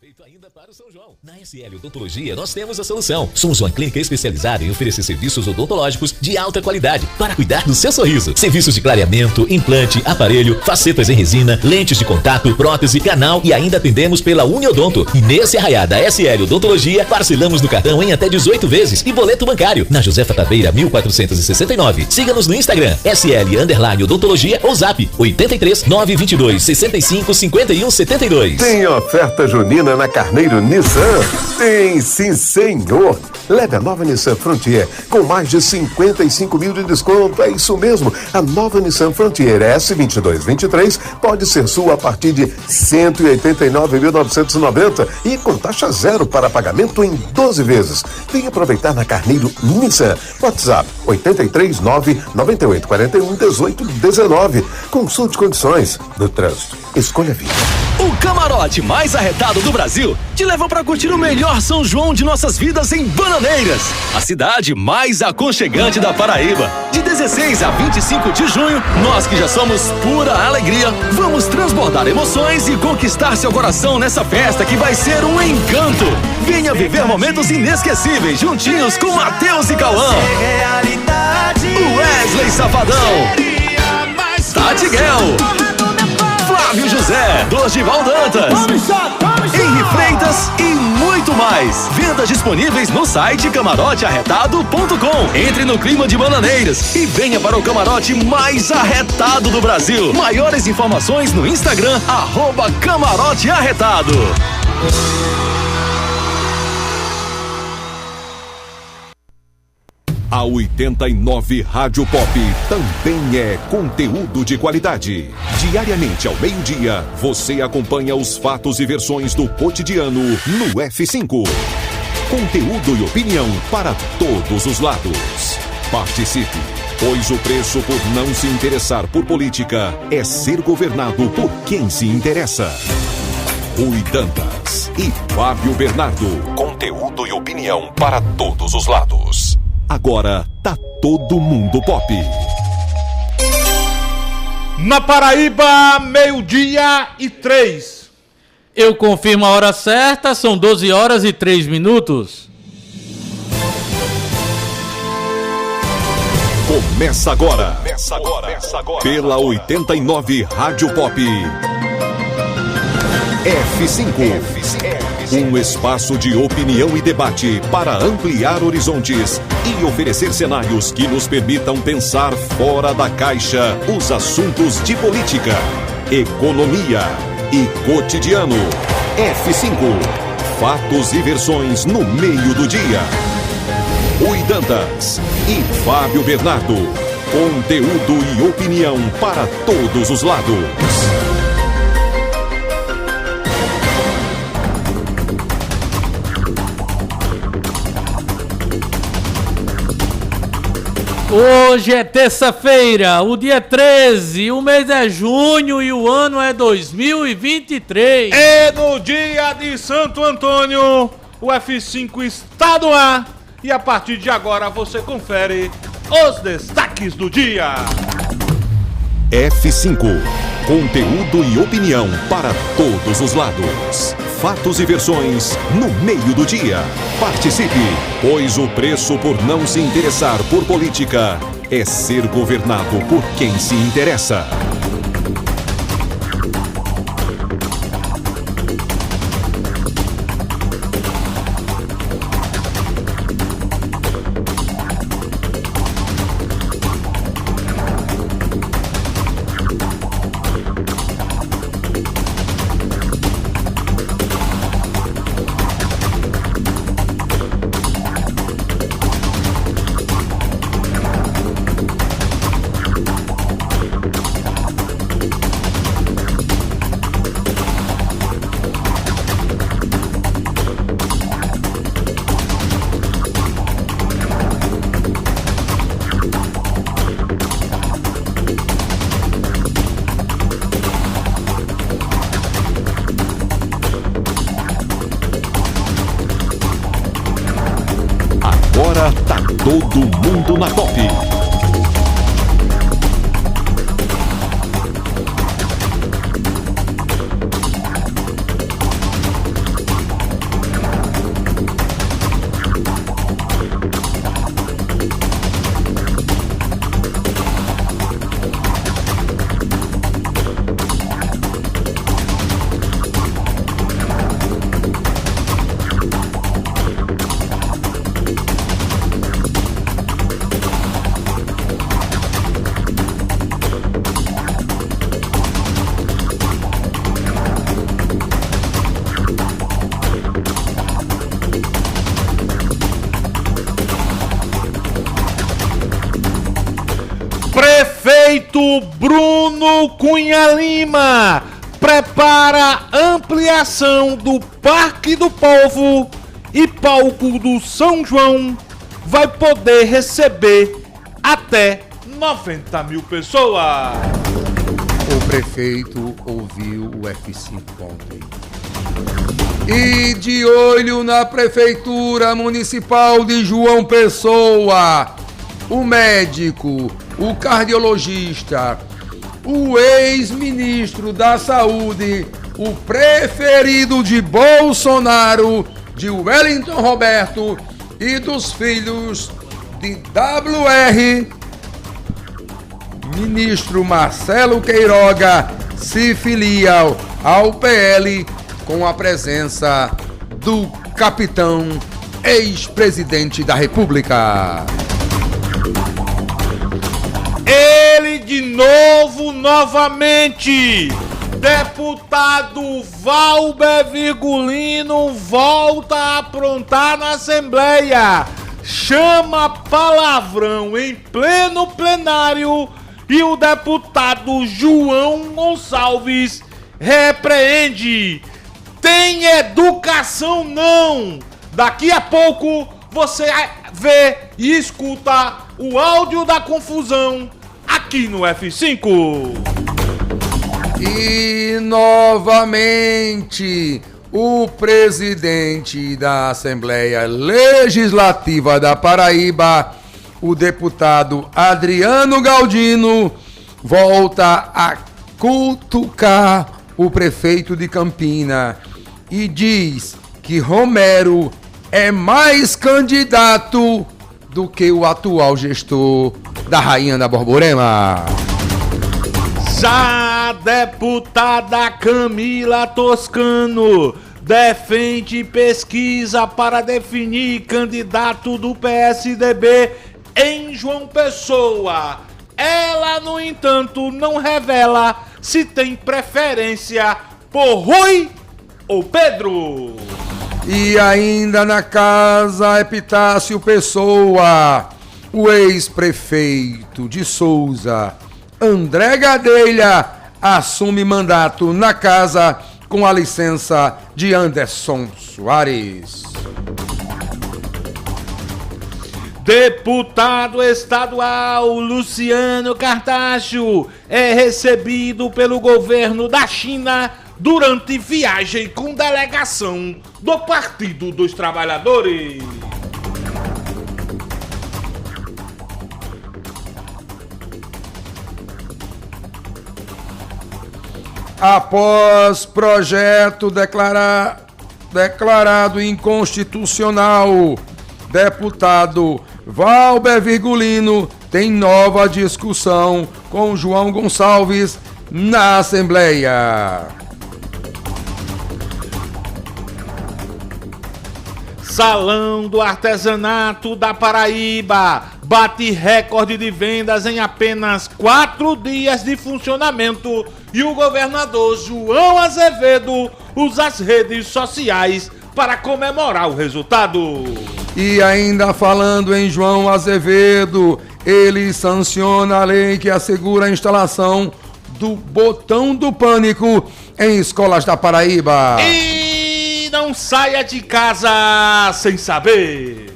Feito ainda para o São João. Na SL Odontologia nós temos a solução. Somos uma clínica especializada em oferecer serviços odontológicos de alta qualidade para cuidar do seu sorriso. Serviços de clareamento, implante, aparelho, facetas em resina, lentes de contato, prótese, canal e ainda atendemos pela Uniodonto. E nesse arraiá da SL Odontologia, parcelamos no cartão em até 18 vezes e boleto bancário. Na Josefa Taveira, 1469. Siga-nos no Instagram, SL_Odontologia ou Zap, 83 922 65 51 72. Tem oferta junina na Carneiro Nissan? Tem sim, senhor! Leve a nova Nissan Frontier com mais de 55 mil de desconto. É isso mesmo, a nova Nissan Frontier S2223 pode ser sua a partir de 189.990 e com taxa zero para pagamento em 12 vezes. Vem aproveitar na Carneiro Nissan. WhatsApp 839-9841-1819. Consulte condições do trânsito. Escolha a vida. O camarote mais arretado do Brasil te leva para curtir o melhor São João de nossas vidas em Bananeiras, a cidade mais aconchegante da Paraíba. De 16 a 25 de junho, nós que já somos pura alegria, vamos transbordar emoções e conquistar seu coração nessa festa que vai ser um encanto. Venha viver momentos inesquecíveis juntinhos com Matheus e Cauã, Wesley Safadão, Tati Guel, Flávio José, Dorival Dantas, Henri Freitas e muito mais. Vendas disponíveis no site camarotearretado.com. Entre no clima de Bananeiras e venha para o camarote mais arretado do Brasil. Maiores informações no Instagram, @camarotearretado. A 89 Rádio Pop também é conteúdo de qualidade. Diariamente ao meio-dia, você acompanha os fatos e versões do cotidiano no F5. Conteúdo e opinião para todos os lados. Participe, pois o preço por não se interessar por política é ser governado por quem se interessa. Rui Dantas e Fábio Bernardo. Conteúdo e opinião para todos os lados. Agora tá todo mundo pop. Na Paraíba, 12:03. Eu confirmo a hora certa, são 12h03. Começa agora. Pela 89 Rádio Pop. F5. Um espaço de opinião e debate para ampliar horizontes e oferecer cenários que nos permitam pensar fora da caixa os assuntos de política, economia e cotidiano. F5. Fatos e versões no meio do dia. Rui Dantas e Fábio Bernardo. Conteúdo e opinião para todos os lados. Hoje é terça-feira, o dia 13, o mês é junho e o ano é 2023. E no dia de Santo Antônio, o F5 está no ar e a partir de agora você confere os destaques do dia. F5. Conteúdo e opinião para todos os lados. Fatos e versões no meio do dia. Participe, pois o preço por não se interessar por política é ser governado por quem se interessa. Agora tá todo mundo na Pop. Bruno Cunha Lima prepara ampliação do Parque do Povo e palco do São João vai poder receber até 90 mil pessoas. O prefeito ouviu o F5 ontem. E de olho na Prefeitura Municipal de João Pessoa, o médico, o cardiologista, o ex-ministro da Saúde, o preferido de Bolsonaro, de Wellington Roberto e dos filhos de WR, ministro Marcelo Queiroga, se filia ao PL com a presença do capitão ex-presidente da República. Ele de novo, novamente, deputado Valber Virgulino volta a aprontar na Assembleia, chama palavrão em pleno plenário e o deputado João Gonçalves repreende. Tem educação não! Daqui a pouco você vê e escuta o áudio da confusão aqui no F5. E novamente o presidente da Assembleia Legislativa da Paraíba, o deputado Adriano Galdino, volta a cutucar o prefeito de Campina e diz que Romero é mais candidato do que o atual gestor da Rainha da Borborema. Já a deputada Camila Toscano defende pesquisa para definir candidato do PSDB em João Pessoa. Ela, no entanto, não revela se tem preferência por Rui ou Pedro. E ainda na casa Epitácio Pessoa, o ex-prefeito de Souza, André Gadelha, assume mandato na casa com a licença de Anderson Soares. Deputado estadual Luciano Cartacho é recebido pelo governo da China durante viagem com delegação do Partido dos Trabalhadores. Após projeto declarado inconstitucional, deputado Valber Virgulino tem nova discussão com João Gonçalves na Assembleia. Salão do Artesanato da Paraíba bate recorde de vendas em apenas 4 dias de funcionamento e o governador João Azevedo usa as redes sociais para comemorar o resultado. E ainda falando em João Azevedo, ele sanciona a lei que assegura a instalação do botão do pânico em escolas da Paraíba. E não saia de casa sem saber.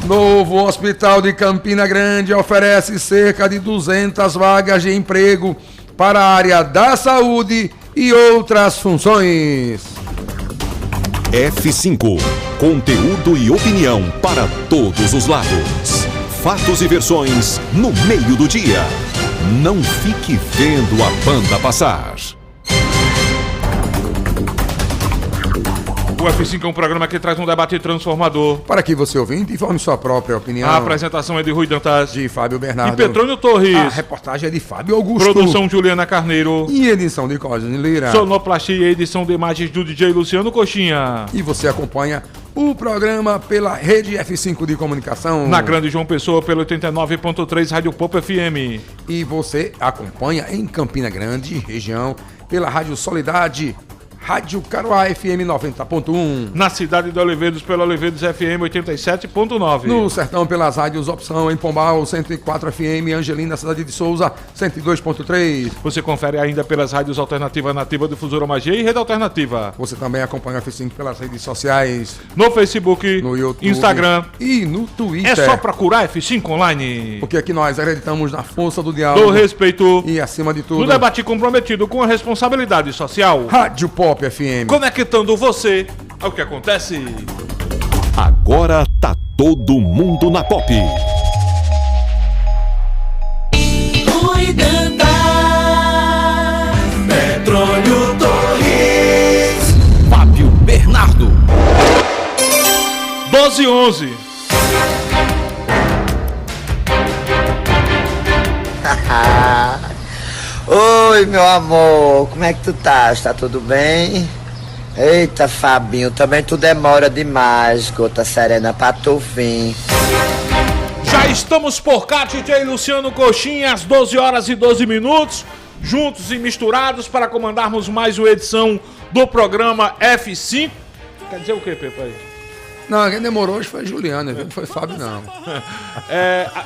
Novo Hospital de Campina Grande oferece cerca de 200 vagas de emprego para a área da saúde e outras funções. F5, conteúdo e opinião para todos os lados. Fatos e versões no meio do dia. Não fique vendo a banda passar. O F5 é um programa que traz um debate transformador. Para que você ouvinte informe sua própria opinião. A apresentação é de Rui Dantas, de Fábio Bernardo e Petrônio Torres. A reportagem é de Fábio Augusto. Produção Juliana Carneiro. E edição de Cosme Lira. Sonoplastia e edição de imagens do DJ Luciano Coxinha. E você acompanha o programa pela rede F5 de comunicação. Na Grande João Pessoa, pelo 89.3 Rádio Pop FM. E você acompanha em Campina Grande, região, pela Rádio Solidade, Rádio Caruá FM 90.1. Na cidade de Oliveiros, pela Oliveiros FM 87.9. No Sertão, pelas rádios Opção, em Pombal, 104 FM, Angelina, cidade de Souza, 102.3. Você confere ainda pelas rádios Alternativa Nativa, Difusora Magia e Rede Alternativa. Você também acompanha o F5 pelas redes sociais. No Facebook, no YouTube, Instagram e no Twitter. É só procurar F5 Online. Porque aqui nós acreditamos na força do diálogo. Do respeito. E acima de tudo, no debate comprometido com a responsabilidade social. Rádio Pop FM. Conectando você ao que acontece. Agora tá todo mundo na Pop. Cuidando. Petróleo Torres. Fábio Bernardo. 12:11. Oi, meu amor, como é que tu tá? Tá tudo bem? Eita, Fabinho, também tu demora demais, gota serena pra tu vir. Já estamos por cá, DJ Luciano Coxinha, às 12h12, juntos e misturados para comandarmos mais uma edição do programa F5. Quer dizer o que, Pepe? Aí? Não, quem demorou hoje foi Juliana, não foi Fábio, não.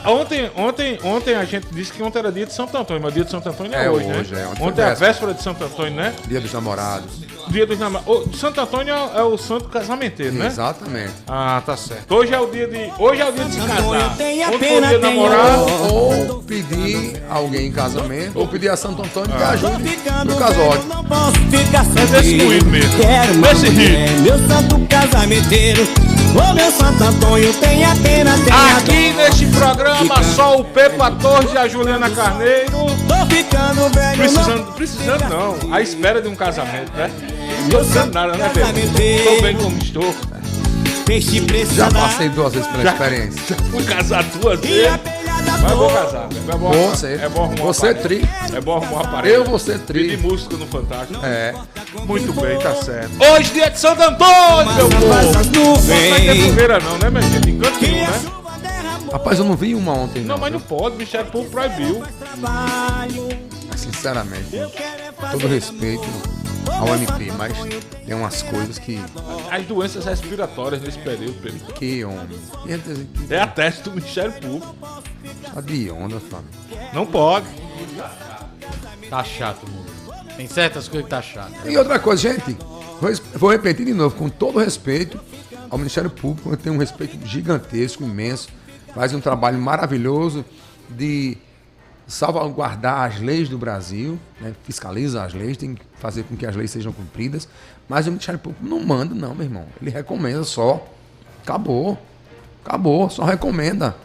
Ontem a gente disse que ontem era dia de Santo Antônio, mas dia de Santo Antônio é hoje, né? Ontem é a véspera de Santo Antônio, né? Dia dos namorados. Dia dos namorados. Santo Antônio é o santo casamenteiro, né? Exatamente. Ah, tá certo. Hoje é o dia de se casar. Ontem foi o dia de namorar. Ou pedir alguém em casamento, ou pedir a Santo Antônio que ajude no casório. Não posso ficar sem desse ruído mesmo. Quero uma Desse mulher, meu santo casamenteiro. Ô meu Santo Antônio, tenha pena, Aqui neste programa, só o Pepo a Torres e a Juliana Carneiro. Tô ficando velho. Precisando não, à espera de um casamento, né? Meu Precisando nada, né, Pepo? Estou bem como estou. Peixe precisa. Já passei 2 vezes pela experiência. Já fui casar 2 vezes. Mas vou casar, Pepo. É bom. Você, bom arrumar você tri. É bom arrumar aparelho. Eu vou ser tri. E de música no Fantástico. É. Muito bem, tá certo. Hoje, dia de Santo Antônio, meu povo. Não vai ter fogueira não, né, minha gente? Em canto nenhum, né? Rapaz, eu não vi uma ontem, não. Não, mas não pode, o Ministério Público proibiu. Sinceramente, todo respeito ao MP, mas tem umas coisas que... As doenças respiratórias nesse período, Pedro. Que homem. É a teste do Ministério Público. Tá de onda, Fábio. Não pode. Tá chato, mundo. Tem certas coisas que tá chato. E outra coisa, gente, vou repetir de novo, com todo respeito ao Ministério Público, eu tenho um respeito gigantesco, imenso, faz um trabalho maravilhoso de salvaguardar as leis do Brasil, né? Fiscaliza as leis, tem que fazer com que as leis sejam cumpridas, mas o Ministério Público não manda não, meu irmão, ele recomenda só, acabou, só recomenda,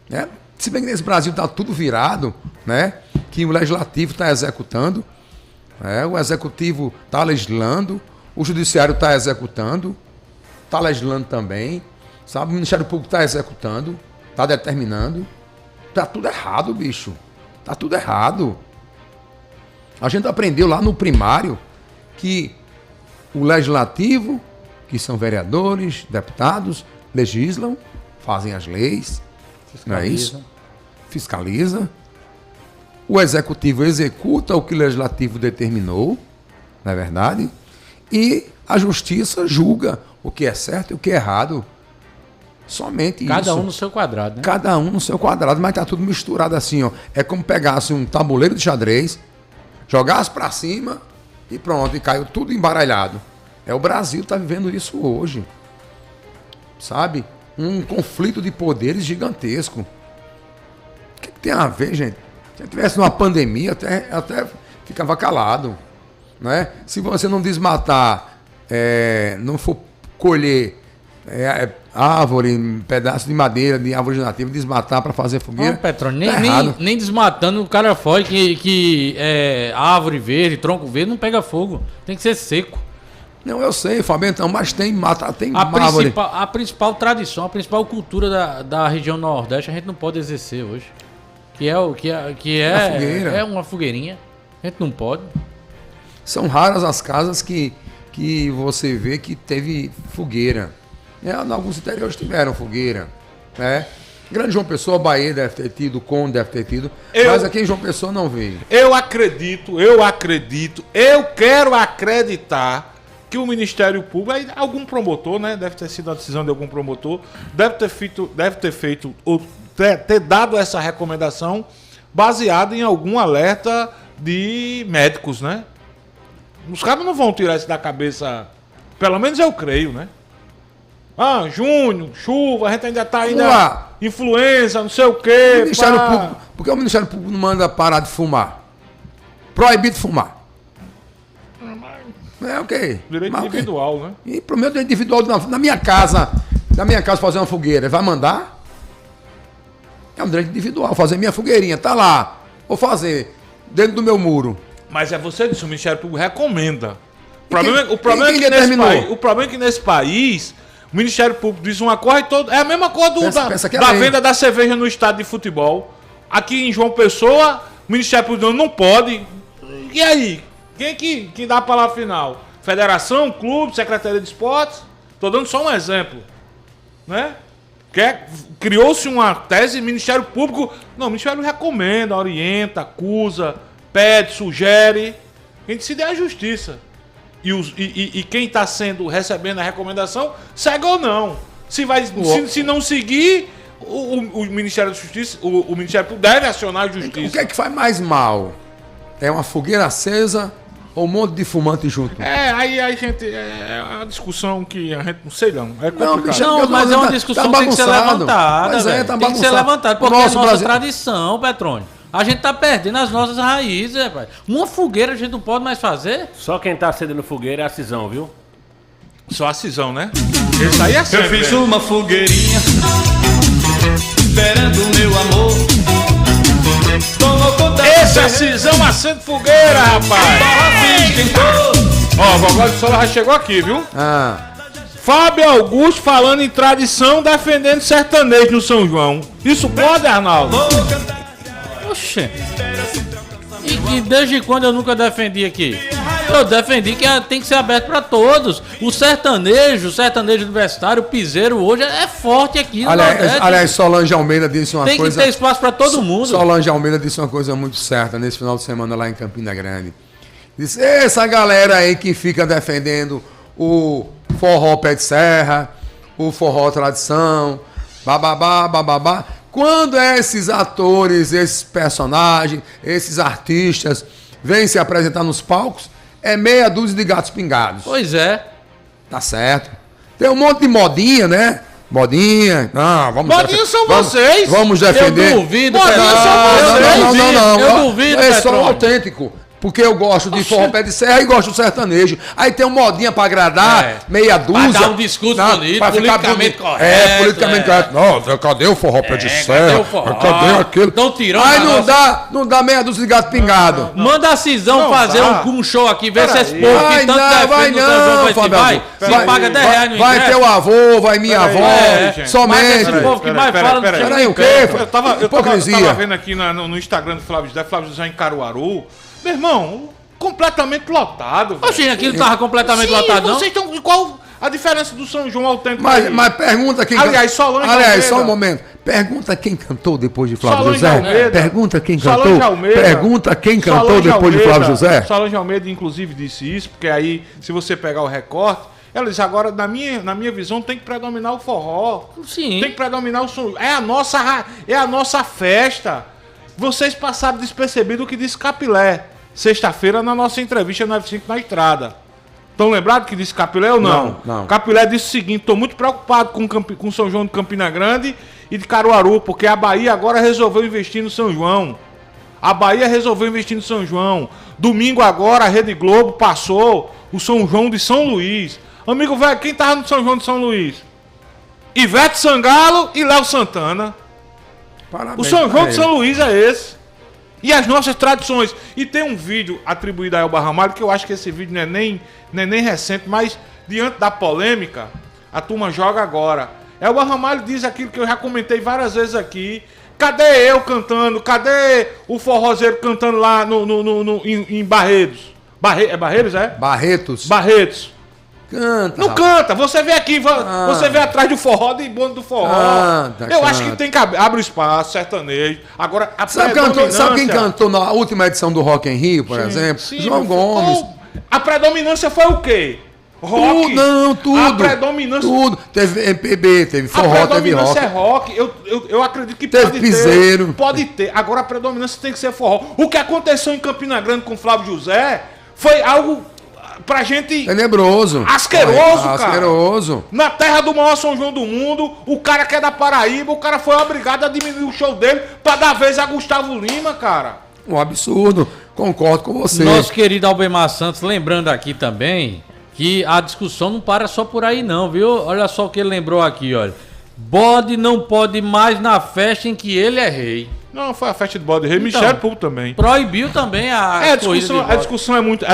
né? Se bem que nesse Brasil tá tudo virado, né? Que o Legislativo está executando, o Executivo está legislando, o Judiciário está executando, está legislando também, sabe? O Ministério Público está executando, está determinando. Tá tudo errado, bicho. Tá tudo errado. A gente aprendeu lá no primário que o Legislativo, que são vereadores, deputados, legislam, fazem as leis, não é isso? Fiscaliza. O Executivo executa o que o Legislativo determinou, não é verdade? E a Justiça julga o que é certo e o que é errado. Somente isso. Cada um no seu quadrado, né? Cada um no seu quadrado, mas tá tudo misturado assim, ó. É como pegasse um tabuleiro de xadrez, jogasse pra cima e pronto, e caiu tudo embaralhado. O Brasil tá vivendo isso hoje. Sabe? Um conflito de poderes gigantesco. O que tem a ver, gente? Se tivesse uma pandemia, até ficava calado. Né? Se você não desmatar, não for colher árvore, pedaço de madeira, de árvore nativa, desmatar para fazer fogueira. Não, Petrônio, nem desmatando, o cara foi que árvore verde, tronco verde, não pega fogo. Tem que ser seco. Não, eu sei, Fábio, então, mas tem árvore. A principal tradição, a principal cultura da região Nordeste, a gente não pode exercer hoje. Que é fogueira. É uma fogueirinha. A gente não pode. São raras as casas que você vê que teve fogueira. Em alguns interiores tiveram fogueira, né? Grande João Pessoa, Bahia deve ter tido, Conde deve ter tido, mas aqui em João Pessoa não veio. Eu quero acreditar que o Ministério Público, aí algum promotor, né, deve ter sido a decisão de algum promotor, deve ter feito, ou ter dado essa recomendação baseada em algum alerta de médicos, né? Os caras não vão tirar isso da cabeça, pelo menos eu creio, né? Ah, junho, chuva, a gente ainda tá influenza, não sei o quê. Ministério Público, por que o Ministério Público não manda parar de fumar? Proibido de fumar. É o quê? Direito individual, né? E pro meu direito individual, na minha casa fazer uma fogueira, vai mandar? É um direito individual, fazer minha fogueirinha, tá lá. Vou fazer, dentro do meu muro. Mas é você disse, o Ministério Público recomenda. O problema é que nesse país, o Ministério Público diz uma coisa e todo. É a mesma coisa da venda da cerveja no estádio de futebol. Aqui em João Pessoa, o Ministério Público não pode. E aí? Quem dá a palavra final? Federação, clube, Secretaria de Esportes? Tô dando só um exemplo. Né? Criou-se uma tese, Ministério Público. Não, o Ministério recomenda, orienta, acusa, pede, sugere. Quem decide é a Justiça. E quem está recebendo a recomendação, segue ou não. Se não seguir, o Ministério da Justiça, o Ministério Público deve acionar a Justiça. O que é que faz mais mal? É uma fogueira acesa ou um monte de fumante junto? Aí a gente. É uma discussão que a gente não sei não. É complicado. Não, mas é uma discussão que tem que ser levantada. Mas tem que ser levantada, porque é a nossa tradição, Petrônio. A gente tá perdendo as nossas raízes, rapaz. Uma fogueira a gente não pode mais fazer. Só quem tá acendendo fogueira é a Cisão, viu? Só a Cisão, né? Esse aí é sempre. Eu fiz uma fogueirinha esperando o meu amor. Esse é Cisão acende fogueira, rapaz. Ó, o Vovó de Sola já chegou aqui, viu? Fábio Augusto falando em tradição, defendendo sertanejo no São João. Isso pode, Arnaldo? Oxê. E desde quando eu nunca defendi aqui? Eu defendi que tem que ser aberto para todos. O sertanejo universitário, o piseiro hoje é forte aqui. Aliás, Solange Almeida disse uma coisa... Tem que ter espaço para todo mundo. Solange Almeida disse uma coisa muito certa nesse final de semana lá em Campina Grande. Disse, essa galera aí que fica defendendo o forró pé de serra, o forró tradição, bababá. Quando esses atores, esses personagens, esses artistas vêm se apresentar nos palcos, é meia dúzia de gatos pingados. Pois é. Tá certo. Tem um monte de modinha, né? Modinha. Não, modinha são vocês. Vamos defender. Eu duvido. Modinha são vocês. Não. Eu duvido, é só autêntico. Porque eu gosto de forró pé de serra e gosto do sertanejo. Aí tem um modinha pra agradar, meia dúzia. Pra dar um discurso bonito, politicamente correto. Politicamente correto. Não, cadê o forró pé de serra? Cadê aquilo? Não tirou. Aí não dá meia dúzia de gato pingado. Manda a Cisão fazer um show aqui, ver se esse povo que tanto defende no São João vai. Se paga 10 reais no ingresso. Vai teu avô, vai minha avó, somente. Esse povo que mais fala... Peraí, o quê? Eu tava vendo aqui no Instagram do Flávio José em Caruaru. Meu irmão, completamente lotado. Oxi, aquilo tava completamente lotado, não? Vocês estão... Qual a diferença do São João autêntico? Mas pergunta quem... Aliás, Solange Almeida. Só um momento. Pergunta quem cantou depois de Flávio Solange José. Almeida. Pergunta quem cantou. Solange Almeida. Pergunta quem cantou Solange depois de Flávio José. Solange Almeida, inclusive, disse isso, porque aí, se você pegar o recorte, ela diz, agora, na minha visão, tem que predominar o forró. Sim. Tem que predominar o som. É a nossa festa. Vocês passaram despercebido o que disse Capilé. Sexta-feira, na nossa entrevista no F5 na Estrada. Estão lembrados que disse Capilé ou não? Não. Capilé disse o seguinte, estou muito preocupado com São João de Campina Grande e de Caruaru, porque a Bahia agora resolveu investir no São João. A Bahia resolveu investir no São João. Domingo agora, a Rede Globo passou o São João de São Luís. Amigo velho, quem tava no São João de São Luís? Ivete Sangalo e Léo Santana. Parabéns, o São João de São Luís é esse. E as nossas tradições. E tem um vídeo atribuído a Elba Ramalho, que eu acho que esse vídeo não é nem recente, mas diante da polêmica, a turma joga agora. Elba Ramalho diz aquilo que eu já comentei várias vezes aqui. Cadê eu cantando? Cadê o forrozeiro cantando lá em Barretos? É Barreiros, é? Barretos. Canta. Não canta. Você vê aqui, você vê atrás do forró, de bonde do forró. Eu acho que tem que abrir o espaço, sertanejo. Agora, a sabe quem cantou na última edição do Rock in Rio, por exemplo? Sim, João Gomes. A predominância foi o quê? Rock. Tudo. A predominância... Tudo. Teve MPB, teve forró, teve rock. A predominância é rock. Eu acredito que teve piseiro. Pode ter. Agora a predominância tem que ser forró. O que aconteceu em Campina Grande com Flávio José foi algo pra gente... tenebroso. Asqueroso, cara. Asqueroso. Na terra do maior São João do mundo, o cara que é da Paraíba, o cara foi obrigado a diminuir o show dele pra dar vez a Gustavo Lima, cara. Um absurdo. Concordo com você. Nosso querido Albemar Santos, lembrando aqui também que a discussão não para só por aí não, viu? Olha só o que ele lembrou aqui, olha. Bode não pode mais na festa em que ele é rei. Não, foi a festa de bode rei, então, Michel Pool também. Proibiu também a discussão é muito.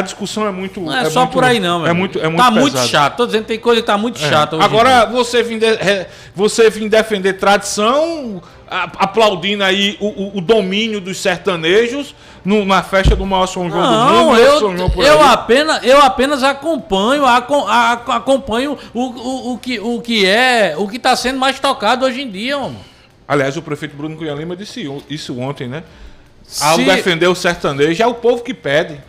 Não é só muito, por aí não, meu. É muito tá pesado. Muito chato. Tô dizendo que tem coisa que tá muito chata hoje. Agora você vir defender tradição, aplaudindo aí o domínio dos sertanejos na festa do maior São João do mundo. Eu apenas acompanho o que tá sendo mais tocado hoje em dia, mano. Aliás, o prefeito Bruno Cunha Lima disse isso ontem, né? Ao defender o sertanejo, é o povo que pede.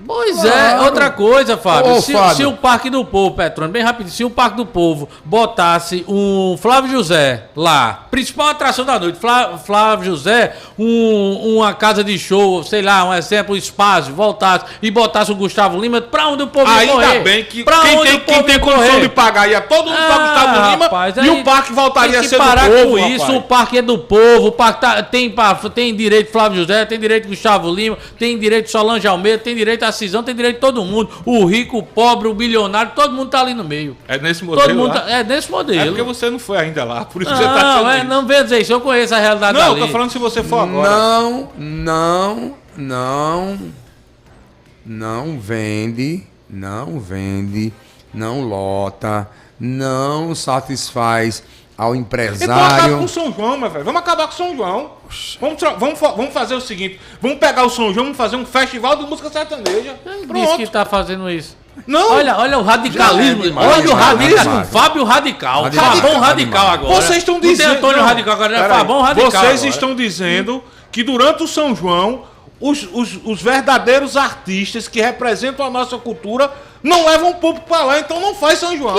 Pois é, outra coisa, Fábio. Se o Parque do Povo, Petrônio, bem rapidinho, se o Parque do Povo botasse um Flávio José lá, principal atração da noite, Flávio José, uma casa de show, sei lá, um exemplo, um espaço, voltasse e botasse o Gustavo Lima, pra onde o povo ia correr? Ainda bem que quem tem condição de pagar ia todo mundo pra Gustavo Lima, rapaz, e o parque voltaria a ser do povo. Tem que parar com isso, rapaz. O parque é do povo, o parque tem direito Flávio José, tem direito Gustavo Lima, tem direito Solange Almeida, tem direito a Cisão, tem direito todo mundo. O rico, o pobre, o bilionário, todo mundo tá ali no meio. É nesse modelo é nesse modelo. É porque você não foi ainda lá, por isso que você tá dizendo não venha dizer isso, eu conheço a realidade dali. Não, tô falando se você for agora. Não vende, não lota, não satisfaz ao empresário. Então acaba com o São João, meu velho. Vamos acabar com o São João. Vamos fazer o seguinte. Vamos pegar o São João, vamos fazer um festival de música sertaneja. Disse que tá fazendo isso. Não. Olha o radicalismo. Olha o radicalismo. Fábio Radical. Fabão Radical agora. Vocês estão dizendo... Não tem Antônio Radical agora, é Fabão Radical. Vocês estão dizendo que durante o São João, os verdadeiros artistas que representam a nossa cultura não levam o público pra lá, então não faz São João.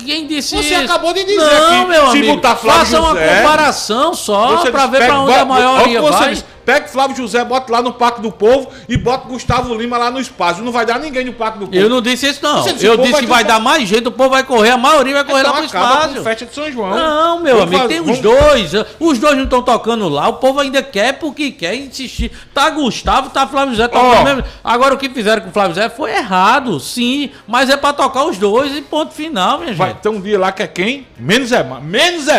Quem disse isso? Você acabou de dizer não, aqui. Meu se amigo, botar Flávio faça uma José, comparação só pra ver pra onde a maioria vai. Pega Flávio José, bota lá no Parque do Povo e bota Gustavo Lima lá no espaço. Não vai dar ninguém no Parque do Povo. Eu não disse isso, não. Eu disse que vai dar mais gente, o povo vai correr, a maioria vai correr lá pro espaço. Festa de São João. Não, meu amigo, tem os dois. Os dois não estão tocando lá, o povo ainda quer porque quer insistir. Tá Gustavo, tá Flávio José tocando mesmo. Agora o que fizeram com o Flávio José foi errado, sim, mas é pra tocar os dois e ponto final, minha gente. Vai ter um dia lá que é quem? Menos é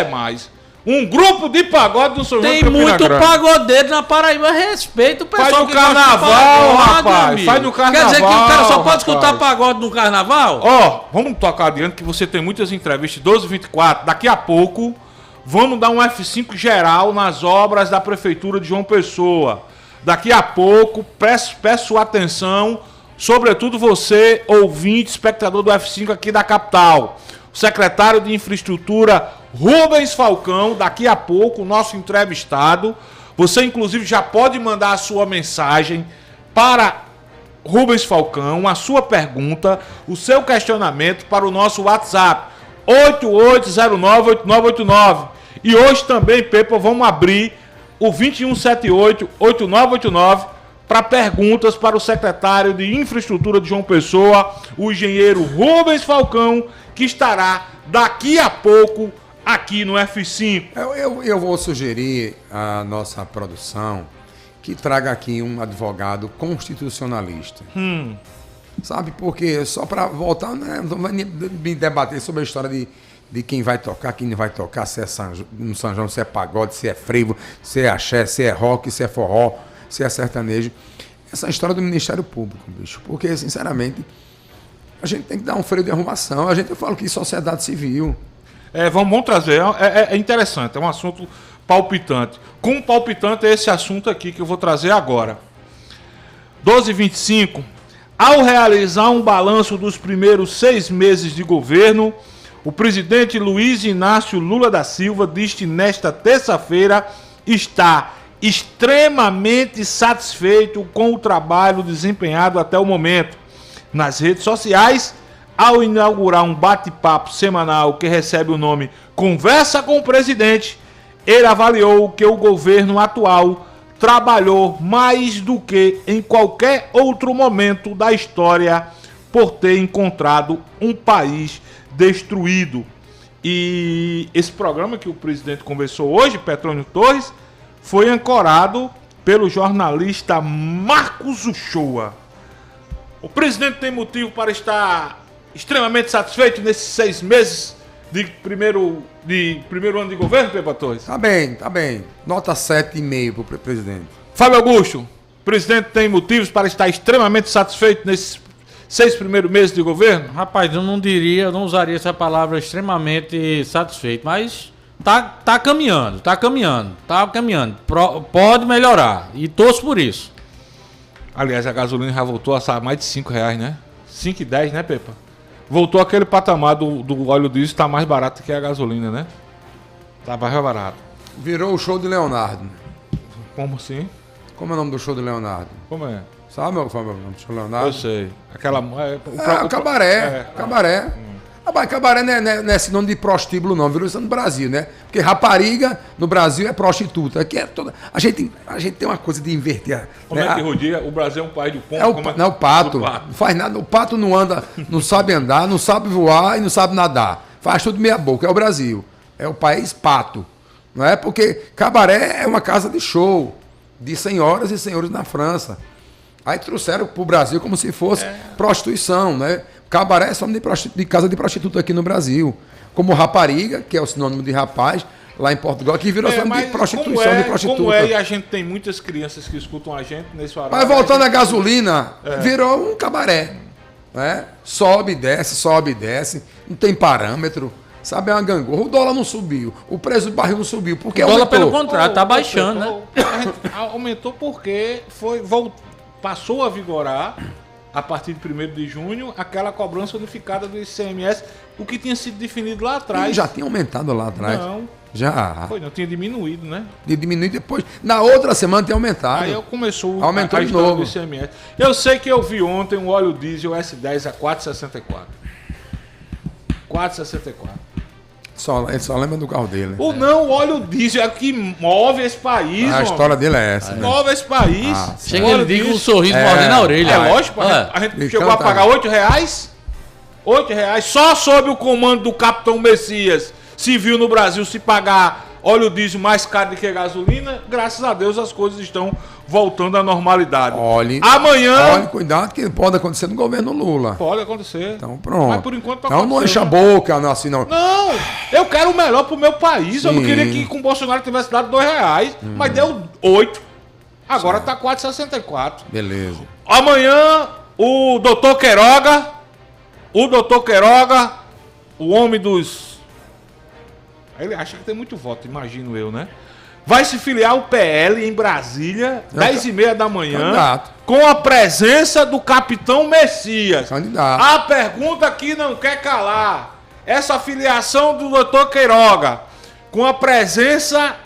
mais. Um grupo de pagode do São João de Campina Grande. Tem muito pagodeiro na Paraíba. Respeita o pessoal. Faz no carnaval, rapaz. Faz no carnaval. Quer dizer que o cara só pode escutar pagode no carnaval? Vamos tocar adiante que você tem muitas entrevistas. 12h24. Daqui a pouco, vamos dar um F5 geral nas obras da Prefeitura de João Pessoa. Daqui a pouco, peço atenção, sobretudo você, ouvinte, espectador do F5 aqui da capital. O secretário de Infraestrutura, Rubens Falcão, daqui a pouco, o nosso entrevistado. Você, inclusive, já pode mandar a sua mensagem para Rubens Falcão, a sua pergunta, o seu questionamento para o nosso WhatsApp, 8809-8989. E hoje também, Pepa, vamos abrir o 2178-8989 para perguntas para o secretário de Infraestrutura de João Pessoa, o engenheiro Rubens Falcão, que estará daqui a pouco aqui no F5. Eu vou sugerir à nossa produção que traga aqui um advogado constitucionalista. Sabe, porque só para voltar, né, não vai me debater sobre a história de quem vai tocar, quem não vai tocar, se é no São João, se é pagode, se é frevo, se é axé, se é rock, se é forró, se é sertanejo. Essa história do Ministério Público, bicho, porque, sinceramente, a gente tem que dar um freio de arrumação. Eu falo que sociedade civil. Vamos trazer. É interessante, é um assunto palpitante. Como palpitante é esse assunto aqui que eu vou trazer agora. 12h25, Ao realizar um balanço dos primeiros 6 meses de governo, o presidente Luiz Inácio Lula da Silva disse nesta terça-feira estar extremamente satisfeito com o trabalho desempenhado até o momento. Nas redes sociais, ao inaugurar um bate-papo semanal que recebe o nome Conversa com o Presidente, ele avaliou que o governo atual trabalhou mais do que em qualquer outro momento da história por ter encontrado um país destruído. E esse programa que o presidente conversou hoje, Petrônio Torres, foi ancorado pelo jornalista Marcos Uchoa. O presidente tem motivo para estar extremamente satisfeito nesses 6 meses de primeiro ano de governo, Pepa Torres? Tá bem. Nota 7,5 pro presidente. Fábio Augusto, o presidente tem motivos para estar extremamente satisfeito nesses 6 primeiros meses de governo? Rapaz, eu não usaria essa palavra extremamente satisfeito, mas tá caminhando. Pode melhorar e torço por isso. Aliás, a gasolina já voltou a mais de R$5, né? 5,10, né, Pepa? Voltou aquele patamar do óleo diesel, tá mais barato que a gasolina, né? Tá mais barato. Virou o show de Leonardo. Como assim? Como é o nome do show de Leonardo? Como é? Sabe o nome do show de Leonardo? Eu sei. Aquela... o cabaré. Cabaré. Rapaz, cabaré não é sinônimo de prostíbulo, não. Virou isso no Brasil, né? Porque rapariga no Brasil é prostituta. Aqui é toda... A gente tem uma coisa de inverter. Como é que rodia? O Brasil é um país do pombo? Não, o pato. Não faz nada. O pato não anda, não sabe andar, não sabe voar e não sabe nadar. Faz tudo meia boca. É o Brasil. É o país pato. Não é? Porque cabaré é uma casa de show de senhoras e senhores na França. Aí trouxeram pro Brasil como se fosse prostituição, né? Cabaré é só de casa de prostituta aqui no Brasil. Como rapariga, que é o sinônimo de rapaz, lá em Portugal, que virou só de prostituição, de prostituta. Como é, e a gente tem muitas crianças que escutam a gente nesse horário. Mas voltando à gasolina, virou um cabaré. Né? Sobe e desce, não tem parâmetro. Sabe, é uma gangorra. O dólar não subiu, o preço do barril não subiu. Porque o dólar, pelo contrário, tá baixando, né? Aumentou porque passou a vigorar, a partir de 1º de junho, aquela cobrança unificada do ICMS, o que tinha sido definido lá atrás. E já tinha aumentado lá atrás. Não. Já. Não tinha diminuído, né? Diminuído depois. Na outra semana tem aumentado. Aí começou aumentou de novo. Do ICMS. Eu sei que eu vi ontem um óleo diesel S10 a 4,64. 4,64. Ele só lembra do carro dele. O óleo diesel é o que move esse país. A história dele é essa. Move esse país. Chega ele diga com um sorriso mordendo na orelha. É lógico, a gente chegou a pagar R$8. R$8 só sob o comando do Capitão Messias se viu no Brasil se pagar óleo diesel mais caro do que gasolina. Graças a Deus as coisas estão voltando à normalidade. Amanhã... cuidado que pode acontecer no governo Lula. Pode acontecer. Então pronto. Mas por enquanto não enche a boca, não assim não. Não, eu quero o melhor pro meu país. Sim. Eu não queria que com o Bolsonaro tivesse dado R$2, mas deu 8. Agora tá 4,64. Beleza. Amanhã o doutor Queiroga, o homem dos... Ele acha que tem muito voto, imagino eu, né? Vai se filiar ao PL em Brasília, 10h30 da manhã, candidato, com a presença do Capitão Messias. Candidato. A pergunta que não quer calar: essa filiação do Dr. Queiroga, com a presença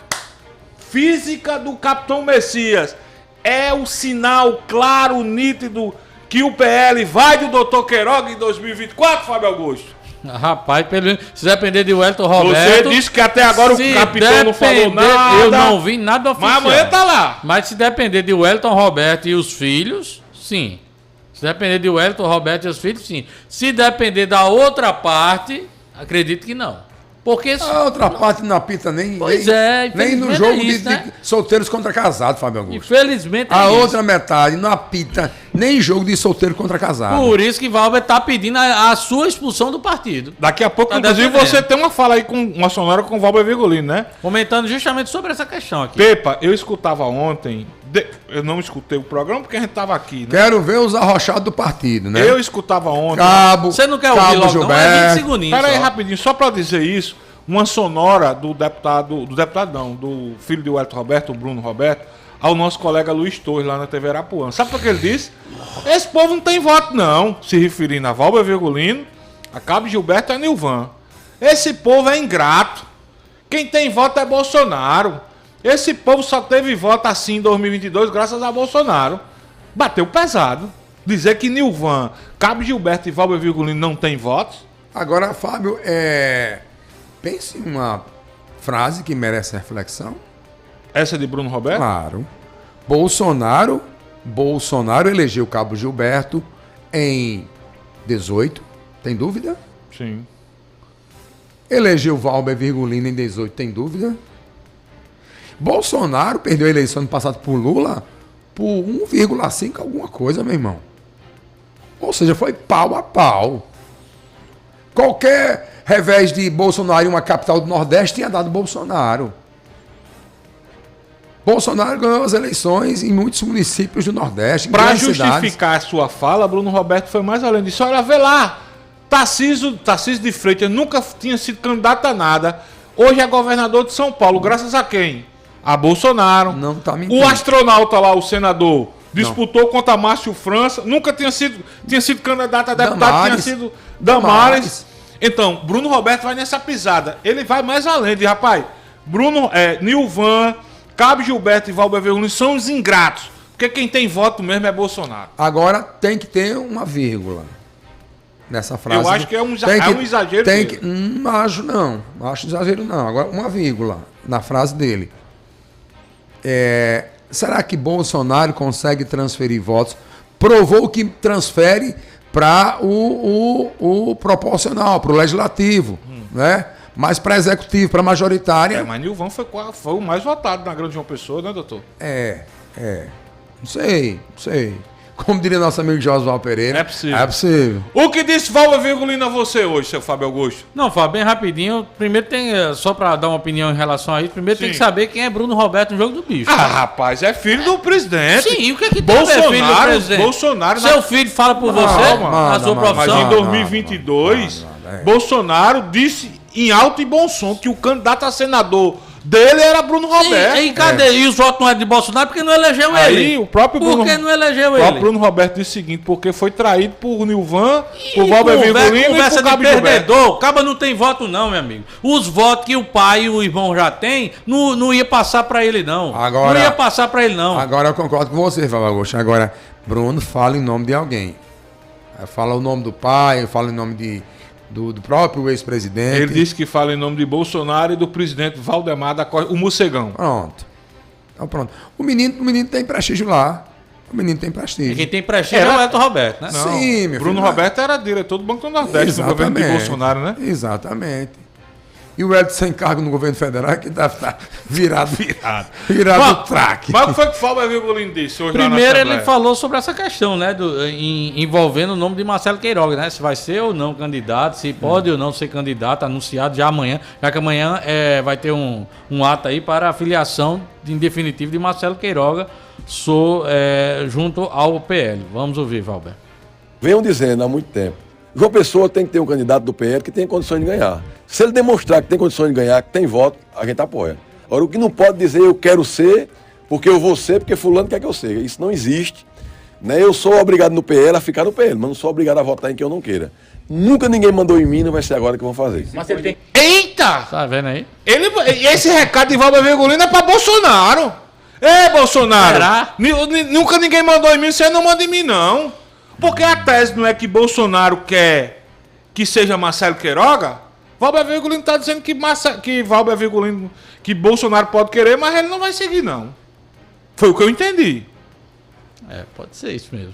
física do Capitão Messias, é o sinal claro, nítido, que o PL vai do Dr. Queiroga em 2024, Fábio Augusto? Rapaz, se depender de Wellington Roberto... Você disse que até agora o capitão não falou nada. Eu não vi nada oficial. Mas amanhã tá lá. Mas se depender de Wellington Roberto e os filhos, sim. Se depender de Wellington Roberto e os filhos, sim. Se depender da outra parte, acredito que não. Porque a outra parte não apita nem no jogo de solteiros contra casados, Fábio Augusto. Infelizmente a outra metade não apita nem jogo de solteiro contra casado. Por isso que Valber está pedindo a sua expulsão do partido. Daqui a pouco, inclusive, você tem uma fala aí com uma sonora com o Valber Virgulino, né? Comentando justamente sobre essa questão aqui. Pepa, eu escutava ontem... Eu não escutei o programa porque a gente tava aqui, né? Quero ver os arrochados do partido, né? Eu escutava ontem... Você não quer ouvir logo, não? É 20 segundinhos. Pera aí, rapidinho, só pra dizer isso, uma sonora do filho de Wellington Roberto, o Bruno Roberto, ao nosso colega Luiz Torres lá na TV Arapuã. Sabe o que ele disse? Esse povo não tem voto não, se referindo a Valber Virgulino, a Cabo Gilberto e a Nilvan. Esse povo é ingrato. Quem tem voto é Bolsonaro. Esse povo só teve voto assim em 2022 graças a Bolsonaro. Bateu pesado. Dizer que Nilvan, Cabo Gilberto e Valber Virgulino não tem votos. Agora, Fábio, pense em uma frase que merece reflexão. Essa é de Bruno Roberto? Claro. Bolsonaro elegeu Cabo Gilberto em 18, tem dúvida? Sim. Elegeu Valber Virgulino em 18, tem dúvida? Bolsonaro perdeu a eleição no passado por Lula por 1,5 alguma coisa, meu irmão. Ou seja, foi pau a pau. Qualquer revés de Bolsonaro em uma capital do Nordeste tinha dado Bolsonaro. Bolsonaro ganhou as eleições em muitos municípios do Nordeste. Para justificar a sua fala, Bruno Roberto foi mais além disso. Olha, vê lá, Tarcísio de Freitas nunca tinha sido candidato a nada. Hoje é governador de São Paulo. Graças a quem? A Bolsonaro. Não tá mentindo. O astronauta lá, o senador, disputou contra Márcio França. Nunca tinha sido candidato a deputado, tinha sido Damares. Então, Bruno Roberto vai nessa pisada. Ele vai mais além de, rapaz, Nilvan, Cabo Gilberto e Valber Virgulino são os ingratos. Porque quem tem voto mesmo é Bolsonaro. Agora tem que ter uma vírgula nessa frase. Eu acho que é um exagero. Não acho exagero não. Agora, uma vírgula na frase dele. Será que Bolsonaro consegue transferir votos? Provou que transfere para o proporcional, para o legislativo, né? Mas para executivo, para majoritária. Mas Nilvan foi o mais votado na Grande João Pessoa, né, doutor? Não sei. Como diria nosso amigo Josval Pereira. É possível. É possível. O que disse Valber Virgulino a você hoje, seu Fábio Augusto? Não, Fábio, bem rapidinho. Primeiro só para dar uma opinião em relação a isso, primeiro tem que saber quem é Bruno Roberto no jogo do bicho. Rapaz, é filho do presidente. Sim, o que é que tem a ver, filho do presidente? Bolsonaro... Seu filho fala por você, na sua profissão? Mas em 2022, Bolsonaro disse em alto e bom som que o candidato a senador dele era Bruno Roberto. E cadê? E os votos não é de Bolsonaro porque não elegeu ele. Aí o próprio Por que não elegeu ele? O próprio Bruno Roberto disse o seguinte, porque foi traído por Nilvan, por Valber Virgulino e por Cabo Gilberto. O Cabo não tem voto não, meu amigo. Os votos que o pai e o irmão já tem, não ia passar pra ele não. Não ia passar pra ele não. Agora eu concordo com você, Fábio Augusto. Agora, Bruno fala em nome de alguém. Fala o nome do pai, fala em nome do próprio ex-presidente. Ele disse que fala em nome de Bolsonaro e do presidente Valdemar da Costa, o Morcegão. Pronto. Então pronto. O menino tem prestígio lá. O menino tem prestígio. E quem tem prestígio é o Elton Roberto, né? Não, sim, meu Bruno filho, Roberto era diretor do Banco do Nordeste, no governo de Bolsonaro, né? Exatamente. E o Elton sem cargo no governo federal que deve estar virado do traque. Mas o que foi que o Valber Virgulino disse hoje? Primeiro ele falou sobre essa questão, né? Envolvendo o nome de Marcelo Queiroga, né? Se vai ser ou não candidato, se pode ou não ser candidato, anunciado já amanhã, já que amanhã vai ter um ato aí para a filiação em definitivo de Marcelo Queiroga junto ao PL. Vamos ouvir, Valber. Venham dizendo há muito tempo. João Pessoa tem que ter um candidato do PL que tenha condições de ganhar. Se ele demonstrar que tem condições de ganhar, que tem voto, a gente apoia. Agora, o que não pode dizer eu quero ser, porque eu vou ser, porque fulano quer que eu seja. Isso não existe. Né? Eu sou obrigado no PL a ficar no PL, mas não sou obrigado a votar em quem eu não queira. Nunca ninguém mandou em mim, não vai ser agora que vão fazer. Mas ele tem... Eita! Tá vendo aí? Esse recado de Valber Virgulino é pra Bolsonaro. Bolsonaro! Será? Nunca ninguém mandou em mim, você não manda em mim, não. Porque a tese não é que Bolsonaro quer que seja Marcelo Queiroga. Valber Virgulino está dizendo que Bolsonaro pode querer, mas ele não vai seguir, não. Foi o que eu entendi. Pode ser isso mesmo.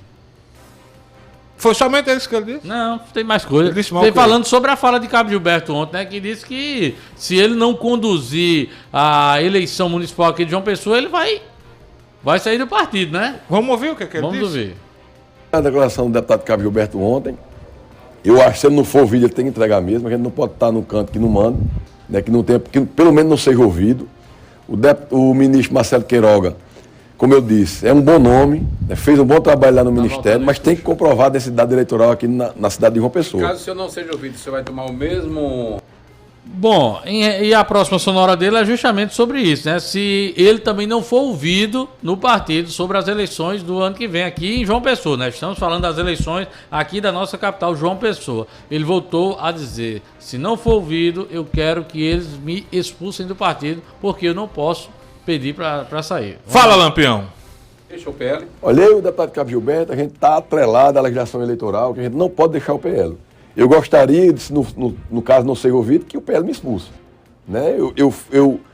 Foi somente isso que ele disse? Não, tem mais coisa. Tem falando sobre a fala de Cabo Gilberto ontem, né? Que disse que se ele não conduzir a eleição municipal aqui de João Pessoa, ele vai sair do partido, né? Vamos ouvir o que ele disse? Vamos ouvir. A declaração do deputado Cabo Gilberto ontem, eu acho que se ele não for ouvido, ele tem que entregar mesmo, a gente não pode estar no canto que não manda, né, que não tem, que pelo menos não seja ouvido. O ministro Marcelo Queiroga, como eu disse, é um bom nome, né, fez um bom trabalho lá no Ministério, mas tem que comprovar a densidade eleitoral aqui na cidade de João Pessoa. Caso o senhor não seja ouvido, o senhor vai tomar o mesmo Bom, e a próxima sonora dele é justamente sobre isso, né? Se ele também não for ouvido no partido sobre as eleições do ano que vem aqui em João Pessoa, né? Estamos falando das eleições aqui da nossa capital, João Pessoa. Ele voltou a dizer, se não for ouvido, eu quero que eles me expulsem do partido, porque eu não posso pedir para sair. Fala, Lampião. Deixa o PL. Olha, eu, o deputado Cabo Gilberto, a gente está atrelado à legislação eleitoral, que a gente não pode deixar o PL. Eu gostaria, se no caso não ser ouvido, que o PL me expulse. Né?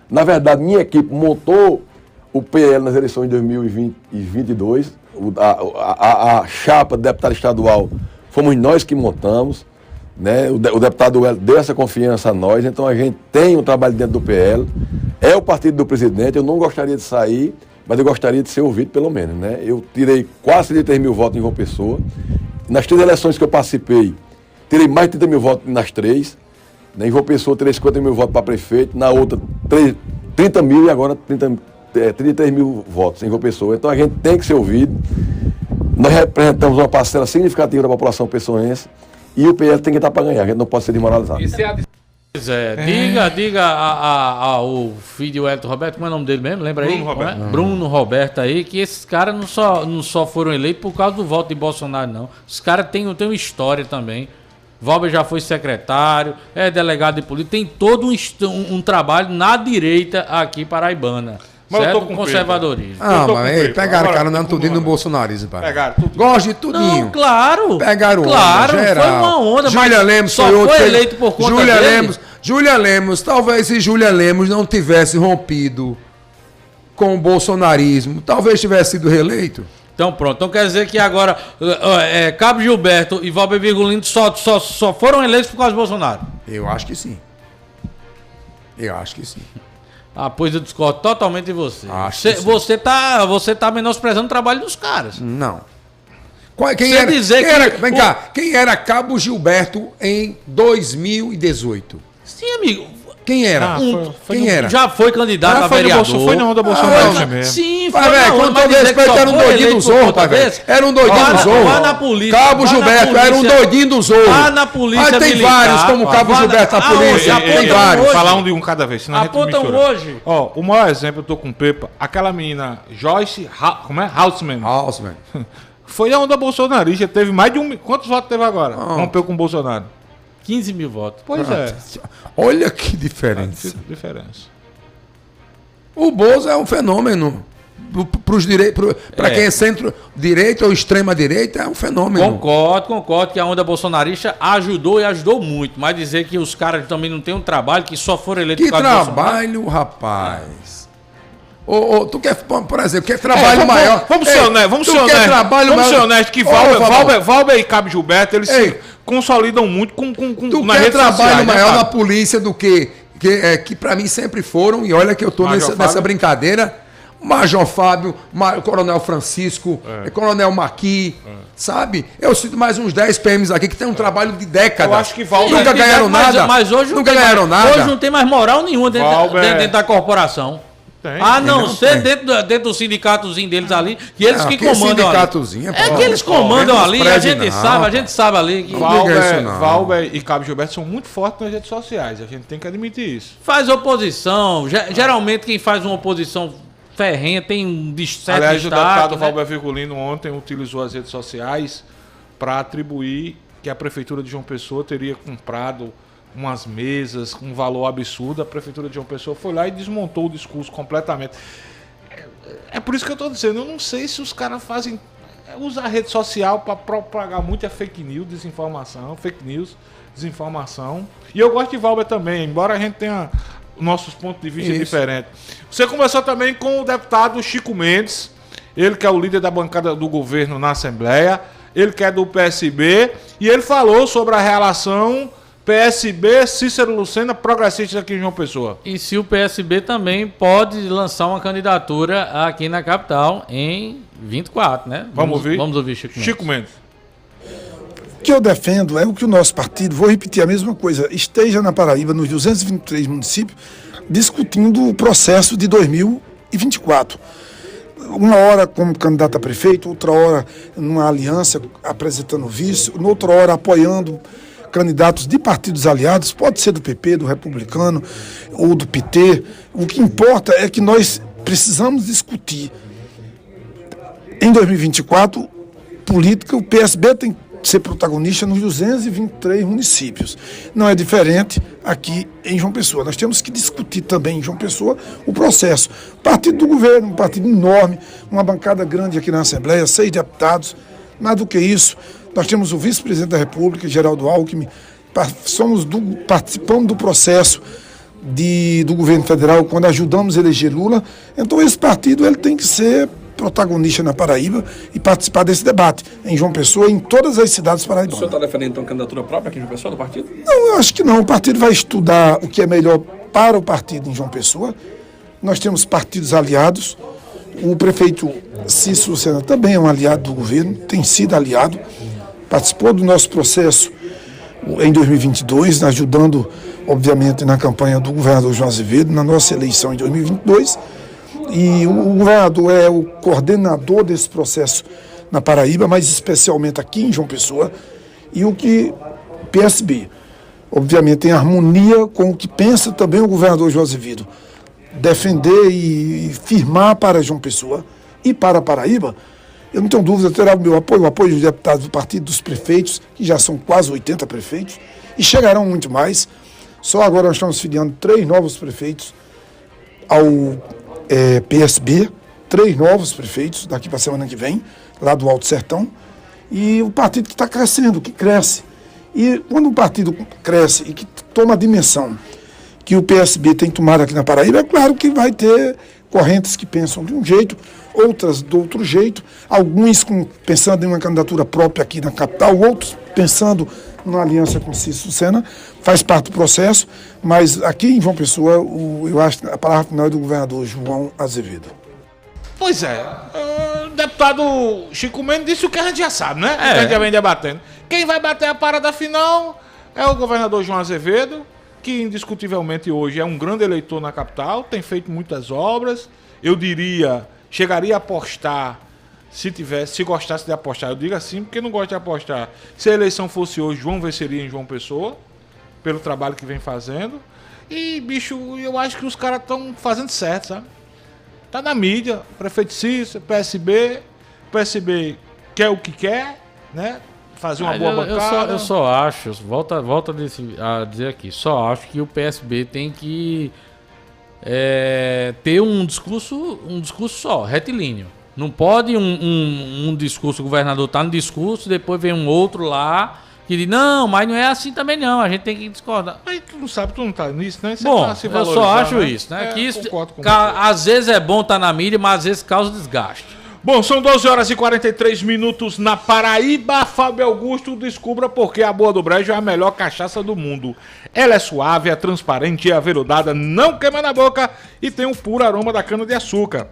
Na verdade, minha equipe montou o PL nas eleições de 2022. A chapa de deputado estadual fomos nós que montamos. Né? O deputado deu essa confiança a nós, então a gente tem um trabalho dentro do PL. É o partido do presidente, eu não gostaria de sair, mas eu gostaria de ser ouvido pelo menos. Né? Eu tirei quase 33 mil votos em João Pessoa. Nas 3 eleições que eu participei, tirei mais de 30 mil votos nas 3. Em João Pessoa, tirei 50 mil votos para prefeito. Na outra, 30 mil e agora 33 mil votos em João Pessoa. Então a gente tem que ser ouvido. Nós representamos uma parcela significativa da população pessoense. E o PL tem que estar para ganhar. A gente não pode ser desmoralizado. Pois é, diga ao filho do Elton Roberto, como é o nome dele mesmo? Lembra aí? Bruno Roberto. Bruno Roberto aí, que esses caras não só foram eleitos por causa do voto de Bolsonaro, não. Os caras têm uma história também. Valber já foi secretário, é delegado de polícia, tem todo um trabalho na direita aqui paraibana. Mas certo? eu tô com conservadorismo. Mas pegaram o cara andando tudinho no bolsonarismo, pai. Pegaram tudo. Gosto de tudinho. Não, claro. Pegaram claro, onda, geral. foi uma onda, Júlia Lemos só foi eleito por conta dele. Júlia Lemos, talvez se Júlia Lemos não tivesse rompido com o bolsonarismo, talvez tivesse sido reeleito. Então pronto, então quer dizer que agora Cabo Gilberto e Valber Virgulino só foram eleitos por causa do Bolsonaro? Eu acho que sim. Ah, pois eu discordo totalmente de você. Você você tá menosprezando o trabalho dos caras. Não. Quem era Cabo Gilberto em 2018? Sim, amigo. Quem era? Quem era? Já foi candidato a vereador. Foi na onda Bolsonaro mesmo. Sim, foi na onda. Com todo respeito, era um doidinho do Zorro, pai, velho. Era um doidinho do Zorro. Vá na polícia. Cabo Gilberto era um doidinho do Zorro. Vá na polícia. Mas tem vários como Cabo Gilberto na polícia. Tem vários. Falar um de um cada vez, senão apontam hoje. Ó, o maior exemplo, eu tô com o Pepa, aquela menina Joyce, como é? Haussmann. Foi a onda bolsonarista, teve mais de quantos votos teve agora? Rompeu com o Bolsonaro. 15 mil votos. Pois é. Olha que diferença. O Bolsonaro é um fenômeno. Para quem é centro-direita ou extrema-direita, é um fenômeno. Concordo que a onda bolsonarista ajudou e ajudou muito. Mas dizer que os caras também não têm um trabalho, que só foram eleitos por causa do Bolsonaro. Que trabalho, rapaz. Tu quer, por exemplo, quer trabalho maior? Vamos ser honestos que Valber e Cabo Gilberto, eles se consolidam muito com tu na quer trabalho sociais, maior na polícia do que para mim sempre foram, e olha que eu tô nessa brincadeira, Major Fábio, Coronel Francisco, Coronel Maqui, sabe? Eu sinto mais uns 10 PMs aqui que tem um trabalho de décadas. Eu acho que Valber nunca ganharam nada. Mas hoje nunca ganharam nada. Hoje não tem mais moral nenhuma dentro da corporação. A não ser dentro do sindicatozinho deles ali, que eles que comandam ali. É que eles comandam ali, a gente sabe ali que Valber e Cabo Gilberto são muito fortes nas redes sociais, a gente tem que admitir isso. Faz oposição, geralmente quem faz uma oposição ferrenha tem um certo Aliás, destaque, o deputado né? Valber Virgulino ontem utilizou as redes sociais para atribuir que a Prefeitura de João Pessoa teria comprado umas mesas com um valor absurdo. A Prefeitura de João Pessoa foi lá e desmontou o discurso completamente. É por isso que eu estou dizendo, eu não sei se os caras usam a rede social para propagar muita fake news, desinformação. E eu gosto de Valber também, embora a gente tenha nossos pontos de vista diferentes. Você conversou também com o deputado Chico Mendes, ele que é o líder da bancada do governo na Assembleia, ele que é do PSB, e ele falou sobre a relação PSB, Cícero Lucena, progressista aqui em João Pessoa. E se o PSB também pode lançar uma candidatura aqui na capital em 24, né? Vamos ouvir Chico Mendes. O que eu defendo é o que o nosso partido, vou repetir a mesma coisa, esteja na Paraíba, nos 223 municípios, discutindo o processo de 2024. Uma hora como candidato a prefeito, outra hora numa aliança apresentando vice, noutra hora apoiando candidatos de partidos aliados, pode ser do PP, do Republicano ou do PT. O que importa é que nós precisamos discutir em 2024 política. O PSB tem que ser protagonista nos 223 municípios. Não é diferente aqui em João Pessoa. Nós temos que discutir também em João Pessoa o processo. Partido do governo, um partido enorme, uma bancada grande aqui na Assembleia, 6 deputados. Mais do que isso, nós temos o vice-presidente da República, Geraldo Alckmin, participamos do processo do governo federal quando ajudamos a eleger Lula. Então esse partido ele tem que ser protagonista na Paraíba e participar desse debate em João Pessoa e em todas as cidades paraibanas. O senhor está defendendo então candidatura própria aqui em João Pessoa do partido? Não, eu acho que não. O partido vai estudar o que é melhor para o partido em João Pessoa. Nós temos partidos aliados. O prefeito Cícero Lucena também é um aliado do governo, tem sido aliado, participou do nosso processo em 2022, ajudando, obviamente, na campanha do governador João Azevedo, na nossa eleição em 2022. E o governador é o coordenador desse processo na Paraíba, mas especialmente aqui em João Pessoa. E o que o PSB, obviamente, em harmonia com o que pensa também o governador João Azevedo, defender e firmar para João Pessoa e para a Paraíba, eu não tenho dúvida, terá o meu apoio, o apoio dos deputados do partido, dos prefeitos, que já são quase 80 prefeitos, e chegarão muito mais. Só agora nós estamos filiando 3 novos prefeitos ao PSB, 3 novos prefeitos daqui para a semana que vem, lá do Alto Sertão, e o partido que está crescendo, que cresce. E quando um partido cresce e que toma a dimensão que o PSB tem tomado aqui na Paraíba, é claro que vai ter correntes que pensam de um jeito, outras de outro jeito, alguns pensando em uma candidatura própria aqui na capital, outros pensando numa aliança com Cícero Lucena, faz parte do processo, mas aqui em João Pessoa, eu acho que a palavra final é do governador João Azevedo. Pois é, o deputado Chico Mendes disse o que a gente já sabe, né? O que a gente já vem debatendo. Quem vai bater a parada final é o governador João Azevedo, que indiscutivelmente hoje é um grande eleitor na capital, tem feito muitas obras, eu diria, chegaria a apostar, se gostasse de apostar, eu digo assim, porque não gosto de apostar, se a eleição fosse hoje, João venceria em João Pessoa, pelo trabalho que vem fazendo, e bicho, eu acho que os caras estão fazendo certo, sabe? Tá na mídia, prefeito Cícero, PSB quer o que quer, né? Fazer uma boa bancada. Eu só acho, volta a dizer aqui, só acho que o PSB tem que ter um discurso só, retilíneo. Não pode um discurso, o governador tá no discurso, depois vem um outro lá que diz, não, mas não é assim também não, a gente tem que discordar. Aí tu não sabe, tu não tá nisso, né? Você bom, tá se eu só acho, né? Isso, né? Que isso, às vezes é bom estar na mídia, mas às vezes causa desgaste. Bom, são 12 horas e 43 minutos na Paraíba. Fábio Augusto, descubra por que a Boa do Brejo é a melhor cachaça do mundo. Ela é suave, é transparente, é aveludada, não queima na boca e tem um puro aroma da cana-de-açúcar.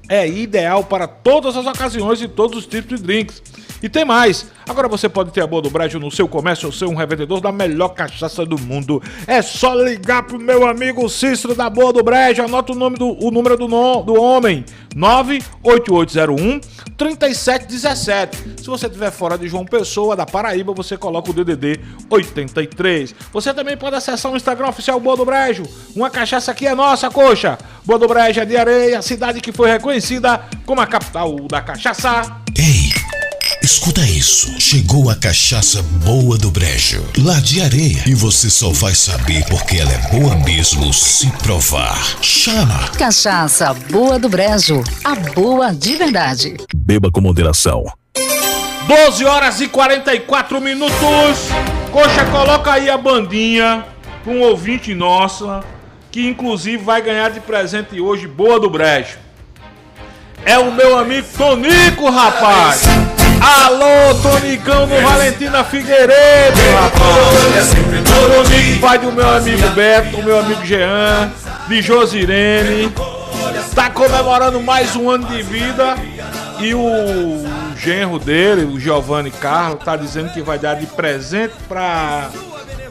É ideal para todas as ocasiões e todos os tipos de drinks. E tem mais, agora você pode ter a Boa do Brejo no seu comércio ou ser um revendedor da melhor cachaça do mundo. É só ligar pro meu amigo Cícero da Boa do Brejo, anota o número do homem, 98801-3717. Se você estiver fora de João Pessoa, da Paraíba, você coloca o DDD 83. Você também pode acessar o Instagram oficial Boa do Brejo. Uma cachaça aqui é nossa, coxa. Boa do Brejo é de Areia, cidade que foi reconhecida como a capital da cachaça. Ei! Escuta isso, chegou a cachaça Boa do Brejo, lá de Areia, e você só vai saber porque ela é boa mesmo se provar. Chama! Cachaça Boa do Brejo, a boa de verdade. Beba com moderação. 12 horas e 44 minutos. Coxa, coloca aí a bandinha para um ouvinte nossa, que inclusive vai ganhar de presente hoje Boa do Brejo. É o meu amigo Tonico, rapaz. Alô, Tonicão do Valentina Figueiredo, rapaz. Tonico, pai do meu amigo Beto, do meu amigo Jean, de Josirene. Tá comemorando mais um ano de vida. E o genro dele, o Giovanni Carlos, tá dizendo que vai dar de presente pra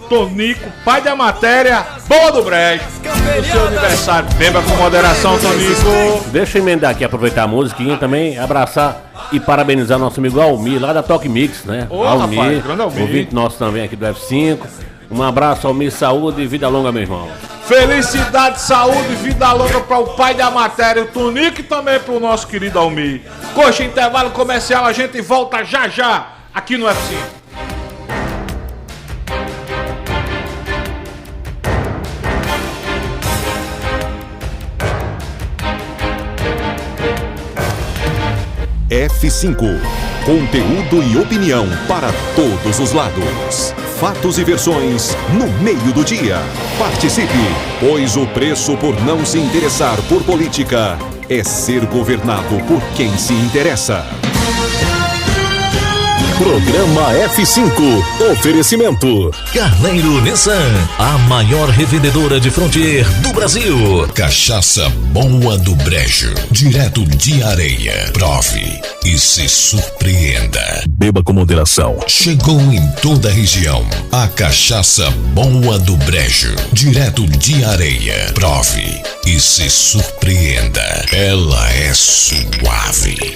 Tonico, pai da matéria, boa do Brejo. No seu aniversário, beba com moderação, Tonico. Deixa eu emendar aqui, aproveitar a musiquinha e também abraçar e parabenizar nosso amigo Almir, lá da Talk Mix, né? Ô, rapaz, grande Almir. Ouvinte nosso também aqui do F5. Um abraço, Almir, saúde e vida longa, meu irmão. Felicidade, saúde e vida longa para o pai da matéria, o Tonico, e também para o nosso querido Almir. Coxa, intervalo comercial, a gente volta já já aqui no F5. F5. Conteúdo e opinião para todos os lados. Fatos e versões no meio do dia. Participe, pois o preço por não se interessar por política é ser governado por quem se interessa. Programa F5. Oferecimento Carneiro Nissan, a maior revendedora de Frontier do Brasil. Cachaça Boa do Brejo, direto de Areia. Prove e se surpreenda. Beba com moderação. Chegou em toda a região a Cachaça Boa do Brejo, direto de Areia. Prove e se surpreenda. Ela é suave,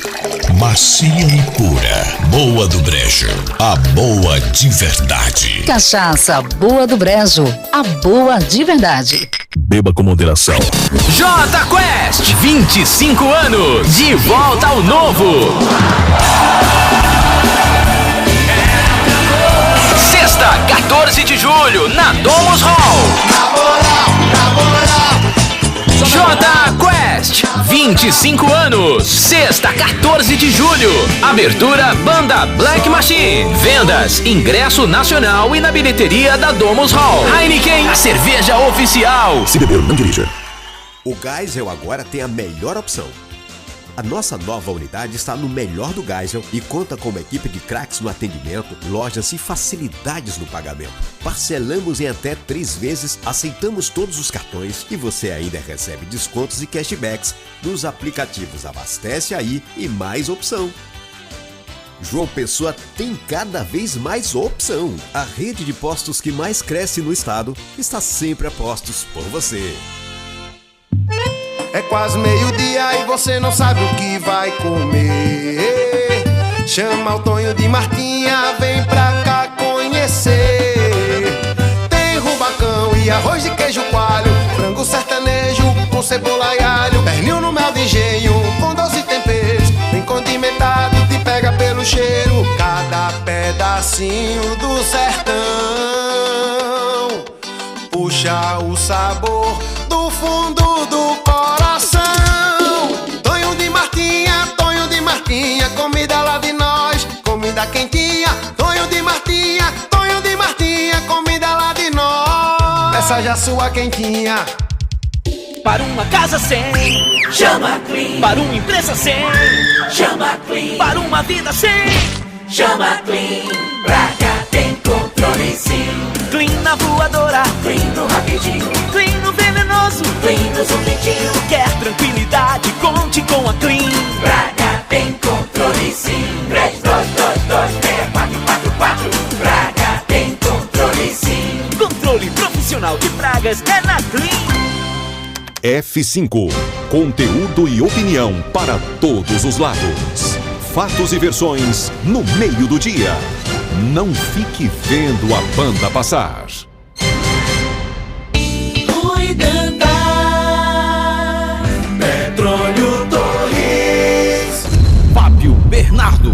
macia e pura. Boa do Brejo, a boa de verdade. Cachaça Boa do Brejo, a boa de verdade. Beba com moderação. Jota Quest, 25 anos, de volta ao novo. Sexta, 14 de julho, na Domus Hall. Jota Quest, 25 anos, sexta, 14 de julho. Abertura, banda Black Machine. Vendas, ingresso nacional e na bilheteria da Domus Hall. Heineken, a cerveja oficial. Se beber, não dirija. O Geisel agora tem a melhor opção. A nossa nova unidade está no melhor do Geisel e conta com uma equipe de craques no atendimento, lojas e facilidades no pagamento. Parcelamos em até 3 vezes, aceitamos todos os cartões e você ainda recebe descontos e cashbacks nos aplicativos Abastece Aí e Mais Opção. João Pessoa tem cada vez mais opção. A rede de postos que mais cresce no estado está sempre a postos por você. É quase meio-dia e você não sabe o que vai comer. Chama o Tonho de Martinha, vem pra cá conhecer. Tem rubacão e arroz de queijo coalho, frango sertanejo com cebola e alho, pernil no mel de engenho com 12 temperos, bem condimentado, te pega pelo cheiro. Cada pedacinho do sertão puxa o sabor do fundo do coração. Tonho de Martinha, comida lá de nós, comida quentinha. Tonho de Martinha, comida lá de nós. Essa já sua quentinha. Para uma casa sem, chama Clean. Para uma empresa sem, chama Clean. Para uma vida sem, chama Clean. Pra cá tem controle sim. Clean na voadora, Clean no rapidinho, Clean no venenoso, Clean no zumbitinho. Quer tranquilidade, conte com a Clean. Pra cá tem controle sim. 32226444. Pra cá tem controle sim. Controle profissional de pragas é na Clean. F5. Conteúdo e opinião para todos os lados. Fatos e versões no meio do dia. Não fique vendo a banda passar. Cuidando. Petróleo Torres. Fábio Bernardo.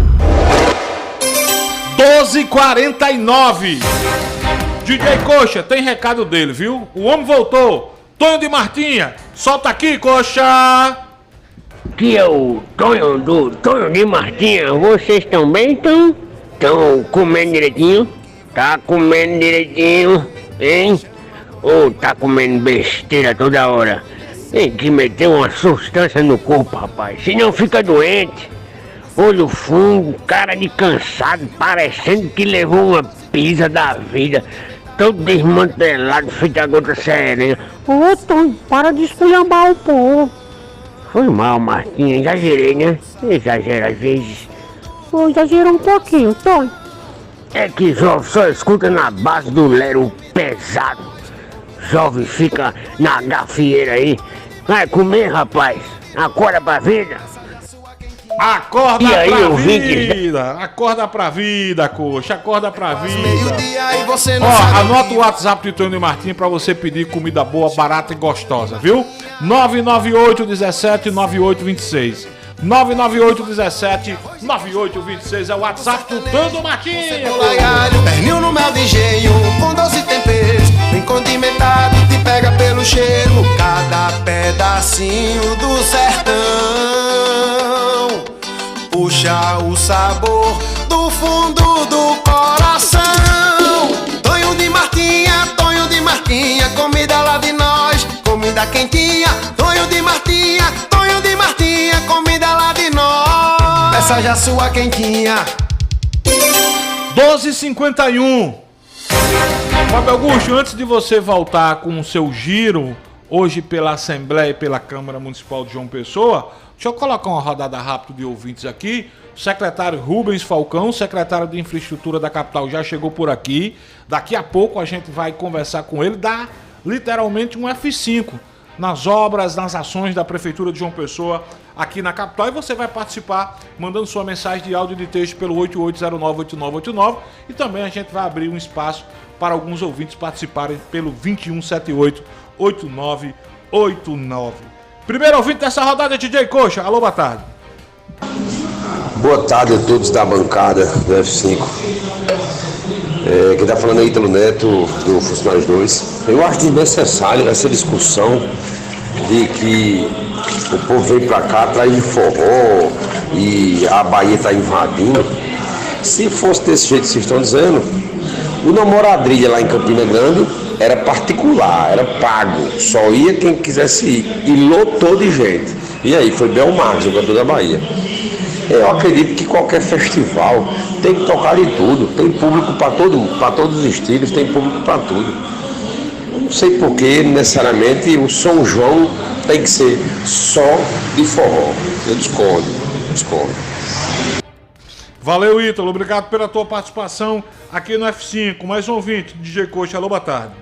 12h49. DJ Coxa, tem recado dele, viu? O homem voltou. Tonho de Martinha, solta aqui, Coxa. Aqui é o Tonho de Martinha. Vocês também estão comendo direitinho? Tá comendo direitinho, hein? Ou tá comendo besteira toda hora? Tem que meter uma substância no corpo, rapaz, senão fica doente. Olho fundo, cara de cansado, parecendo que levou uma pisa da vida. Todo desmantelado, feito a gota serena. Ô, Tonho, para de esculhambar o povo. Foi mal, Martinha, exagerei, né? Exagera às vezes. Exagerou um pouquinho, Tonho. é que jovem só escuta na base do lero pesado. Jovem fica na gafieira aí. Vai comer, rapaz. Acorda pra vida. Acorda E aí, pra ouvinte? vida. Acorda pra vida, coxa. Acorda pra vida. Meio-dia e você não Ó, sabe. anota o WhatsApp do Tony Martins pra você pedir comida boa, barata e gostosa, viu? 998 17 9826. 998 17 9826 é o WhatsApp do Tony Martins. Cebola e alho, pernil no mel de engenho, com doce temperos, bem condimentado, te pega pelo cheiro, cada pedacinho do sertão. Puxa o sabor do fundo do coração. Tonho de Martinha, comida lá de nós, comida quentinha. Tonho de Martinha, comida lá de nós. Peça já sua quentinha. 12h51. Fábio Augusto, antes de você voltar com o seu giro, hoje pela Assembleia e pela Câmara Municipal de João Pessoa, deixa eu colocar uma rodada rápida de ouvintes aqui. O secretário Rubens Falcão, secretário de Infraestrutura da capital, já chegou por aqui. Daqui a pouco a gente vai conversar com ele, dar literalmente um F5 nas obras, nas ações da Prefeitura de João Pessoa aqui na capital. E você vai participar mandando sua mensagem de áudio e de texto pelo 8809-8989. E também a gente vai abrir um espaço para alguns ouvintes participarem pelo 2178-8989. Primeiro ouvinte dessa rodada é DJ Coxa. Alô, boa tarde. Boa tarde a todos da bancada do F5. Quem está falando é Ítalo Neto, do Funcionários 2. Eu acho desnecessário essa discussão de que o povo vem para cá atrás de forró e a Bahia está invadindo. Se fosse desse jeito que vocês estão dizendo, o Namoradrilha lá em Campina Grande era particular, era pago, só ia quem quisesse ir e lotou de gente. E aí foi Belmar, jogador da Bahia. Eu acredito que qualquer festival tem que tocar de tudo, tem público para todos os estilos, tem público para tudo. Eu não sei por que necessariamente o São João tem que ser só de forró. Eu discordo. Valeu, Ítalo, obrigado pela tua participação aqui no F5. Mais um ouvinte, DJ Coxa, alô, boa tarde.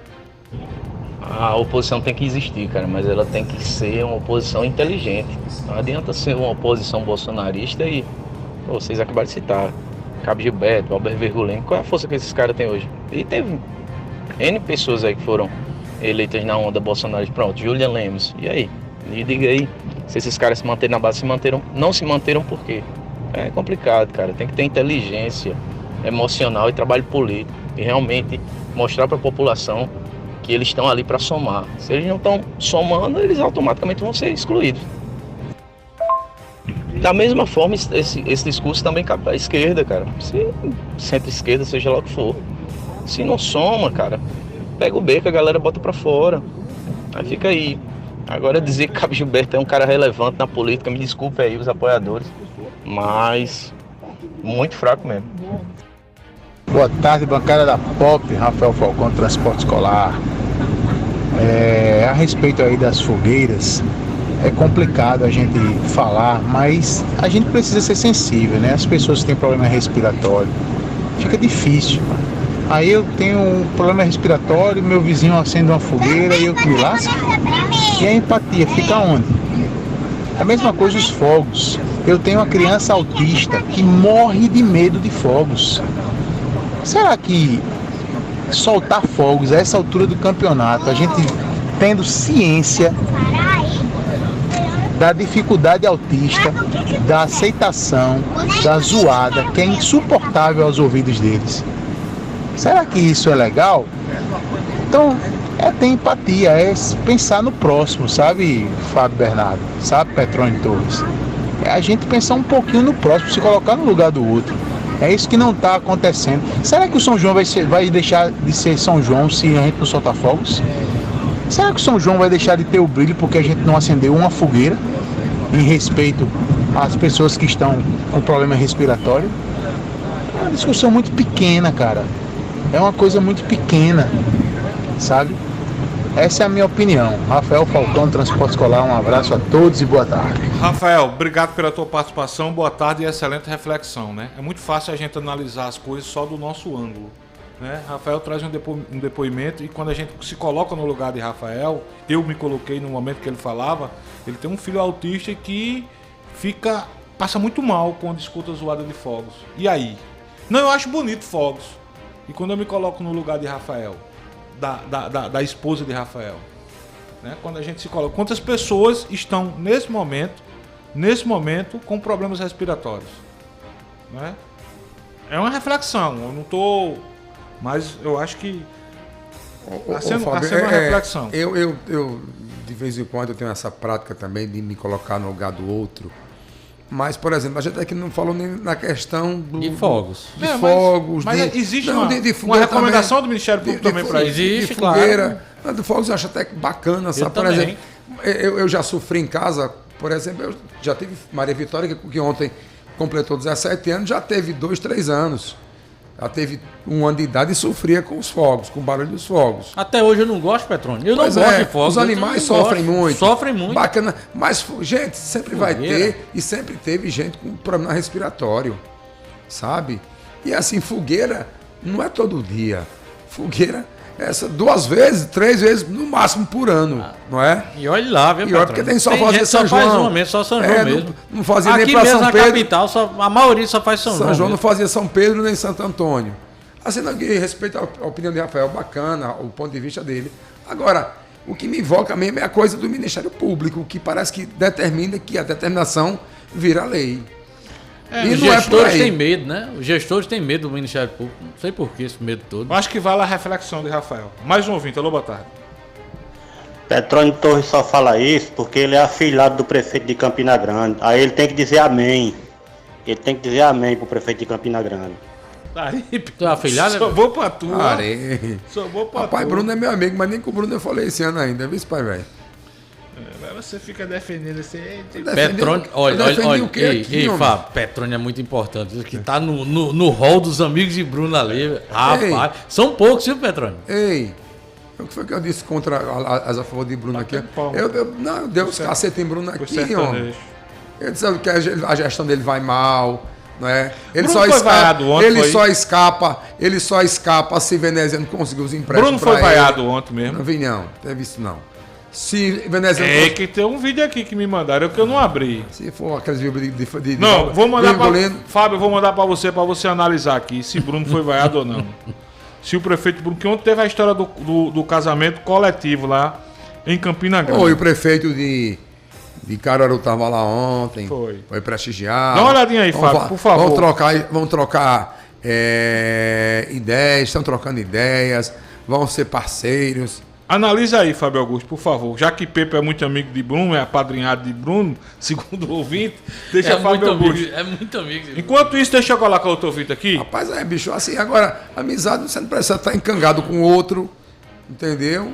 A oposição tem que existir, cara, mas ela tem que ser uma oposição inteligente. Não adianta ser uma oposição bolsonarista e vocês acabaram de citar Cabo Gilberto, Albert Vergulen. Qual é a força que esses caras têm hoje? E teve N pessoas aí que foram eleitas na onda bolsonarista. Pronto, Julian Lemos. E aí? Me diga aí se esses caras se manteram na base, não se manteram por quê? É complicado, cara. Tem que ter inteligência emocional e trabalho político. E realmente mostrar para a população que eles estão ali para somar. Se eles não estão somando, eles automaticamente vão ser excluídos. Da mesma forma, esse discurso também cabe para a esquerda, cara. Se centro-esquerda, seja lá o que for. Se não soma, cara, pega o beco, a galera bota para fora. Aí fica aí. Agora dizer que Cabo Gilberto é um cara relevante na política, me desculpe aí os apoiadores, mas muito fraco mesmo. Boa tarde, bancada da Pop, Rafael Falcão, Transporte Escolar. A respeito aí das fogueiras, é complicado a gente falar, mas a gente precisa ser sensível, né? As pessoas que têm problema respiratório, fica difícil. Aí eu tenho um problema respiratório, meu vizinho acende uma fogueira e eu que me lasco. E a empatia fica onde? A mesma coisa os fogos. Eu tenho uma criança autista que morre de medo de fogos. Será que soltar fogos a essa altura do campeonato, a gente tendo ciência da dificuldade autista, da aceitação, da zoada, que é insuportável aos ouvidos deles? Será que isso é legal? Então, ter empatia, é pensar no próximo, sabe, Fábio Bernardo? Sabe, Petrônio Torres? É a gente pensar um pouquinho no próximo, se colocar no lugar do outro. É isso que não está acontecendo. Será que o São João vai deixar de ser São João se a gente não soltar fogos? Será que o São João vai deixar de ter o brilho porque a gente não acendeu uma fogueira em respeito às pessoas que estão com problema respiratório? É uma discussão muito pequena, cara. É uma coisa muito pequena, sabe? Essa é a minha opinião. Rafael Falcão, Transporte Escolar, um abraço a todos e boa tarde. Rafael, obrigado pela tua participação, boa tarde e excelente reflexão, né? É muito fácil a gente analisar as coisas só do nosso ângulo, né? Rafael traz um depoimento e quando a gente se coloca no lugar de Rafael, eu me coloquei no momento que ele falava, ele tem um filho autista que passa muito mal quando escuta zoada de fogos. E aí? Não, eu acho bonito fogos. E quando eu me coloco no lugar de Rafael, da esposa de Rafael, né? Quando a gente se coloca, quantas pessoas estão nesse momento com problemas respiratórios, né? É uma reflexão, eu não estou, mas eu acho que Fábio, uma reflexão. Eu de vez em quando eu tenho essa prática também de me colocar no lugar do outro. Mas, por exemplo, a gente aqui não falou nem na questão de fogos. Mas existe uma recomendação do Ministério Público também para isso. Existe, de fogueira. Claro. Do fogos eu acho até bacana, sabe? Por exemplo, eu já sofri em casa, por exemplo, eu já tive Maria Vitória, que ontem completou 17 anos, já teve 2, 3 anos. Já teve 1 ano de idade e sofria com os fogos, com o barulho dos fogos. Até hoje eu não gosto, Petrônio. Eu não gosto de fogos. Os animais sofrem muito. Sofrem muito. Bacana. Mas, gente, sempre vai ter e sempre teve gente com problema respiratório, sabe? E assim, fogueira não é todo dia. Fogueira, 2 vezes, 3 vezes, no máximo por ano, não é? E olha lá, viu, E olha, porque tem só fazer São Só João. faz uma mesmo, só São João mesmo. Não fazia aqui nem para mesmo São na Pedro. capital, a maioria só faz São João. São João mesmo. não fazia São Pedro nem Santo Antônio. Assim, não, respeito a opinião de Rafael, bacana, o ponto de vista dele. Agora, o que me invoca mesmo é a coisa do Ministério Público, que parece que determina que a determinação vira lei. E os gestores têm medo, né? Os gestores têm medo do Ministério Público. Não sei por que esse medo todo. Eu acho que vale a reflexão de Rafael. Mais um ouvinte, alô, boa tarde. Petrônio Torres só fala isso porque ele é afilhado do prefeito de Campina Grande. Aí ele tem que dizer amém. Ele tem que dizer amém pro prefeito de Campina Grande. Aí, tu é afilhado? Sou bom pra tu. Sou bom pra tu. Pai Bruno é meu amigo, mas nem com o Bruno eu falei esse ano ainda, viu, pai, velho? Você fica defendendo esse. Petrônio, olha. Ei, Fábio, Petrônio é muito importante. Que tá no hall dos amigos de Bruno ali. Rapaz, são poucos, viu, Petrônio? Ei, o que foi que eu disse contra a favor de Bruno aqui? Eu dei os cacete em Bruno aqui, homem. Eu disse que a gestão dele vai mal, não é? Ele só escapa se Venezia não conseguiu os empréstimos. Bruno foi vaiado ontem mesmo. Não vi, não. Teve isso, não. Se Venezia que tem um vídeo aqui que me mandaram que eu não abri. Se for aqueles vídeos de não, vou mandar Fábio, eu vou mandar para você analisar aqui se Bruno foi vaiado ou não. Se o prefeito Bruno, que ontem teve a história do casamento coletivo lá em Campina Grande. Foi o prefeito de Caruaru estava lá ontem. Foi prestigiado. Dá uma olhadinha aí, Fábio, por favor. Vão trocar ideias, estão trocando ideias, vão ser parceiros. Analisa aí, Fábio Augusto, por favor. Já que Pepe é muito amigo de Bruno, é apadrinhado de Bruno, segundo o ouvinte, deixa Fábio Augusto. É muito amigo. Enquanto isso, deixa eu colocar outro ouvinte aqui. Rapaz, bicho, assim, agora, amizade você não precisa estar encangado com o outro, entendeu?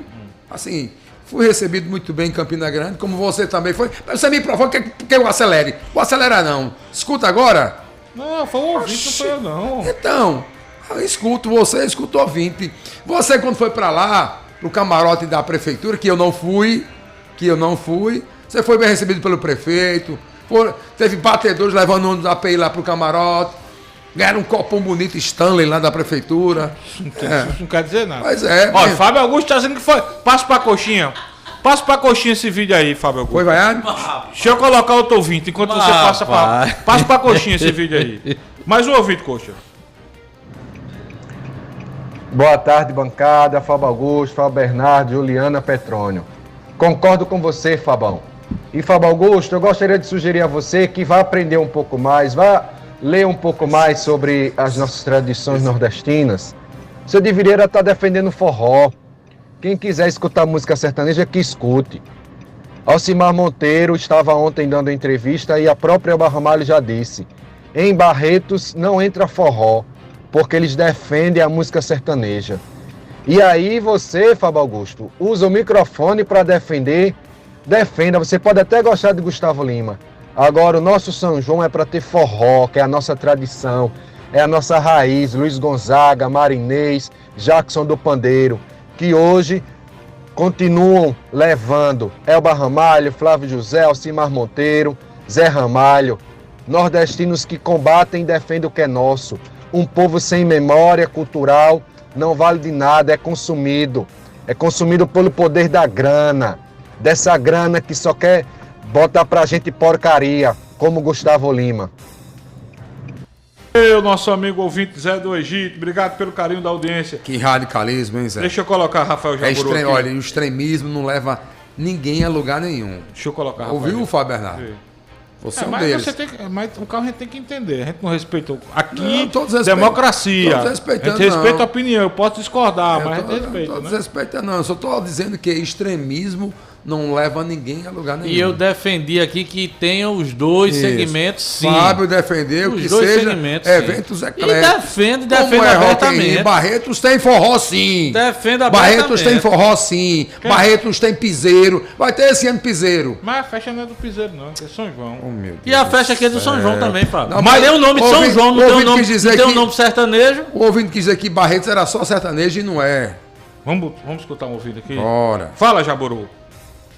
Assim, fui recebido muito bem em Campina Grande, como você também foi. Você me provou que eu acelere. Vou acelerar não. Escuta agora. Não, foi o ouvinte, não foi eu não. Então, eu escuto você, escuto o ouvinte. Você, quando foi pra lá, pro camarote da prefeitura, que eu não fui, você foi bem recebido pelo prefeito, teve batedores levando um da API lá pro camarote, ganharam um copão bonito Stanley lá da prefeitura. Isso não quer dizer nada. Pois é. Ó, Fábio Augusto tá dizendo que foi. Passa pra coxinha esse vídeo aí, Fábio Augusto. Foi vaiado? Deixa eu colocar outro ouvinte, enquanto você passa pra coxinha esse vídeo aí. Mais um ouvinte, coxa. Boa tarde, bancada. Fábio Augusto, Fábio Bernardo, Juliana Petrônio. Concordo com você, Fabão. E, Fábio Augusto, eu gostaria de sugerir a você que vá aprender um pouco mais, vá ler um pouco mais sobre as nossas tradições nordestinas. Você deveria estar defendendo forró. Quem quiser escutar música sertaneja, que escute. Alcimar Monteiro estava ontem dando entrevista e a própria Barramalho já disse: em Barretos não entra forró, porque eles defendem a música sertaneja. E aí você, Fábio Augusto, usa o microfone para defender, defenda. Você pode até gostar de Gustavo Lima. Agora, o nosso São João é para ter forró, que é a nossa tradição, é a nossa raiz. Luiz Gonzaga, Marinês, Jackson do Pandeiro, que hoje continuam levando Elba Ramalho, Flávio José, Alcimar Monteiro, Zé Ramalho, nordestinos que combatem e defendem o que é nosso. Um povo sem memória cultural não vale de nada, é consumido pelo poder da grana, dessa grana que só quer botar pra gente porcaria, como Gustavo Lima. Nosso amigo ouvinte Zé do Egito, obrigado pelo carinho da audiência. Que radicalismo, hein, Zé? Deixa eu colocar Rafael Jaburu aqui. Olha, o extremismo não leva ninguém a lugar nenhum. Deixa eu colocar Rafael. Ouviu, Fábio Bernardo? Você é um deles. Mas o cara a gente tem que entender. A gente não respeita. Aqui, não, democracia. A gente respeita a opinião. Eu posso discordar, mas a gente respeita. Não desrespeita, não. Eu só estou dizendo que extremismo não leva ninguém a lugar nenhum. E eu defendi aqui que tenham os dois segmentos, sim. Fábio defendeu que seja eventos ecléticos. E defende abertamente. Barretos tem forró, sim. Defenda abertamente. Barretos tem forró, sim. Barretos tem piseiro. Vai ter esse ano piseiro. Mas a festa não é do piseiro, não. É São João. E a festa aqui é do São João também, Fábio. Não, mas tem o nome de São João, não tem o nome sertanejo. O ouvinte quis dizer que Barretos era só sertanejo e não é. Vamos escutar um ouvido aqui? Bora. Fala, Jaburu.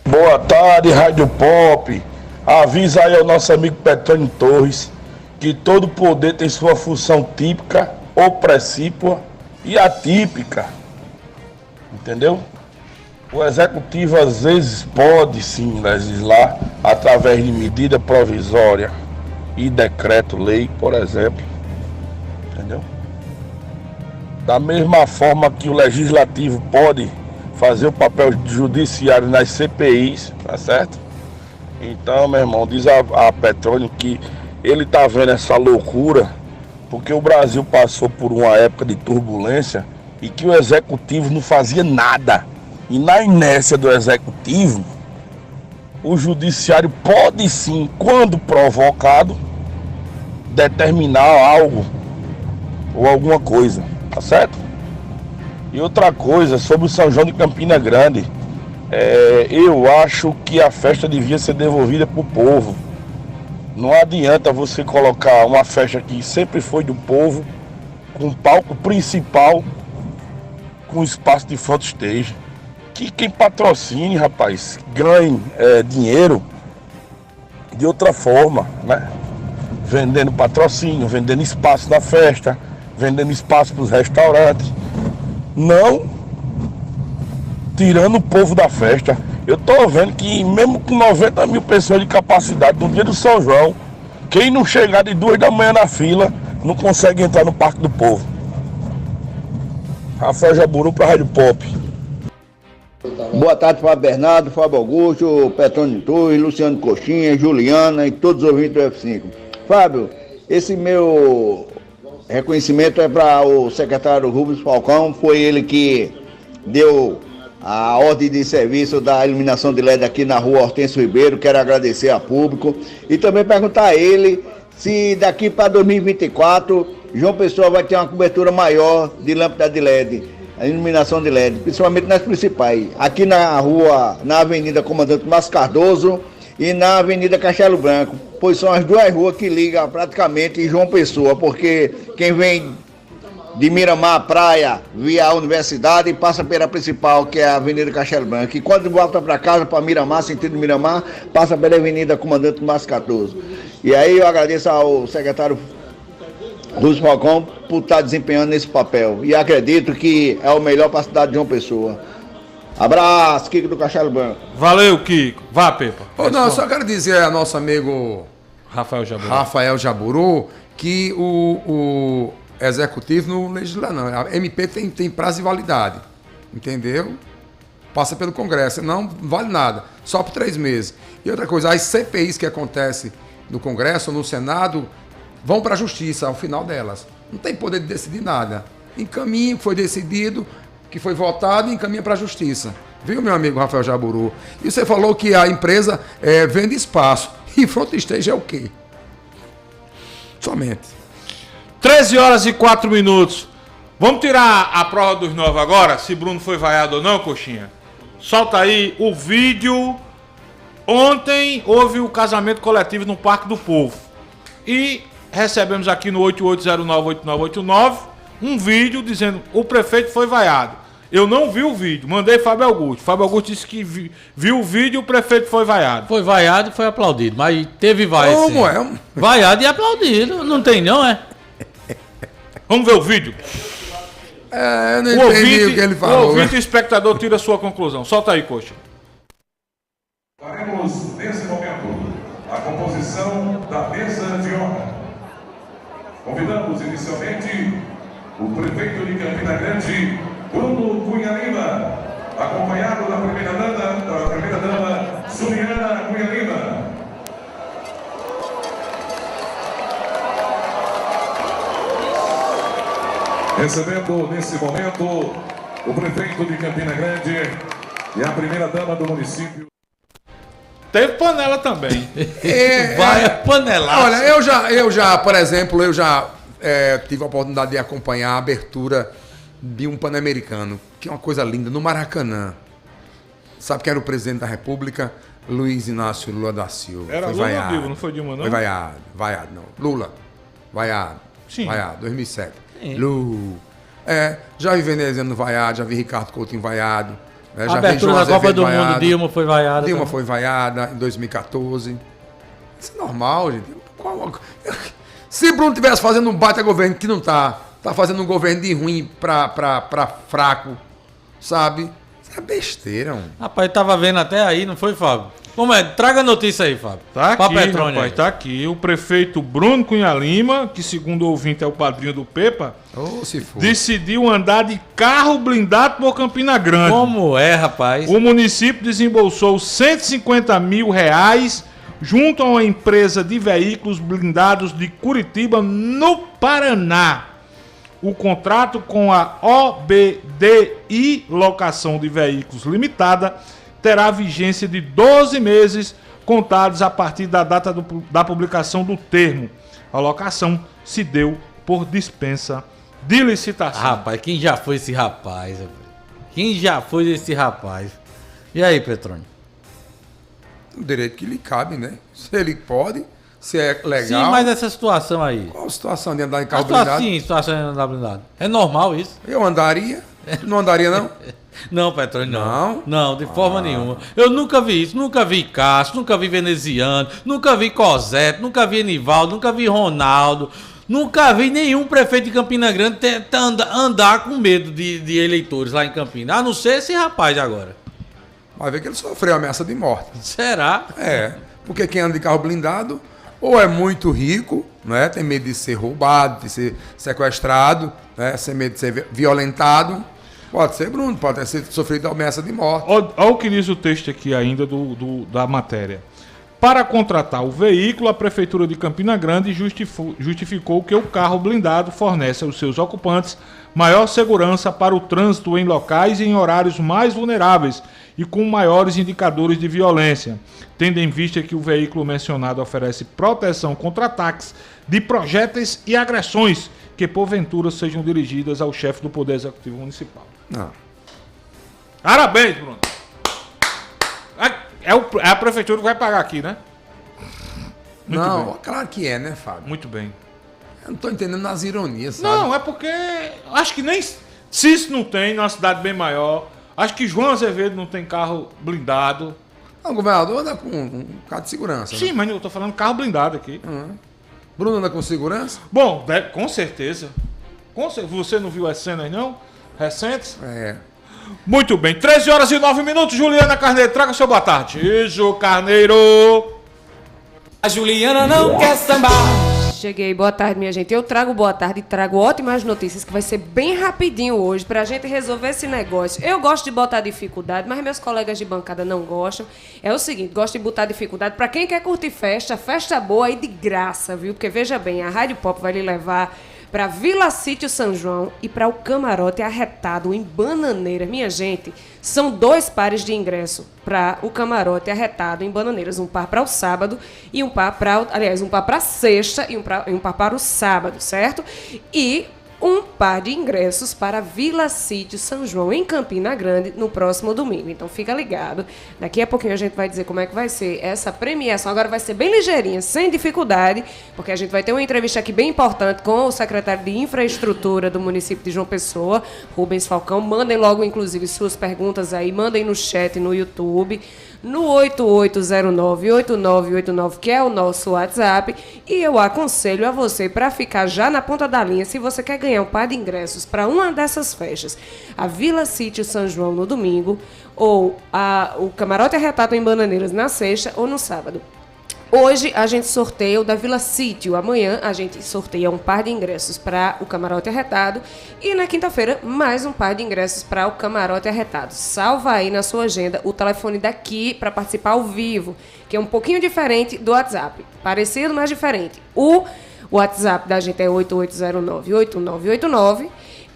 Boa tarde, Rádio Pop. Avisa aí ao nosso amigo Petrônio Torres que todo poder tem sua função típica, ou precípua e atípica. Entendeu? O executivo às vezes pode sim legislar através de medida provisória e decreto-lei, por exemplo. Entendeu? Da mesma forma que o legislativo pode fazer o papel judiciário nas CPIs, tá certo? Então, meu irmão, diz a Petrônio que ele tá vendo essa loucura porque o Brasil passou por uma época de turbulência e que o executivo não fazia nada. E na inércia do executivo, o judiciário pode sim, quando provocado, determinar algo ou alguma coisa, tá certo? E outra coisa, sobre o São João de Campina Grande, eu acho que a festa devia ser devolvida para o povo. Não adianta você colocar uma festa que sempre foi do povo, com palco principal, com espaço de photo stage. Que quem patrocine, rapaz, ganhe dinheiro de outra forma, né? Vendendo patrocínio, vendendo espaço na festa, vendendo espaço para os restaurantes. Não tirando o povo da festa. Eu tô vendo que mesmo com 90 mil pessoas de capacidade no dia do São João, quem não chegar de 2 da manhã na fila não consegue entrar no Parque do Povo. Rafael Jaburu para a Rádio Pop. Boa tarde, Fábio Bernardo, Fábio Augusto, Petrônio Torres, Luciano Coxinha, Juliana e todos os ouvintes do F5. Fábio, esse meu reconhecimento é para o secretário Rubens Falcão, foi ele que deu a ordem de serviço da iluminação de LED aqui na rua Hortêncio Ribeiro. Quero agradecer a público e também perguntar a ele se daqui para 2024 João Pessoa vai ter uma cobertura maior de lâmpada de LED, a iluminação de LED, principalmente nas principais, aqui na rua, na Avenida Comandante Márcio Cardoso e na Avenida Castelo Branco, pois são as duas ruas que ligam praticamente João Pessoa, porque quem vem de Miramar, praia, via a universidade, passa pela principal, que é a Avenida Castelo Branco, e quando volta para casa, para Miramar, sentido Miramar, passa pela Avenida Comandante Márcio Cardoso. E aí eu agradeço ao secretário Lúcio Falcão por estar desempenhando esse papel, e acredito que é o melhor para a cidade de João Pessoa. Abraço, Kiko do Castelo Branco. Valeu, Kiko. Vá, Pepa. Não, só quero dizer ao nosso amigo Rafael Jaburu que o executivo não legisla, não. A MP tem prazo de validade. Entendeu? Passa pelo Congresso. Não vale nada. Só por 3 meses. E outra coisa, as CPIs que acontecem no Congresso ou no Senado vão para a Justiça ao final delas. Não tem poder de decidir nada. Encaminha o que foi decidido, que foi votado, e encaminha para a Justiça. Viu, meu amigo Rafael Jaburu? E você falou que a empresa vende espaço. E front stage é o quê? Somente. 13h04. Vamos tirar a prova dos 9 agora, se Bruno foi vaiado ou não, Coxinha? Solta aí o vídeo. Ontem houve o casamento coletivo no Parque do Povo. E recebemos aqui no 88098989 um vídeo dizendo o prefeito foi vaiado. Eu não vi o vídeo, mandei Fábio Augusto. Fábio Augusto disse que viu o vídeo e o prefeito foi vaiado. Foi vaiado e foi aplaudido, mas teve vaia. Como é? Vaiado e aplaudido, não tem não, é? Vamos ver o vídeo? Eu não entendi o que ele falou. O ouvinte e o espectador tira a sua conclusão. Solta aí, Coxa. Faremos, nesse momento, a composição da mesa de honra. Convidamos inicialmente o prefeito de Campina Grande, Bruno Cunha Lima, acompanhado da primeira dama, Juliana Cunha Lima. Recebendo nesse momento o prefeito de Campina Grande e a primeira dama do município. Teve panela também. Vai a panelada. Olha, eu já, por exemplo, tive a oportunidade de acompanhar a abertura de um Pan-Americano, que é uma coisa linda, no Maracanã. Sabe quem era o presidente da República? Luiz Inácio Lula da Silva. Era foi Lula vaiado. vivo, não foi Dilma, não? Foi vaiado não. Lula, vaiado. Sim. Vaiado, 2007. Sim. Lula. Já vi veneziano vaiado, já vi Ricardo Coutinho vaiado. A abertura da Copa do Mundo, Dilma foi vaiada. Dilma foi vaiada em 2014. Isso é normal, gente. Se Bruno estivesse fazendo um baita governo, que não tá fazendo um governo de ruim pra fraco, sabe? Isso é besteira, mano. Rapaz, tava vendo até aí, não foi, Fábio? Como é? Traga a notícia aí, Fábio. Tá pra aqui, Petrônia, rapaz, tá aqui. O prefeito Bruno Cunha Lima, que segundo o ouvinte é o padrinho do Pepa, decidiu andar de carro blindado por Campina Grande. Como é, rapaz? O município desembolsou R$150 mil junto a uma empresa de veículos blindados de Curitiba, no Paraná. O contrato com a OBDI Locação de Veículos Limitada terá vigência de 12 meses contados a partir da data da publicação do termo. A locação se deu por dispensa de licitação. Rapaz, quem já foi esse rapaz? Quem já foi esse rapaz? E aí, Petrônio? O direito que lhe cabe, né? Se ele pode, se é legal. Sim, mas essa situação aí. Qual a situação de andar em carro blindado? Sim, situação de andar blindado. É normal isso? Eu andaria. Não andaria, não? Não, Petrônio, não. Não, de forma nenhuma. Eu nunca vi isso. Nunca vi Cássio, nunca vi Veneziano, nunca vi Cosete, nunca vi Enivaldo, nunca vi Ronaldo. Nunca vi nenhum prefeito de Campina Grande andar com medo de eleitores lá em Campina. A não ser esse rapaz agora. Vai ver que ele sofreu ameaça de morte. Será? Porque quem anda de carro blindado ou é muito rico, né? Tem medo de ser roubado, de ser sequestrado, né? Tem medo de ser violentado. Pode ser, Bruno, pode ter sofrido ameaça de morte. Olha o que diz o texto aqui ainda da matéria. Para contratar o veículo, a Prefeitura de Campina Grande justificou que o carro blindado fornece aos seus ocupantes maior segurança para o trânsito em locais e em horários mais vulneráveis e com maiores indicadores de violência, tendo em vista que o veículo mencionado oferece proteção contra ataques de projéteis e agressões que porventura sejam dirigidas ao chefe do Poder Executivo Municipal. Não. Parabéns, Bruno. É a prefeitura que vai pagar aqui, né? Muito bem. Claro que é, né, Fábio? Muito bem. Eu não tô entendendo as ironias, sabe? Não, é porque acho que nem se isso não tem numa cidade bem maior. Acho que João Azevedo não tem carro blindado. Não, o governador anda com um carro de segurança. Sim, né? Mas eu tô falando carro blindado aqui. Bruno anda com segurança? Bom, com certeza. Você não viu as cenas, não? Recentes? Muito bem. 13h09, Juliana Carneiro, traga seu boa tarde. Beijo, Carneiro. A Juliana não quer sambar. Cheguei, boa tarde, minha gente. Eu trago boa tarde e trago ótimas notícias, que vai ser bem rapidinho hoje, pra gente resolver esse negócio. Eu gosto de botar dificuldade, mas meus colegas de bancada não gostam. É o seguinte, gosto de botar dificuldade pra quem quer curtir festa boa e de graça, viu? Porque, veja bem, a Rádio Pop vai lhe levar para Vila Sítio São João e para o Camarote Arretado em Bananeiras. Minha gente, são 2 pares de ingresso para o Camarote Arretado em Bananeiras. Um par para o sábado e um par para... Aliás, um par para sexta e um par para o sábado, certo? E um par de ingressos para Vila Sítio São João, em Campina Grande, no próximo domingo. Então fica ligado. Daqui a pouquinho a gente vai dizer como é que vai ser essa premiação. Agora vai ser bem ligeirinha, sem dificuldade, porque a gente vai ter uma entrevista aqui bem importante com o secretário de Infraestrutura do município de João Pessoa, Rubens Falcão. Mandem logo, inclusive, suas perguntas aí, mandem no chat, no YouTube, no 8809-8989, que é o nosso WhatsApp, e eu aconselho a você, para ficar já na ponta da linha, se você quer ganhar um par de ingressos para uma dessas festas, a Vila Sítio São João no domingo, ou o Camarote Arretado em Bananeiras na sexta ou no sábado. Hoje a gente sorteia o da Vila Sítio, amanhã a gente sorteia um par de ingressos para o Camarote Arretado e na quinta-feira mais um par de ingressos para o Camarote Arretado. Salva aí na sua agenda o telefone daqui para participar ao vivo, que é um pouquinho diferente do WhatsApp, parecido, mas diferente. O WhatsApp da gente é 8809-8989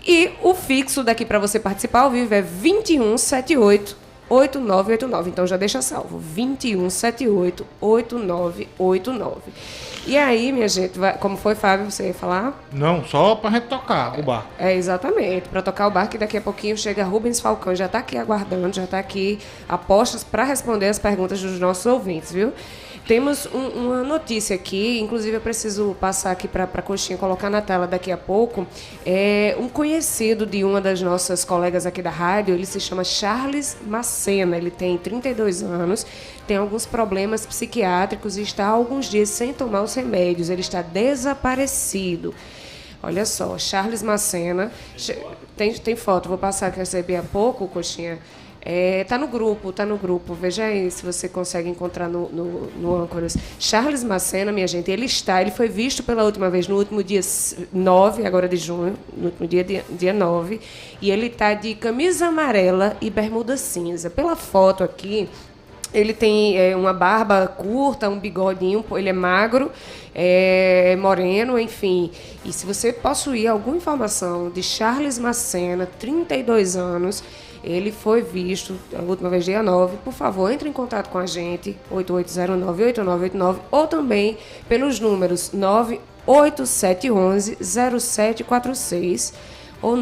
e o fixo daqui para você participar ao vivo é 2178-8989. Então já deixa salvo, 2178-8989. E aí, minha gente, como foi, Fábio, você ia falar? Não, só pra gente tocar o bar. É, exatamente, pra tocar o bar, que daqui a pouquinho chega Rubens Falcão, já tá aqui aguardando, já tá aqui a postos pra responder as perguntas dos nossos ouvintes, viu? Temos uma notícia aqui, inclusive eu preciso passar aqui para a Coxinha, colocar na tela daqui a pouco. Um conhecido de uma das nossas colegas aqui da rádio, ele se chama Charles Macena, ele tem 32 anos, tem alguns problemas psiquiátricos e está há alguns dias sem tomar os remédios, ele está desaparecido. Olha só, Charles Macena, tem foto, vou passar que eu recebi há pouco, Coxinha. Tá no grupo, veja aí se você consegue encontrar no Âncoras. Charles Macena, minha gente, ele foi visto pela última vez no último dia 9, agora de junho, no último dia 9, e ele está de camisa amarela e bermuda cinza. Pela foto aqui, ele tem uma barba curta, um bigodinho, ele é magro, moreno, enfim. E se você possuir alguma informação de Charles Macena, 32 anos, ele foi visto a última vez dia 9, por favor, entre em contato com a gente, 8809-8989, ou também pelos números 98711-0746 ou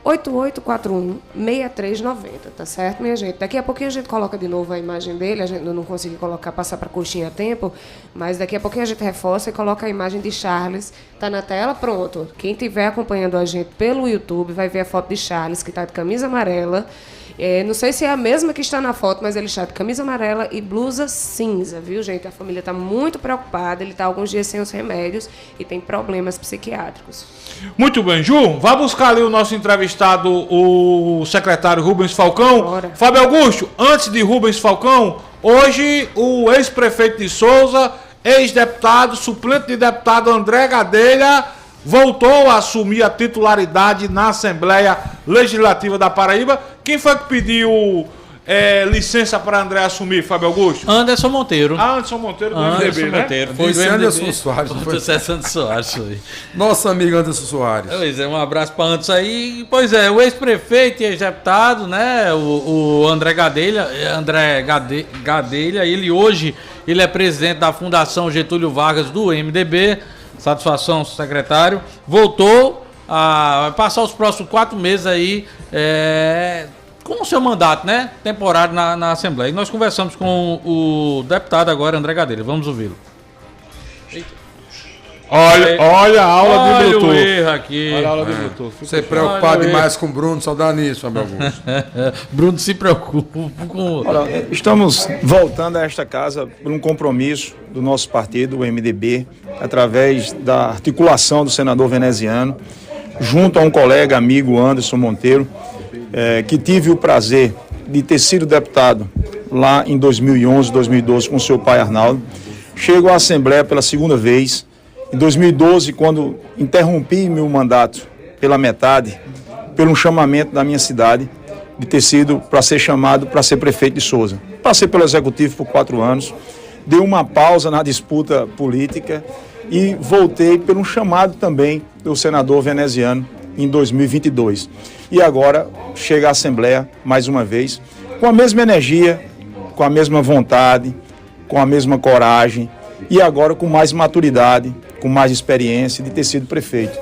98841-6390, tá certo, minha gente? Daqui a pouquinho a gente coloca de novo a imagem dele, a gente não conseguiu passar para a Coxinha a tempo, mas daqui a pouquinho a gente reforça e coloca a imagem de Charles, tá na tela, pronto. Quem estiver acompanhando a gente pelo YouTube vai ver a foto de Charles, que tá de camisa amarela. Não sei se é a mesma que está na foto, mas ele está de camisa amarela e blusa cinza, viu, gente? A família está muito preocupada, ele está alguns dias sem os remédios e tem problemas psiquiátricos. Muito bem, Ju, vá buscar ali o nosso entrevistado, o secretário Rubens Falcão. Bora. Fábio Augusto, antes de Rubens Falcão, hoje o ex-prefeito de Souza, ex-deputado, suplente de deputado André Gadelha, voltou a assumir a titularidade na Assembleia Legislativa da Paraíba. Quem foi que pediu licença para André assumir, Fábio Augusto? Anderson Monteiro. Anderson Monteiro do MDB, né? Foi do Anderson Soares. Foi do Santos Soares. Foi. Nosso amigo Anderson Soares. Pois é, um abraço para Anderson aí. Pois é, o ex-prefeito e ex-deputado, né, o André Gadelha, ele hoje é presidente da Fundação Getúlio Vargas do MDB. Satisfação, secretário. Voltou a passar os próximos 4 meses aí com o seu mandato, né? Temporário na Assembleia. E nós conversamos com o deputado agora, André Gadelha. Vamos ouvi-lo. Olha a aula de Bluetooth. O erro aqui. Olha a aula de Bluetooth. Você é preocupado demais com o Bruno, só dá nisso, Fábio Augusto. Bruno se preocupa com... Olha, estamos voltando a esta casa por um compromisso do nosso partido, o MDB, através da articulação do senador veneziano, junto a um colega, amigo, Anderson Monteiro, que tive o prazer de ter sido deputado lá em 2011, 2012, com seu pai Arnaldo. Chego à Assembleia pela segunda vez. Em 2012, quando interrompi meu mandato pela metade, pelo um chamamento da minha cidade, de ter sido para ser chamado para ser prefeito de Souza. Passei pelo Executivo por 4 anos, dei uma pausa na disputa política e voltei pelo um chamado também do senador veneziano em 2022. E agora chega à Assembleia mais uma vez, com a mesma energia, com a mesma vontade, com a mesma coragem e agora com mais maturidade, com mais experiência de ter sido prefeito.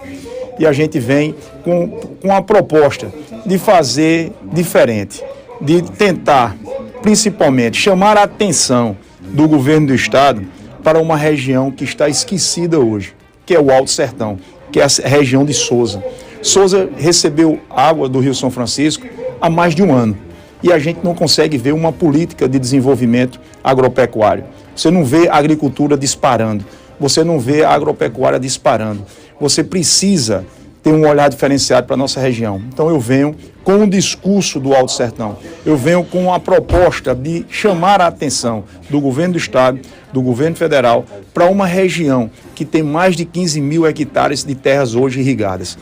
E a gente vem com a proposta de fazer diferente, de tentar, principalmente, chamar a atenção do governo do estado para uma região que está esquecida hoje, que é o Alto Sertão, que é a região de Sousa. Sousa recebeu água do Rio São Francisco há mais de um ano e a gente não consegue ver uma política de desenvolvimento agropecuário. Você não vê a agricultura disparando, você não vê a agropecuária disparando. Você precisa ter um olhar diferenciado para a nossa região. Então eu venho com o discurso do Alto Sertão, eu venho com a proposta de chamar a atenção do governo do estado, do governo federal, para uma região que tem mais de 15 mil hectares de terras hoje irrigadas.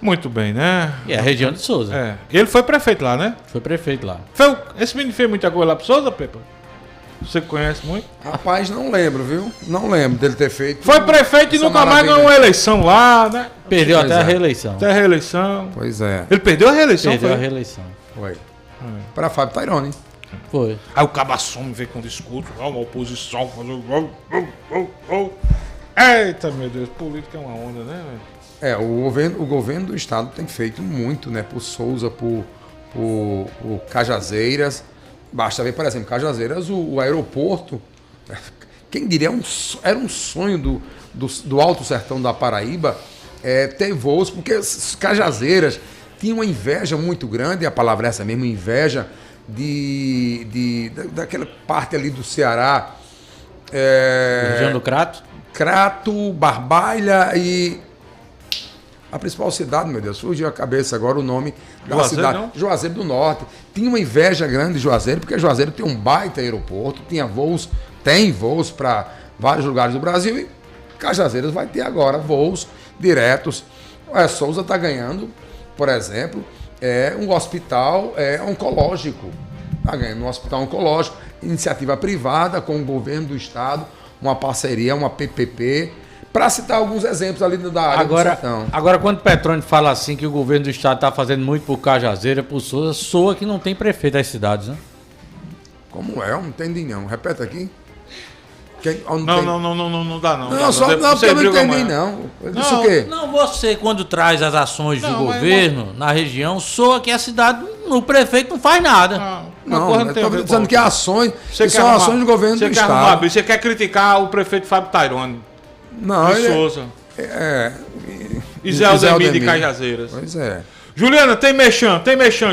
Muito bem, né? É a região de Sousa. É. Ele foi prefeito lá, né? Foi prefeito lá. Esse menino fez muita coisa lá pro Sousa, Pepa? Você conhece muito? Rapaz, não lembro, viu? Não lembro dele ter feito. Foi prefeito e nunca mais ganhou uma eleição lá, né? Perdeu até a reeleição. Até a reeleição. Pois é. Ele perdeu a reeleição, Perdeu foi? a reeleição. Foi. Para Fábio Tairone. Foi. Aí o Cabassome veio com discurso, uma oposição, eita, meu Deus, política é uma onda, né, velho? O governo do estado tem feito muito, né? Por Sousa, por Cajazeiras. Basta ver, por exemplo, Cajazeiras, o aeroporto, quem diria, era um sonho do Alto Sertão da Paraíba ter voos, porque as Cajazeiras tinham uma inveja muito grande, a palavra é essa mesmo, inveja, daquela parte ali do Ceará. Região do Crato? Crato, Barbalha e a principal cidade, meu Deus, surgiu à cabeça agora o nome da Juazeiro, cidade. não? Juazeiro do Norte. Tinha uma inveja grande de Juazeiro, porque Juazeiro tem um baita aeroporto, tem voos para vários lugares do Brasil e Cajazeiras vai ter agora voos diretos. Sousa está ganhando, por exemplo, um hospital oncológico. Está ganhando um hospital oncológico, iniciativa privada com o governo do estado, uma parceria, uma PPP, para citar alguns exemplos ali da área do sertão. Agora, quando o Petrônio fala assim que o governo do estado está fazendo muito por Cajazeira, por Sousa, soa que não tem prefeito das cidades, né? Como é? Eu não entendi não. Repete aqui. Não dá não. Não, só não, porque eu não entendi não. Isso o quê? Não, você quando traz as ações do governo na região, soa que a cidade, o prefeito não faz nada. Não, estou dizendo que ações, são ações do governo do estado. Você quer criticar o prefeito Fábio Tairone? Não, de Sousa. E Zé Aldemir de Cajazeiras. Pois é. Juliana, tem mexão,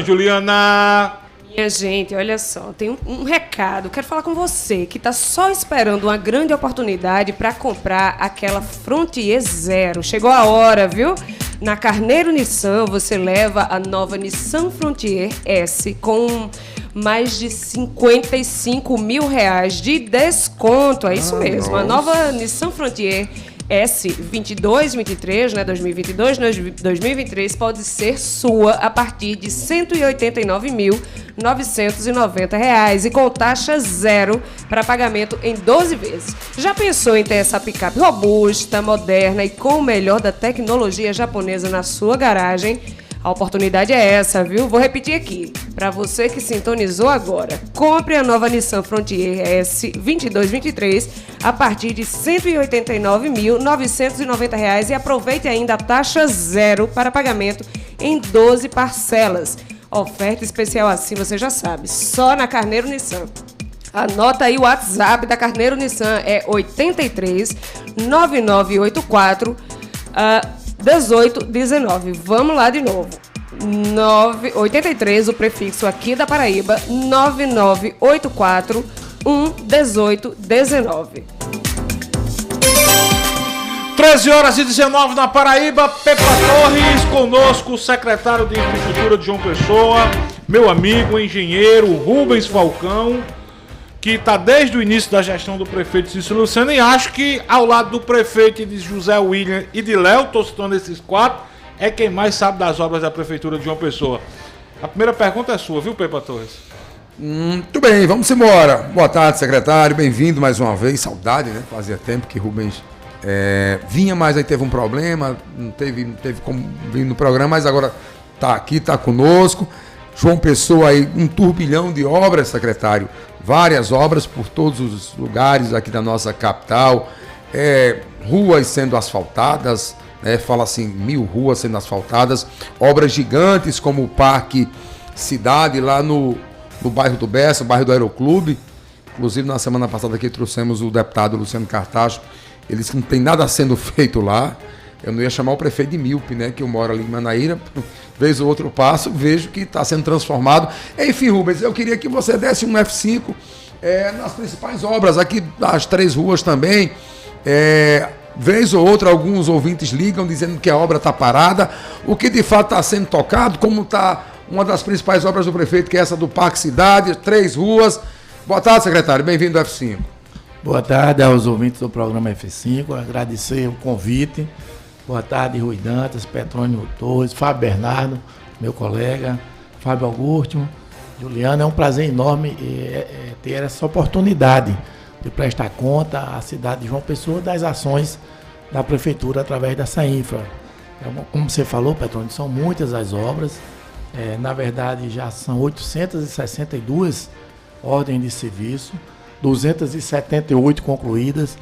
Juliana. Minha gente, olha só, tem um recado. Quero falar com você que está só esperando uma grande oportunidade para comprar aquela Frontier Zero. Chegou a hora, viu? Na Carneiro Nissan você leva a nova Nissan Frontier S com mais de 55 mil reais de desconto. É isso mesmo. A nova Nissan Frontier S 22-23, né, 2022-2023 pode ser sua a partir de R$ 189.990 e com taxa zero para pagamento em 12 vezes. Já pensou em ter essa picape robusta, moderna e com o melhor da tecnologia japonesa na sua garagem? A oportunidade é essa, viu? Vou repetir aqui. Para você que sintonizou agora, compre a nova Nissan Frontier S 22-23 a partir de R$ 189.990 e aproveite ainda a taxa zero para pagamento em 12 parcelas. Oferta especial assim, você já sabe, só na Carneiro Nissan. Anota aí o WhatsApp da Carneiro Nissan, é 83 9984 1819. Vamos lá de novo. 83, o prefixo aqui da Paraíba, 9984 1819. 13h19 na Paraíba. Pepa Torres conosco, o secretário de Infraestrutura de João Pessoa, meu amigo, o engenheiro Rubens Falcão, que está desde o início da gestão do prefeito Cícero Lucena, e acho que ao lado do prefeito de José William e de Léo, estou citando esses quatro, é quem mais sabe das obras da prefeitura de João Pessoa. A primeira pergunta é sua, viu, Pepa Torres? Muito bem, vamos embora. Boa tarde, secretário, bem-vindo mais uma vez. Saudade, né? Fazia tempo que Rubens vinha, mas aí teve um problema, não teve como vir no programa, mas agora está aqui, está conosco. João Pessoa aí, um turbilhão de obras, secretário. Várias obras por todos os lugares aqui da nossa capital. Ruas sendo asfaltadas, né? Fala assim, 1000 ruas sendo asfaltadas, obras gigantes como o Parque Cidade, lá no bairro do Bessa, bairro do Aeroclube. Inclusive, na semana passada aqui trouxemos o deputado Luciano Cartacho. Ele disse que não tem nada sendo feito lá. Eu não ia chamar o prefeito de míope, né? Que eu moro ali em Manaíra. Vez ou outro passo, vejo que está sendo transformado. Enfim, Rubens, eu queria que você desse um F5 nas principais obras, aqui das 3 ruas também. Vez ou outra, alguns ouvintes ligam dizendo que a obra está parada. O que de fato está sendo tocado, como está uma das principais obras do prefeito, que é essa do Parque Cidade, 3 ruas. Boa tarde, secretário. Bem-vindo ao F5. Boa tarde aos ouvintes do programa F5. Agradecer o convite. Boa tarde, Rui Dantas, Petrônio Torres, Fábio Bernardo, meu colega, Fábio Augusto, Juliana. É um prazer enorme ter essa oportunidade de prestar conta à cidade de João Pessoa das ações da prefeitura através dessa infra. Como você falou, Petrônio, são muitas as obras. Na verdade, já são 862 ordens de serviço, 278 concluídas.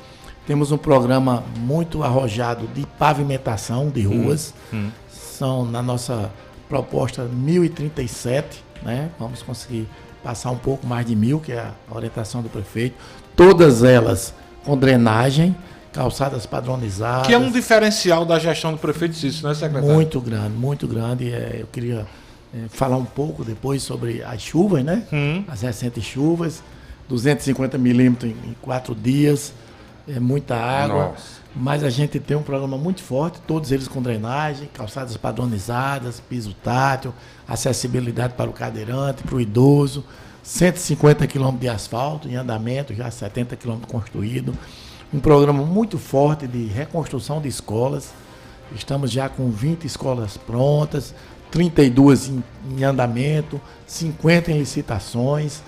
Temos um programa muito arrojado de pavimentação de ruas. São, na nossa proposta, 1037, né? Vamos conseguir passar um pouco mais de 1000, que é a orientação do prefeito. Todas elas com drenagem, calçadas padronizadas. Que é um diferencial da gestão do prefeito Cícero, né, secretário? Muito grande, muito grande. Eu queria falar um pouco depois sobre as chuvas, né? As recentes chuvas, 250 milímetros em 4 dias. É muita água. Nossa. Mas a gente tem um programa muito forte, todos eles com drenagem, calçadas padronizadas, piso tátil, acessibilidade para o cadeirante, para o idoso, 150 quilômetros de asfalto em andamento, já 70 quilômetros construído. Um programa muito forte de reconstrução de escolas. Estamos já com 20 escolas prontas, 32 em andamento, 50 em licitações,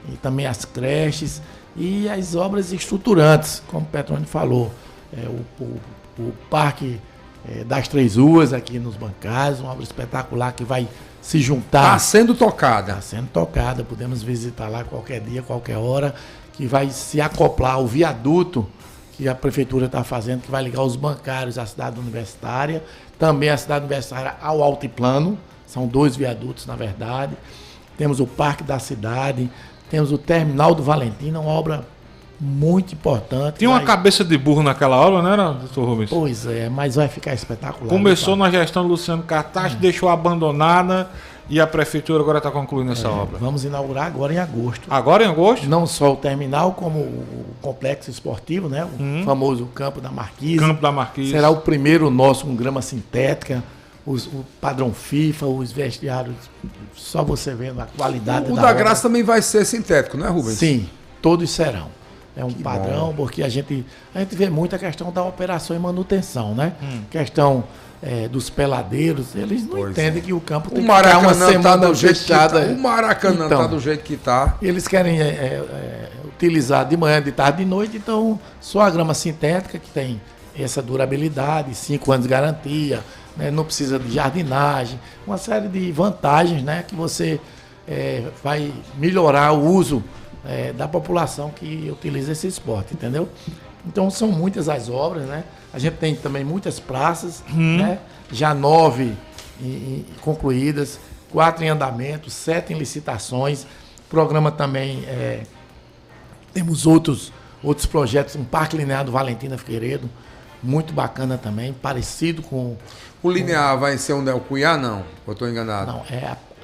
e também as creches. E as obras estruturantes, como o Petrônio falou, o Parque das 3 Ruas aqui nos Bancários, uma obra espetacular que vai se juntar. Está sendo tocada. Está sendo tocada, podemos visitar lá qualquer dia, qualquer hora, que vai se acoplar ao viaduto que a Prefeitura está fazendo, que vai ligar os Bancários à cidade universitária, também a cidade universitária ao altiplano, são 2 viadutos na verdade. Temos o Parque da Cidade, temos o Terminal do Valentina, uma obra muito importante. Tinha uma cabeça de burro naquela obra, não era, doutor Rubens? Pois é, mas vai ficar espetacular. Começou na gestão do Luciano Cartacho, deixou abandonada e a prefeitura agora está concluindo essa obra. Vamos inaugurar agora em agosto. Agora em agosto? Não só o terminal, como o complexo esportivo, né? O famoso Campo da Marquise. Campo da Marquise. Será o primeiro nosso com grama sintética. O padrão FIFA, os vestiários, só você vendo a qualidade. O da Graça também vai ser sintético, não é, Rubens? Sim, todos serão. É um padrão, porque a gente vê muito a questão da operação e manutenção, né? Questão dos peladeiros, eles não entendem que o campo tem que ficar uma semana fechada. O Maracanã está do jeito que está. Eles querem utilizar de manhã, de tarde, de noite, então só a grama sintética que tem essa durabilidade, 5 anos de garantia, né? Não precisa de jardinagem, uma série de vantagens, né? Que você vai melhorar o uso da população que utiliza esse esporte, entendeu? Então são muitas as obras, né? A gente tem também muitas praças, né? Já 9 concluídas, 4 em andamento, 7 em licitações. Programa também, temos outros projetos, um Parque Linear do Valentina Figueiredo, muito bacana também, parecido com... O Linear vai ser onde é o Cuiá, não? Ou estou enganado? Não,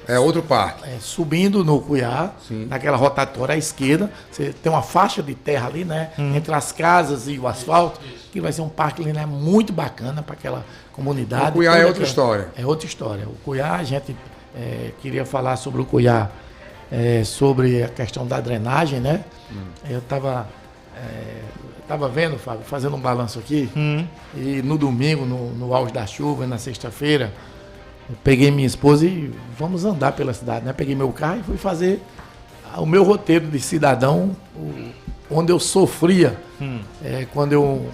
é outro parque. Subindo no Cuiá, naquela rotatória à esquerda, você tem uma faixa de terra ali, né? Entre as casas e o asfalto, que vai ser um parque linear muito bacana para aquela comunidade. O Cuiá é outra história. É outra história. O Cuiá, a gente queria falar sobre o Cuiá, sobre a questão da drenagem, né? Eu estava vendo, Fábio, fazendo um balanço aqui, e no domingo, no auge da chuva, na sexta-feira, eu peguei minha esposa e vamos andar pela cidade, né? Peguei meu carro e fui fazer o meu roteiro de cidadão, onde eu sofria quando eu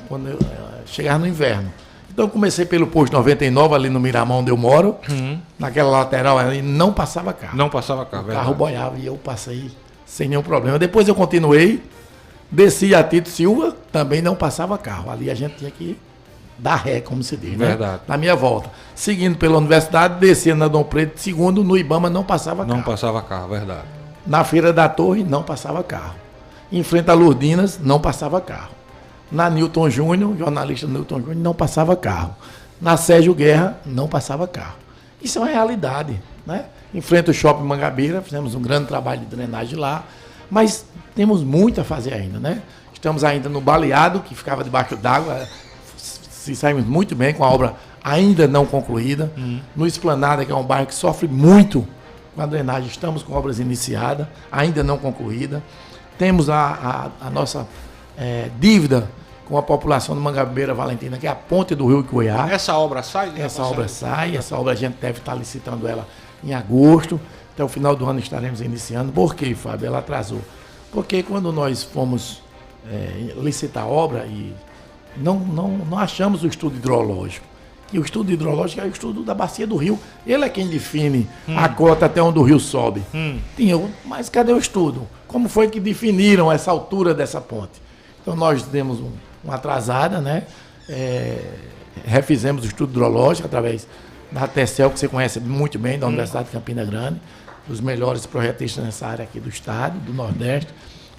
chegava no inverno. Então eu comecei pelo posto 99, ali no Miramão onde eu moro, naquela lateral ali, não passava carro. Não passava carro, o carro boiava e eu passei sem nenhum problema. Depois eu continuei, desci a Tito Silva, também não passava carro. Ali a gente tinha que dar ré, como se diz, né? Verdade. Na minha volta. Seguindo pela universidade, descendo na Dom Preto, segundo, no Ibama não passava carro. Não passava carro, verdade. Na Feira da Torre, não passava carro. Em frente a Lourdinas, não passava carro. Na Newton Júnior, jornalista Newton Júnior, não passava carro. Na Sérgio Guerra, não passava carro. Isso é uma realidade, né? Em frente ao Shopping Mangabeira, fizemos um grande trabalho de drenagem lá, mas temos muito a fazer ainda, né? Estamos ainda no Baleado, que ficava debaixo d'água, se saímos muito bem com a obra ainda não concluída. No Esplanada, que é um bairro que sofre muito com a drenagem, estamos com obras iniciadas, ainda não concluída. Temos a nossa dívida com a população de Mangabeira Valentina, que é a ponte do Rio Cuiá. Essa obra sai? Essa obra a gente deve estar licitando ela em agosto. Até o final do ano estaremos iniciando. Por quê, Fábio? Ela atrasou. Porque quando nós fomos licitar a obra e não achamos o estudo hidrológico. E o estudo hidrológico é o estudo da bacia do rio. Ele é quem define a cota até onde o rio sobe. Mas cadê o estudo? Como foi que definiram essa altura dessa ponte? Então nós demos uma atrasada, né? Refizemos o estudo hidrológico através da TECEL, que você conhece muito bem, da Universidade de Campina Grande, os melhores projetistas nessa área aqui do estado, do Nordeste.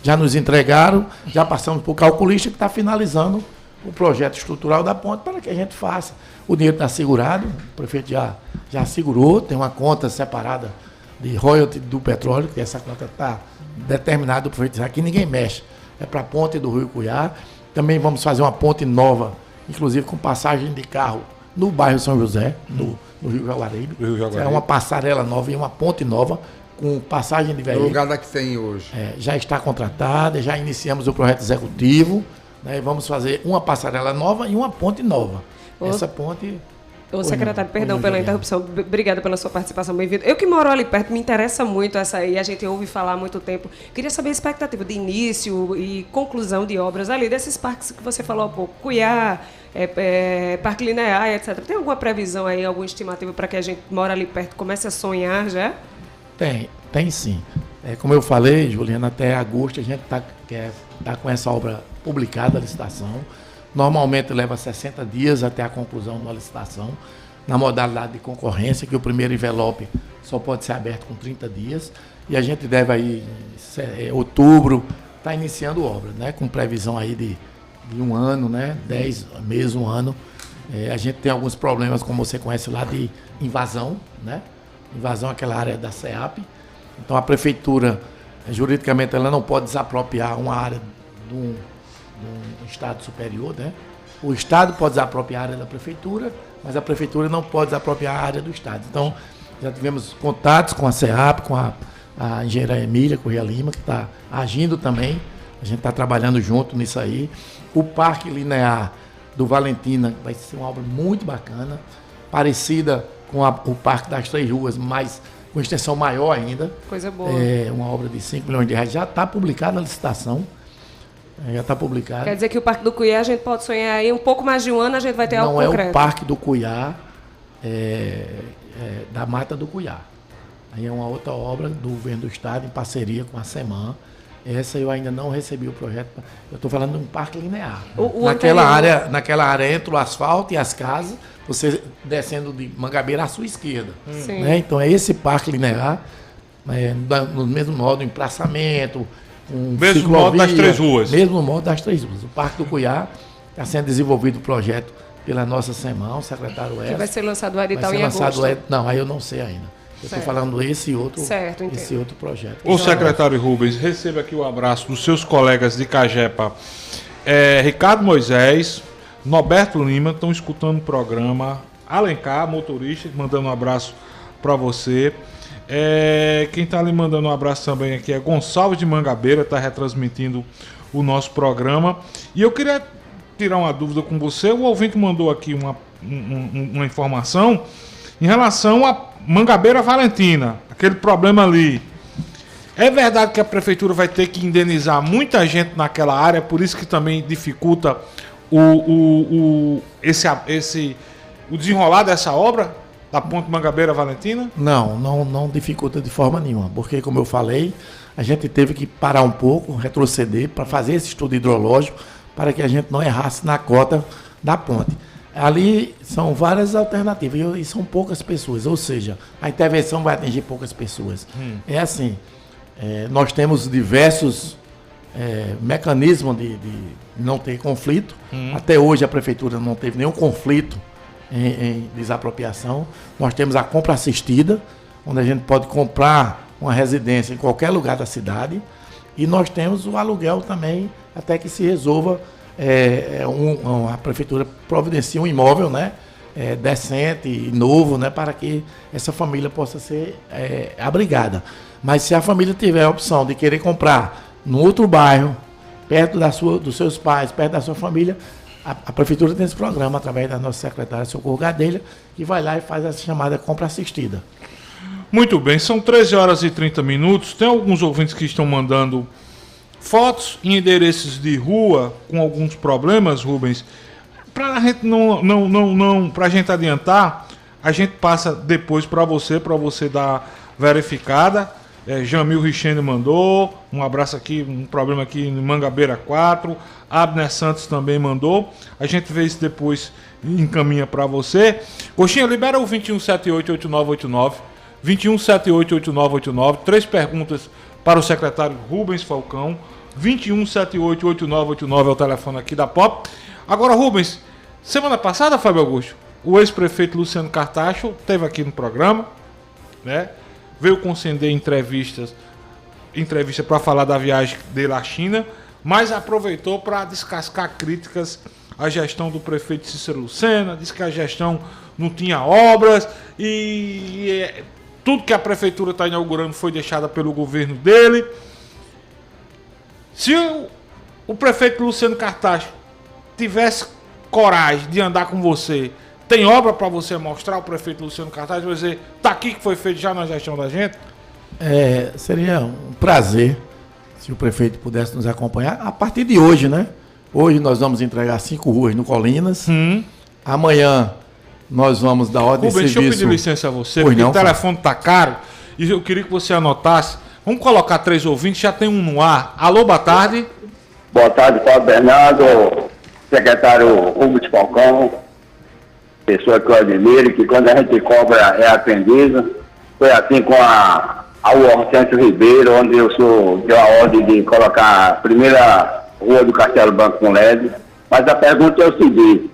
Já nos entregaram, já passamos para o calculista que está finalizando o projeto estrutural da ponte para que a gente faça. O dinheiro está segurado, o prefeito já segurou, tem uma conta separada de royalty do petróleo, que essa conta está determinada, o prefeito diz, aqui ninguém mexe, é para a ponte do Rio Cuiá. Também vamos fazer uma ponte nova, inclusive com passagem de carro no bairro São José, no Rio Jaguaribe. É uma passarela nova e uma ponte nova, com passagem de veículos. No lugar da que tem hoje. Já está contratada, já iniciamos o projeto executivo, né, e vamos fazer uma passarela nova e uma ponte nova. Essa ponte... Ô, secretário, perdão pela interrupção, obrigada pela sua participação, bem-vindo. Eu que moro ali perto, me interessa muito essa aí, a gente ouve falar há muito tempo. Queria saber a expectativa de início e conclusão de obras ali, desses parques que você falou há pouco, Cuiá, Parque Linear, etc. Tem alguma previsão aí, alguma estimativa para que a gente mora ali perto comece a sonhar já? Tem sim. Como eu falei, Juliana, até agosto a gente tá com essa obra publicada, a licitação. Normalmente leva 60 dias até a conclusão da licitação, na modalidade de concorrência, que o primeiro envelope só pode ser aberto com 30 dias. E a gente deve aí, em outubro, estar iniciando obra, né? Com previsão aí de um ano, né? 10 meses, um ano. A gente tem alguns problemas, como você conhece lá, de invasão, né? Invasão àquela área da CEAP. Então a prefeitura, juridicamente, ela não pode desapropriar uma área de um Estado superior, né? O Estado pode desapropriar a área da prefeitura, mas a prefeitura não pode desapropriar a área do Estado. Então, já tivemos contatos com a CEAP, com a engenheira Emília Corrêa Lima, que está agindo também. A gente está trabalhando junto nisso aí. O Parque Linear do Valentina vai ser uma obra muito bacana, parecida com o Parque das Três Ruas, mas com extensão maior ainda. Coisa boa. Uma obra de 5 milhões de reais. Já está publicada a licitação. Já está publicado. Quer dizer que o Parque do Cuiá a gente pode sonhar aí um pouco mais de um ano, a gente vai ter algo concreto. Não é o Parque do Cuiá, da Mata do Cuiá. Aí é uma outra obra do governo do estado em parceria com a SEMAN. Essa eu ainda não recebi o projeto. Eu estou falando de um parque linear. Naquela área entre o asfalto e as casas, você descendo de Mangabeira à sua esquerda. Né? Então é esse parque linear, no mesmo modo, empraçamento, mesmo modo das Três Ruas. Mesmo modo das Três Ruas. O Parque do Cuiá está sendo desenvolvido o projeto pela nossa SEMAN, o secretário Wes. Que vai ser lançado o edital em agosto. Não, aí eu não sei ainda. Eu estou falando esse outro projeto. O secretário Rubens, receba aqui o abraço dos seus colegas de Cagepa. Ricardo Moisés, Norberto Lima, estão escutando o programa. Alencar, motorista, mandando um abraço para você. Quem está ali mandando um abraço também aqui é Gonçalves de Mangabeira, está retransmitindo o nosso programa. E eu queria tirar uma dúvida com você. O ouvinte mandou aqui uma informação em relação a Mangabeira Valentina, aquele problema ali. É verdade que a prefeitura vai ter que indenizar muita gente naquela área, por isso que também dificulta o desenrolar dessa obra? Da ponte Mangabeira Valentina? Não dificulta de forma nenhuma, porque, como eu falei, a gente teve que parar um pouco, retroceder, para fazer esse estudo hidrológico, para que a gente não errasse na cota da ponte. Ali são várias alternativas e são poucas pessoas, ou seja, a intervenção vai atingir poucas pessoas. É assim, nós temos diversos mecanismos de não ter conflito. Até hoje a prefeitura não teve nenhum conflito em desapropriação. Nós temos a compra assistida, onde a gente pode comprar uma residência em qualquer lugar da cidade. E nós temos o aluguel também, até que se resolva. A prefeitura providencia um imóvel, né, decente e novo, né, para que essa família possa ser abrigada. Mas se a família tiver a opção de querer comprar num outro bairro, perto dos seus pais, perto da sua família, a prefeitura tem esse programa através da nossa secretária Socorro Gadelha, que vai lá e faz essa chamada compra assistida. Muito bem, são 13 horas e 30 minutos. Tem alguns ouvintes que estão mandando fotos em endereços de rua com alguns problemas, Rubens. Para a gente para a gente adiantar, a gente passa depois para você dar verificada. Jamil Richene mandou, um abraço aqui, um problema aqui em Mangabeira 4. Abner Santos também mandou. A gente vê isso depois e encaminha para você. Coxinha, libera o 21788989. 21788989. 3 perguntas para o secretário Rubens Falcão. 21788989 é o telefone aqui da POP. Agora, Rubens, semana passada, Fábio Augusto, o ex-prefeito Luciano Cartacho esteve aqui no programa, né? Veio conceder entrevista para falar da viagem dele à China, mas aproveitou para descascar críticas à gestão do prefeito Cícero Lucena, disse que a gestão não tinha obras e tudo que a prefeitura está inaugurando foi deixada pelo governo dele. Se o prefeito Luciano Cartacho tivesse coragem de andar com você, tem obra para você mostrar ao prefeito Luciano Cartacho e dizer, tá aqui que foi feito já na gestão da gente? Seria um prazer se o prefeito pudesse nos acompanhar a partir de hoje, né? Hoje nós vamos entregar 5 ruas no Colinas. Amanhã nós vamos dar ordem de serviço. Deixa eu pedir licença a você, porque o telefone tá caro e eu queria que você anotasse. Vamos colocar 3 ouvintes, já tem um no ar. Alô, boa tarde. Boa tarde, Paulo Bernardo, secretário Rubens Falcão, pessoa que eu admiro e que quando a gente cobra é atendida. Foi assim com a Hortêncio Ribeiro, onde o senhor deu a ordem de colocar a primeira rua do Castelo Branco com LED. Mas a pergunta é o seguinte: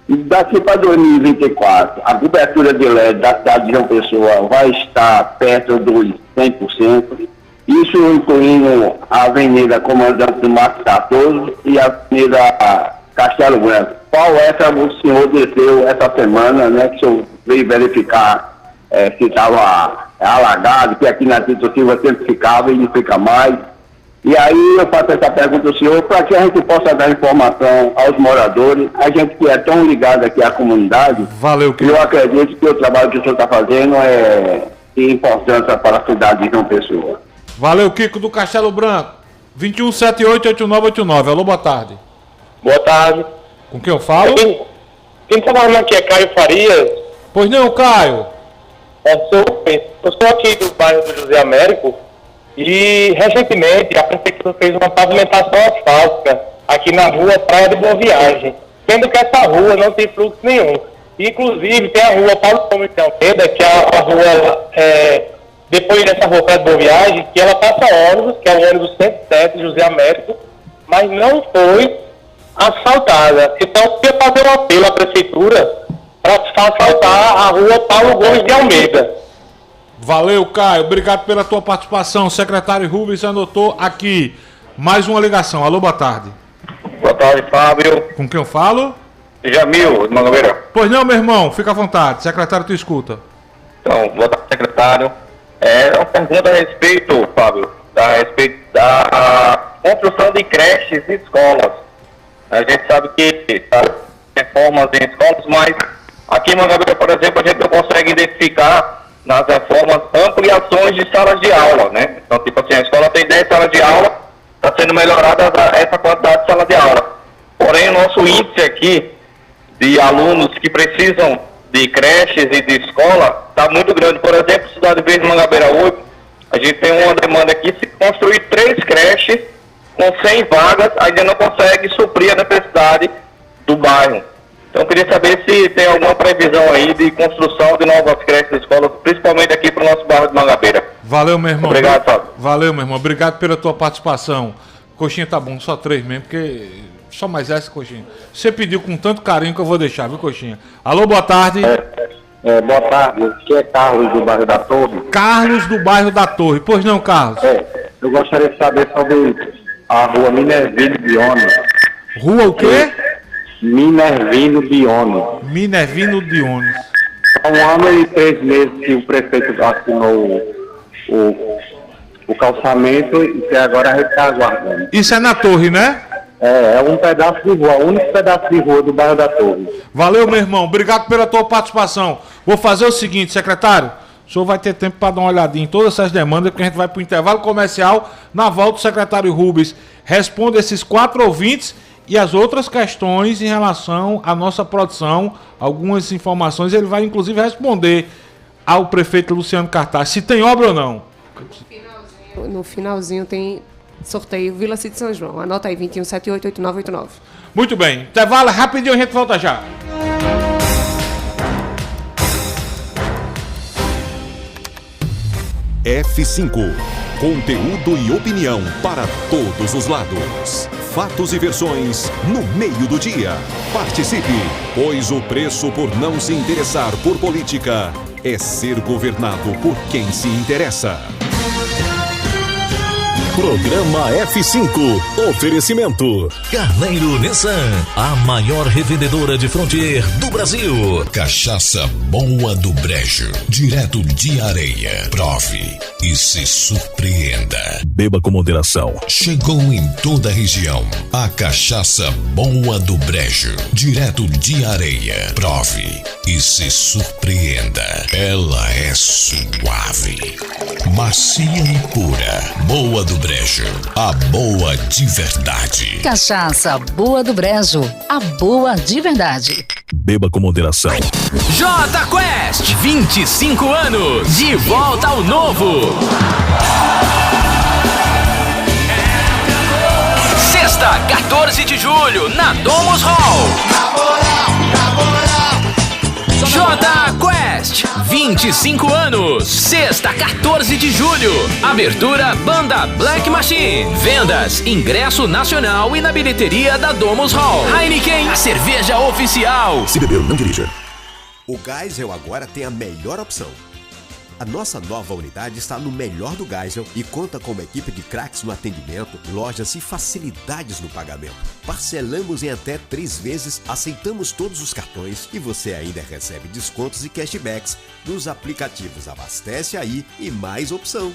daqui para 2024, a cobertura de LED da cidade de João Pessoa vai estar perto dos 100%, isso incluindo a Avenida Comandante do Marcos 14 e a Avenida Castelo Branco. Qual o senhor desceu essa semana, né, que o senhor veio verificar se estava alagado, que aqui na Tito Silva sempre ficava e não fica mais. E aí eu faço essa pergunta ao senhor, para que a gente possa dar informação aos moradores, a gente que é tão ligado aqui à comunidade. Valeu, Kiko. Eu acredito que o trabalho que o senhor está fazendo é de importância para a cidade de João Pessoa. Valeu, Kiko do Castelo Branco. 21788989. Alô, boa tarde. Boa tarde. Com quem eu falo? Quem está falando aqui é Caio Farias. Pois não, Caio. Eu sou aqui do bairro do José Américo e recentemente a prefeitura fez uma pavimentação asfáltica aqui na rua Praia de Boa Viagem, sendo que essa rua não tem fluxo nenhum. Inclusive tem a rua Paulo Gomes de Almeida, que é a rua depois dessa rua Praia de Boa Viagem, que ela passa ônibus, que é o ônibus 107 José Américo, mas não foi asfaltada. Então eu queria fazer um apelo à prefeitura para asfaltar a rua Paulo Gomes de Almeida. Valeu, Caio. Obrigado pela tua participação. O secretário Rubens anotou aqui. Mais uma ligação. Alô, boa tarde. Boa tarde, Fábio. Com quem eu falo? Jamil, de Mangabeira. Pois não, meu irmão. Fica à vontade. Secretário, tu escuta. Então, boa tarde, secretário. Uma pergunta a respeito, Fábio, a respeito da construção de creches e escolas. A gente sabe que reformas em escolas, mas aqui em Mangabeira, por exemplo, a gente não consegue identificar nas reformas ampliações de salas de aula, né? Então, tipo assim, a escola tem 10 salas de aula, está sendo melhorada essa quantidade de sala de aula. Porém, o nosso índice aqui de alunos que precisam de creches e de escola está muito grande. Por exemplo, Cidade Verde Mangabeira 8, a gente tem uma demanda aqui, se construir 3 creches com 100 vagas, ainda não consegue suprir a necessidade do bairro. Então eu queria saber se tem alguma previsão aí de construção de novas creches de escolas, principalmente aqui para o nosso bairro de Mangabeira. Valeu, meu irmão. Obrigado, Fábio. Valeu, meu irmão. Obrigado pela tua participação. Coxinha tá bom, só 3 mesmo, porque só mais essa, Coxinha. Você pediu com tanto carinho que eu vou deixar, viu, Coxinha? Alô, boa tarde. Boa tarde, aqui é Carlos do bairro da Torre. Carlos do bairro da Torre. Pois não, Carlos? Eu gostaria de saber sobre a rua Minervino Bione. Rua o quê? Minervino Bione. Minervino Bione. Há 1 ano e 3 meses que o prefeito assinou o calçamento e que agora a gente está aguardando. Isso é na Torre, né? É um pedaço de rua, o único pedaço de rua do bairro da Torre. Valeu, meu irmão. Obrigado pela tua participação. Vou fazer o seguinte, secretário. O senhor vai ter tempo para dar uma olhadinha em todas essas demandas, porque a gente vai para o intervalo comercial. Na volta, o secretário Rubens responde esses 4 ouvintes e as outras questões em relação à nossa produção. Algumas informações ele vai, inclusive, responder ao prefeito Luciano Cartaz se tem obra ou não. No finalzinho tem sorteio Vila City São João. Anota aí, 21788989. Muito bem. Intervalo rapidinho, a gente volta já. F5. Conteúdo e opinião para todos os lados. Fatos e versões no meio do dia. Participe, pois o preço por não se interessar por política é ser governado por quem se interessa. Programa F5. Oferecimento. Carneiro Nissan, a maior revendedora de Frontier do Brasil. Cachaça Boa do Brejo, direto de Areia. Prove e se surpreenda. Beba com moderação. Chegou em toda a região a Cachaça Boa do Brejo, direto de Areia. Prove e se surpreenda. Ela é suave, macia e pura. Boa do Brejo, a boa de verdade. Cachaça Boa do Brejo, a boa de verdade. Beba com moderação. Jota Quest, 25 anos, de volta ao novo. Sexta, 14 de julho, na Domus Hall. Jota Quest, 25 anos, sexta, 14 de julho. Abertura Banda Black Machine. Vendas, ingresso nacional e na bilheteria da Domus Hall. Heineken, a cerveja oficial. Se beber, não dirija. O Geisel agora tem a melhor opção. A nossa nova unidade está no melhor do Geisel e conta com uma equipe de craques no atendimento, lojas e facilidades no pagamento. Parcelamos em até 3 vezes, aceitamos todos os cartões e você ainda recebe descontos e cashbacks nos aplicativos Abastece Aí e Mais Opção.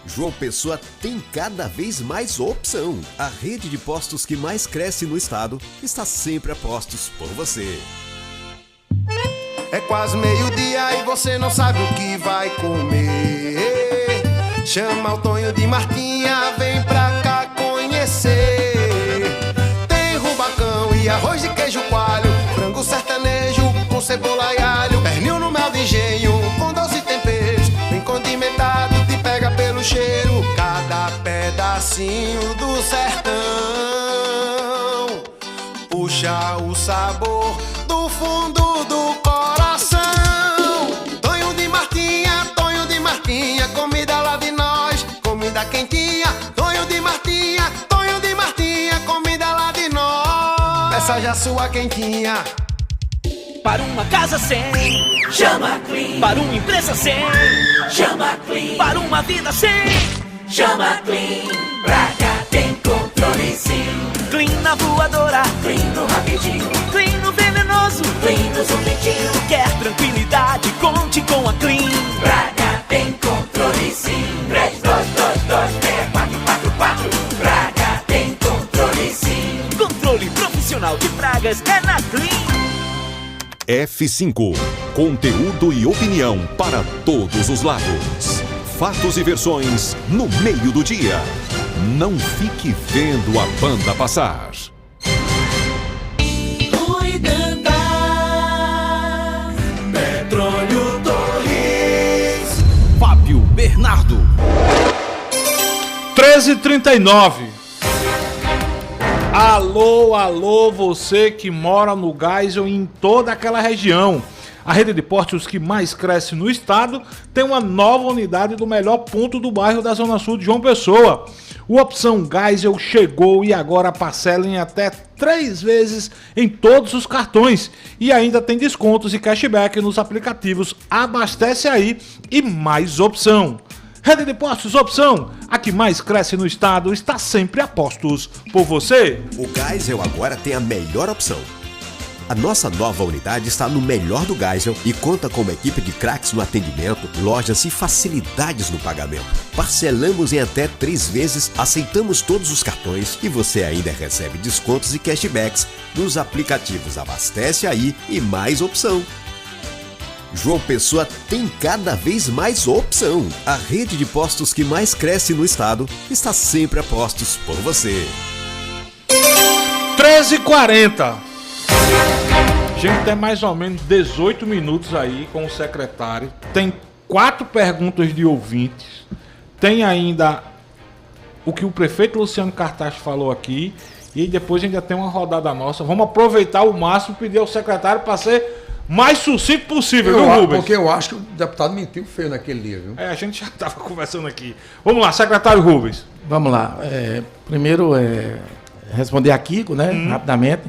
João Pessoa tem cada vez mais opção. A rede de postos que mais cresce no estado está sempre a postos por você. É quase meio-dia e você não sabe o que vai comer. Chama o Tonho de Martinha, vem pra cá conhecer. Tem rubacão e arroz de queijo coalho, frango sertanejo com cebola e alho, pernil no mel de engenho com 12 temperos, bem condimentado, te pega pelo cheiro. Cada pedacinho do sertão puxa o sabor do fundo do coração. Tonho de Martinha, comida lá de nós, comida quentinha. Tonho de Martinha, comida lá de nós. Peça já sua quentinha. Para uma casa sem, chama Clean. Para uma empresa sem, chama Clean. Para uma vida sem, chama Clean. Pra cá tem controle sim. Clean na voadora, Clean no rapidinho, Clean no venenoso, Clean no zumbitinho. Quer tranquilidade, conte com a Clean. Pra cá tem controle sim. 32226444. Pra cá tem controle sim. Controle profissional de pragas é na Clean. F5. Conteúdo e opinião para todos os lados. Fatos e versões no meio do dia. Não fique vendo a banda passar. Cuidando. Petróleo Torres. Fábio Bernardo. 13h39. Alô, alô, você que mora no Geisel e em toda aquela região. A rede de postos que mais cresce no estado tem uma nova unidade do melhor ponto do bairro da Zona Sul de João Pessoa. O Opção Geisel chegou e agora parcela em até 3 vezes em todos os cartões. E ainda tem descontos e cashback nos aplicativos Abastece Aí e Mais Opção. Rede de Postos Opção, a que mais cresce no estado, está sempre a postos por você. O Geisel agora tem a melhor opção. A nossa nova unidade está no melhor do Geisel e conta com uma equipe de craques no atendimento, lojas e facilidades no pagamento. Parcelamos em até 3 vezes, aceitamos todos os cartões e você ainda recebe descontos e cashbacks nos aplicativos Abastece Aí e Mais Opção. João Pessoa tem cada vez mais opção. A rede de postos que mais cresce no estado está sempre a postos por você. 13h40. A gente tem mais ou menos 18 minutos aí com o secretário. Tem 4 perguntas de ouvintes. Tem ainda o que o prefeito Luciano Cartacho falou aqui. E depois ainda tem uma rodada nossa. Vamos aproveitar o máximo e pedir ao secretário para ser mais sucinto possível, viu, Rubens? Porque eu acho que o deputado mentiu feio naquele dia, viu? A gente já estava conversando aqui. Vamos lá, secretário Rubens. Vamos lá. Primeiro, responder a Kiko, né, rapidamente,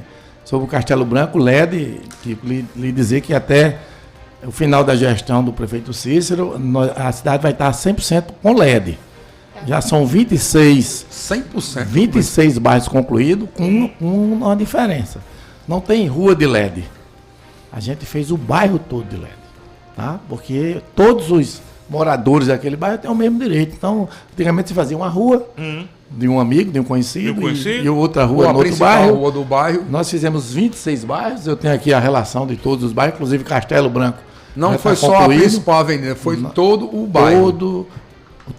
sobre o Castelo Branco, LED, Kiko, lhe dizer que até o final da gestão do prefeito Cícero, a cidade vai estar 100% com LED. Já são 26... 100%? 26 bairros concluídos, com uma diferença. Não tem rua de LED. A gente fez o bairro todo de LED, tá? Porque todos os moradores daquele bairro têm o mesmo direito. Então, antigamente se fazia uma rua de um amigo, de um conhecido, e outra rua no outro bairro. Rua do bairro. Nós fizemos 26 bairros, eu tenho aqui a relação de todos os bairros, inclusive Castelo Branco. Não foi só a principal avenida, foi todo o bairro.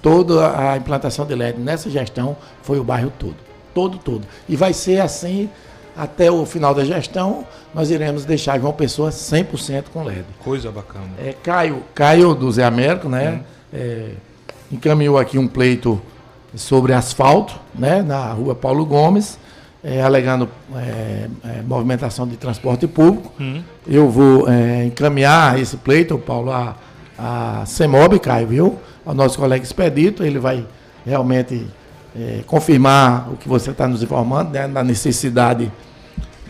Toda a implantação de LED nessa gestão foi o bairro todo. Todo. E vai ser assim até o final da gestão. Nós iremos deixar João Pessoa 100% com LED. Coisa bacana. Caio do Zé Américo, né? Encaminhou aqui um pleito sobre asfalto, né? Na rua Paulo Gomes, alegando movimentação de transporte público. Eu vou encaminhar esse pleito, Paulo, a CEMOB, Caio, viu? Ao nosso colega Expedito, ele vai realmente confirmar o que você está nos informando, né? Na necessidade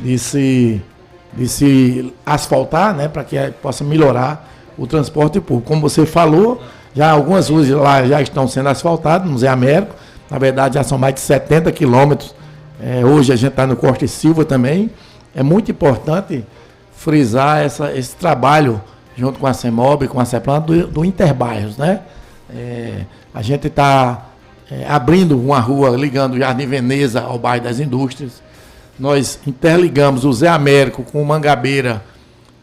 de se asfaltar, né, para que possa melhorar o transporte público. Como você falou, já algumas ruas lá já estão sendo asfaltadas, no Zé Américo, na verdade já são mais de 70 quilômetros. Hoje a gente está no Costa e Silva também. É muito importante frisar esse trabalho junto com a CEMOB, com a CEPLAN, do Interbairros, né? A gente está abrindo uma rua ligando o Jardim Veneza ao bairro das Indústrias. Nós interligamos o Zé Américo com o Mangabeira,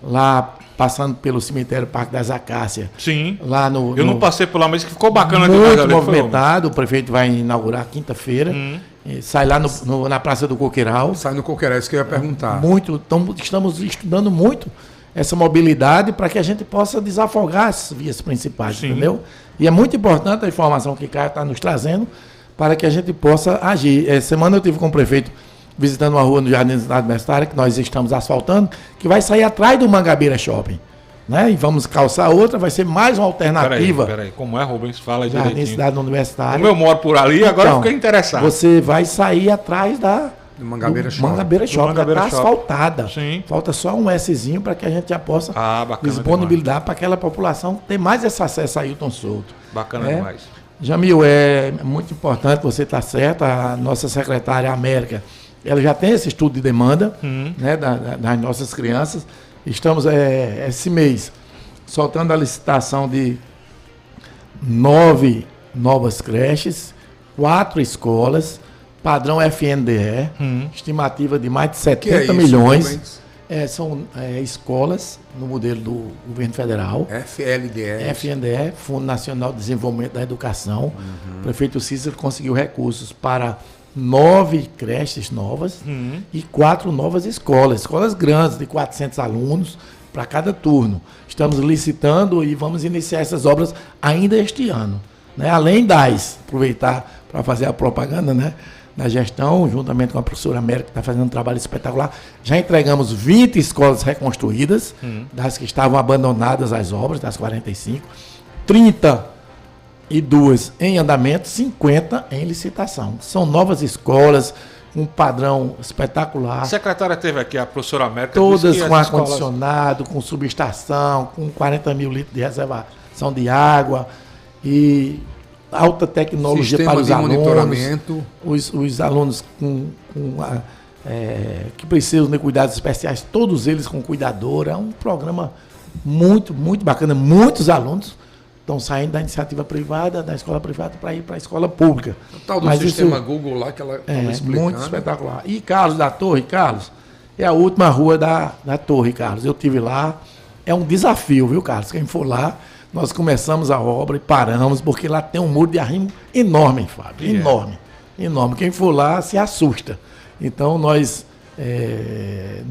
lá passando pelo cemitério Parque das Acácias. Sim. Lá eu não passei por lá, mas que ficou bacana. Muito movimentado. O prefeito vai inaugurar quinta-feira. Sai lá na Praça do Coqueiral. Sai no Coqueiral, isso que eu ia perguntar. Estamos estudando muito essa mobilidade para que a gente possa desafogar as vias principais, entendeu? E é muito importante a informação que o Caio está nos trazendo para que a gente possa agir. Semana eu tive com o prefeito visitando uma rua no Jardim da Cidade Universitária, que nós estamos asfaltando, que vai sair atrás do Mangabeira Shopping, né? E vamos calçar outra, vai ser mais uma alternativa. Peraí, como é, Rubens? Fala aí Jardim direitinho. Cidade Universitária. Como eu moro por ali, agora eu fiquei interessado. Você vai sair atrás do Mangabeira Shopping. Mangabeira Shopping, está asfaltada. Sim. Falta só um Szinho para que a gente já possa disponibilizar para aquela população ter mais esse acesso a Ailton Souto. Bacana demais. Jamil, é muito importante, você está certo, a nossa secretária América, ela já tem esse estudo de demanda, né, das nossas crianças. Estamos esse mês soltando a licitação de 9 novas creches, 4 escolas, padrão FNDE, estimativa de mais de 70 milhões. São escolas no modelo do governo federal. FNDE, Fundo Nacional de Desenvolvimento da Educação. O prefeito Cícero conseguiu recursos para 9 creches novas e 4 novas escolas grandes de 400 alunos para cada turno. Estamos licitando e vamos iniciar essas obras ainda este ano, né? Além aproveitar para fazer a propaganda, né? na gestão, juntamente com a professora América, que está fazendo um trabalho espetacular. Já entregamos 20 escolas reconstruídas, das que estavam abandonadas as obras, das 45, 32 em andamento, 50 em licitação. São novas escolas, um padrão espetacular. A secretária teve aqui, a professora América. Todas disse que com as escolas- ar-condicionado, com subestação, com 40 mil litros de reservação de água e alta tecnologia Sistema para os de alunos. monitoramento. Os alunos que precisam de cuidados especiais, todos eles com cuidadora. É um programa muito, muito bacana. Muitos alunos estão saindo da iniciativa privada, da escola privada, para ir para a escola pública. O tal do Mas sistema isso Google lá que ela é estava explicando. muito espetacular. E Carlos da Torre, Carlos, é a última rua da Torre, Carlos. Eu estive lá. É um desafio, viu, Carlos? Quem for lá, nós começamos a obra e paramos, porque lá tem um muro de arrimo enorme, Fábio. Enorme. Enorme. Quem for lá se assusta. Então, nós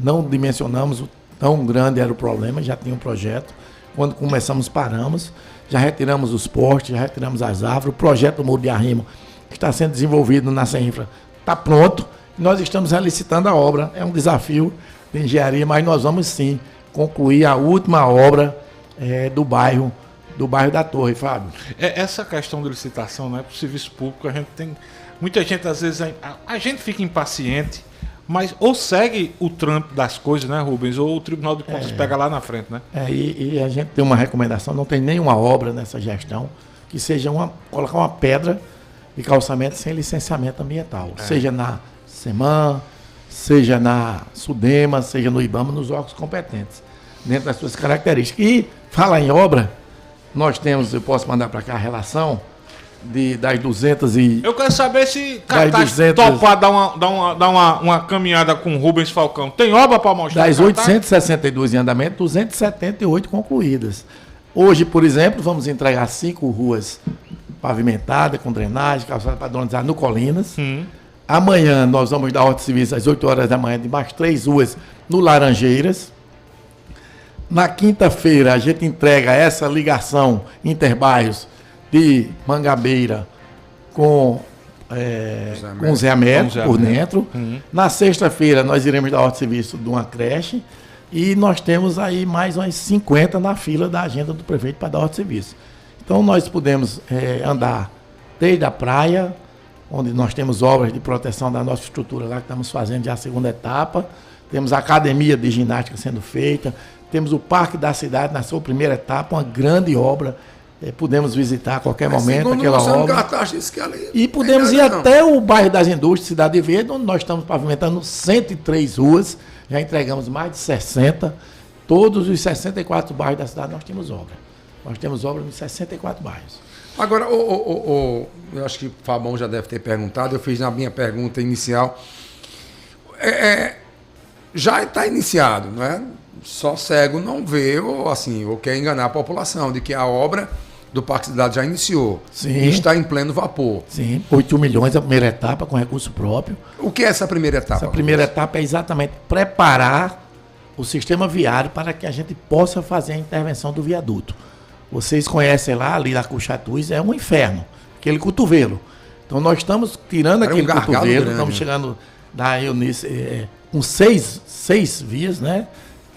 não dimensionamos o tão grande era o problema, já tinha um projeto. Quando começamos, paramos. Já retiramos os postes, já retiramos as árvores. O projeto do muro de arrimo que está sendo desenvolvido na CENFRA está pronto. Nós estamos relicitando a obra. É um desafio de engenharia, mas nós vamos sim concluir a última obra do bairro da Torre, Fábio. Essa questão de licitação, né, para o serviço público, a gente tem. Muita gente, às vezes, a gente fica impaciente, mas ou segue o trâmite das coisas, né, Rubens? Ou o Tribunal de Contas pega lá na frente, né? E a gente tem uma recomendação, não tem nenhuma obra nessa gestão que seja colocar uma pedra de calçamento sem licenciamento ambiental. Seja na SEMAN, seja na SUDEMA, seja no IBAMA, nos órgãos competentes, dentro das suas características. E falar em obra, nós temos, eu posso mandar para cá a relação das 200 e... Eu quero saber se Cartaz 200... topar dar uma caminhada com o Rubens Falcão. Tem obra para mostrar? Das 862 em andamento, 278 concluídas. Hoje, por exemplo, vamos entregar 5 ruas pavimentadas, com drenagem, calçada padronizada no Colinas. Amanhã nós vamos dar ordem de serviço às 8 horas da manhã de mais 3 ruas no Laranjeiras. Na quinta-feira a gente entrega essa ligação interbairros de Mangabeira com Zé Américo por dentro. Na sexta-feira nós iremos dar ordem de serviço de uma creche e nós temos aí mais umas 50 na fila da agenda do prefeito para dar ordem de serviço. Então nós podemos andar desde a praia, onde nós temos obras de proteção da nossa estrutura lá que estamos fazendo já a segunda etapa, temos a academia de ginástica sendo feita, temos o Parque da Cidade na sua primeira etapa, uma grande obra. Podemos visitar a qualquer momento aquela obra. E podemos ir até o bairro das Indústrias, Cidade Verde, onde nós estamos pavimentando 103 ruas, já entregamos mais de 60. Todos os 64 bairros da cidade nós temos obra. Nós temos obra nos 64 bairros. Agora, eu acho que o Fabão já deve ter perguntado, eu fiz na minha pergunta inicial. Já está iniciado, não é? Só cego não vê, ou quer enganar a população, de que a obra do Parque Cidade já iniciou. Sim. E está em pleno vapor. Sim, 8 milhões a primeira etapa com recurso próprio. O que é essa primeira etapa? Essa primeira etapa é exatamente preparar o sistema viário para que a gente possa fazer a intervenção do viaduto. Vocês conhecem lá, ali na Cuxatuz, é um inferno, aquele cotovelo. Então nós estamos tirando aquele cotovelo, grande. Estamos chegando da Eunice com 6 vias, né?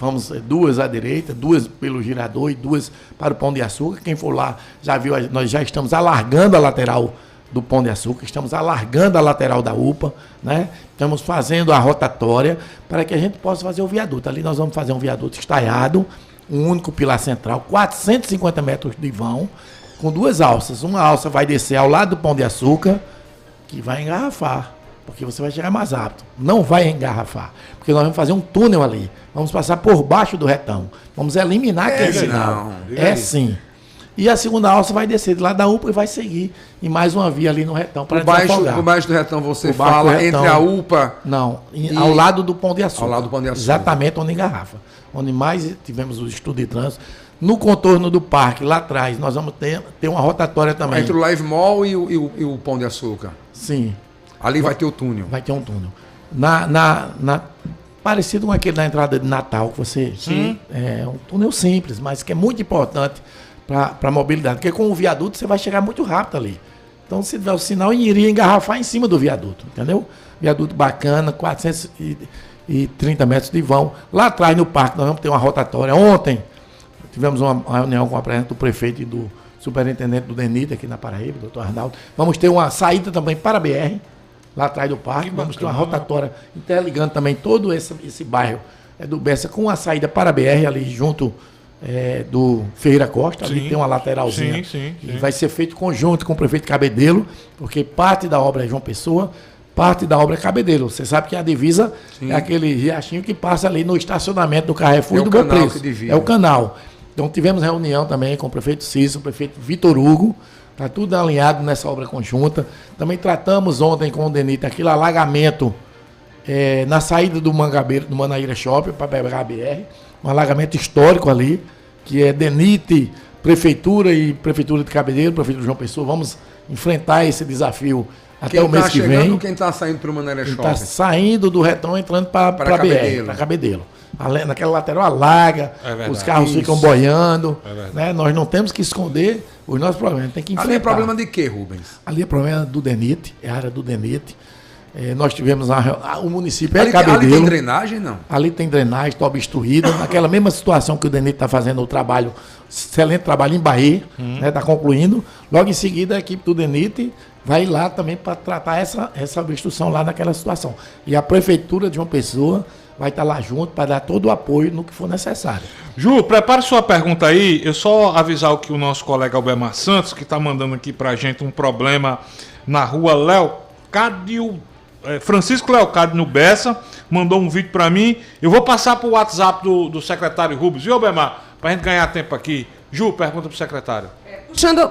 Vamos 2 à direita, 2 pelo girador e 2 para o Pão de Açúcar. Quem for lá já viu, nós já estamos alargando a lateral do Pão de Açúcar, estamos alargando a lateral da UPA, né? Estamos fazendo a rotatória para que a gente possa fazer o viaduto. Ali nós vamos fazer um viaduto estaiado, um único pilar central, 450 metros de vão, com 2 alças. Uma alça vai descer ao lado do Pão de Açúcar, que vai engarrafar, porque você vai chegar mais rápido. Não vai engarrafar, porque nós vamos fazer um túnel ali. Vamos passar por baixo do retão. Vamos eliminar aquele sinal. Sim. E a segunda alça vai descer de lá da UPA e vai seguir em mais uma via ali no retão para desafogar. Por baixo do retão você fala entre a UPA... Não, ao lado do Pão de Açúcar. Ao lado do Pão de Açúcar. Exatamente onde engarrafa. Onde mais tivemos o estudo de trânsito. No contorno do parque, lá atrás, nós vamos ter uma rotatória também. Entre o Live Mall e o Pão de Açúcar. Sim. Ali vai ter o túnel. Vai ter um túnel. Parecido com aquele da entrada de Natal, que você... Sim. É um túnel simples, mas que é muito importante para a mobilidade. Porque com o viaduto você vai chegar muito rápido ali. Então, se tiver o sinal, iria engarrafar em cima do viaduto, entendeu? Viaduto bacana, 430 metros de vão. Lá atrás, no parque, nós vamos ter uma rotatória. Ontem, tivemos uma reunião com a presença do prefeito e do superintendente do DENIT aqui na Paraíba, doutor Arnaldo. Vamos ter uma saída também para a BR, lá atrás do parque. Vamos ter uma rotatória interligando também todo esse bairro do Bessa com a saída para a BR, ali junto do Ferreira Costa. Ali tem uma lateralzinha. Sim. E vai ser feito conjunto com o prefeito Cabedelo, porque parte da obra é João Pessoa, parte da obra é Cabedelo. Você sabe que a divisa é aquele riachinho que passa ali no estacionamento do Carrefour e do Bom Preço. É o canal. Então tivemos reunião também com o prefeito Cícero, o prefeito Vitor Hugo, está tudo alinhado nessa obra conjunta. Também tratamos ontem com o DENIT aquele alagamento na saída do Mangabeira, do Manaíra Shopping, para pegar a BR, um alagamento histórico ali, que é DENIT, Prefeitura e Prefeitura de Cabedelo, Prefeitura de João Pessoa. Vamos enfrentar esse desafio até o mês que vem. Quem está saindo para o Manaíra Shopping? Está saindo do Retão, entrando para a BR, para Cabedelo. Naquela lateral alaga, os carros ficam boiando, né? Nós não temos que esconder os nossos problemas, tem que enfrentar. Ali é problema de quê, Rubens? Ali é problema do DENIT, é a área do DENIT. Nós tivemos o município ali, Cabedelo. Ali tem drenagem, não? Ali tem drenagem, está obstruída. Naquela mesma situação que o DENIT está fazendo o trabalho, excelente trabalho em Bahia, está concluindo. Logo em seguida, a equipe do DENIT vai lá também para tratar essa obstrução lá naquela situação. E a Prefeitura de João Pessoa vai estar lá junto para dar todo o apoio no que for necessário. Ju, prepare sua pergunta aí. Eu só avisar que o nosso colega Albemar Santos, que está mandando aqui para a gente um problema na rua Francisco Leocádio no Bessa, mandou um vídeo para mim. Eu vou passar para o WhatsApp do secretário Rubens, viu, Albemar? Para a gente ganhar tempo aqui. Ju, pergunta para o secretário.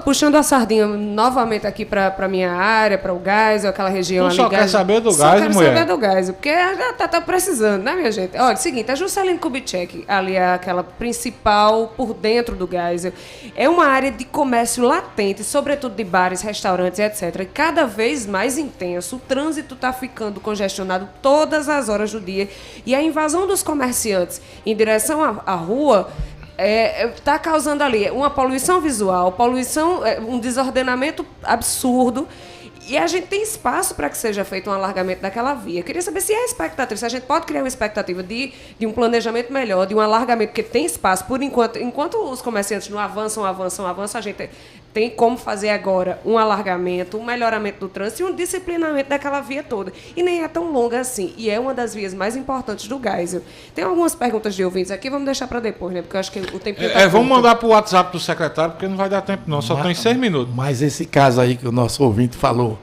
Puxando a sardinha novamente aqui para minha área, para o Geisel, aquela região ali. Só quer saber do Geisel, mulher? Só quero saber do Geisel, porque já tá precisando, né, minha gente? Olha, seguinte, a Juscelino Kubitschek, ali é aquela principal por dentro do Geisel, é uma área de comércio latente, sobretudo de bares, restaurantes, etc. E cada vez mais intenso, o trânsito está ficando congestionado todas as horas do dia, e a invasão dos comerciantes em direção à rua está causando ali uma poluição visual, um desordenamento absurdo. E a gente tem espaço para que seja feito um alargamento daquela via. Eu queria saber se é expectativa, se a gente pode criar uma expectativa de um planejamento melhor, de um alargamento, porque tem espaço, por enquanto os comerciantes não avançam, a gente tem como fazer agora um alargamento, um melhoramento do trânsito e um disciplinamento daquela via toda. E nem é tão longa assim. E é uma das vias mais importantes do Geisel. Tem algumas perguntas de ouvintes aqui, vamos deixar para depois, né? Porque eu acho que o tempo está vamos mandar para o WhatsApp do secretário, porque não vai dar tempo não, só tem 6 minutos. Mas esse caso aí que o nosso ouvinte falou,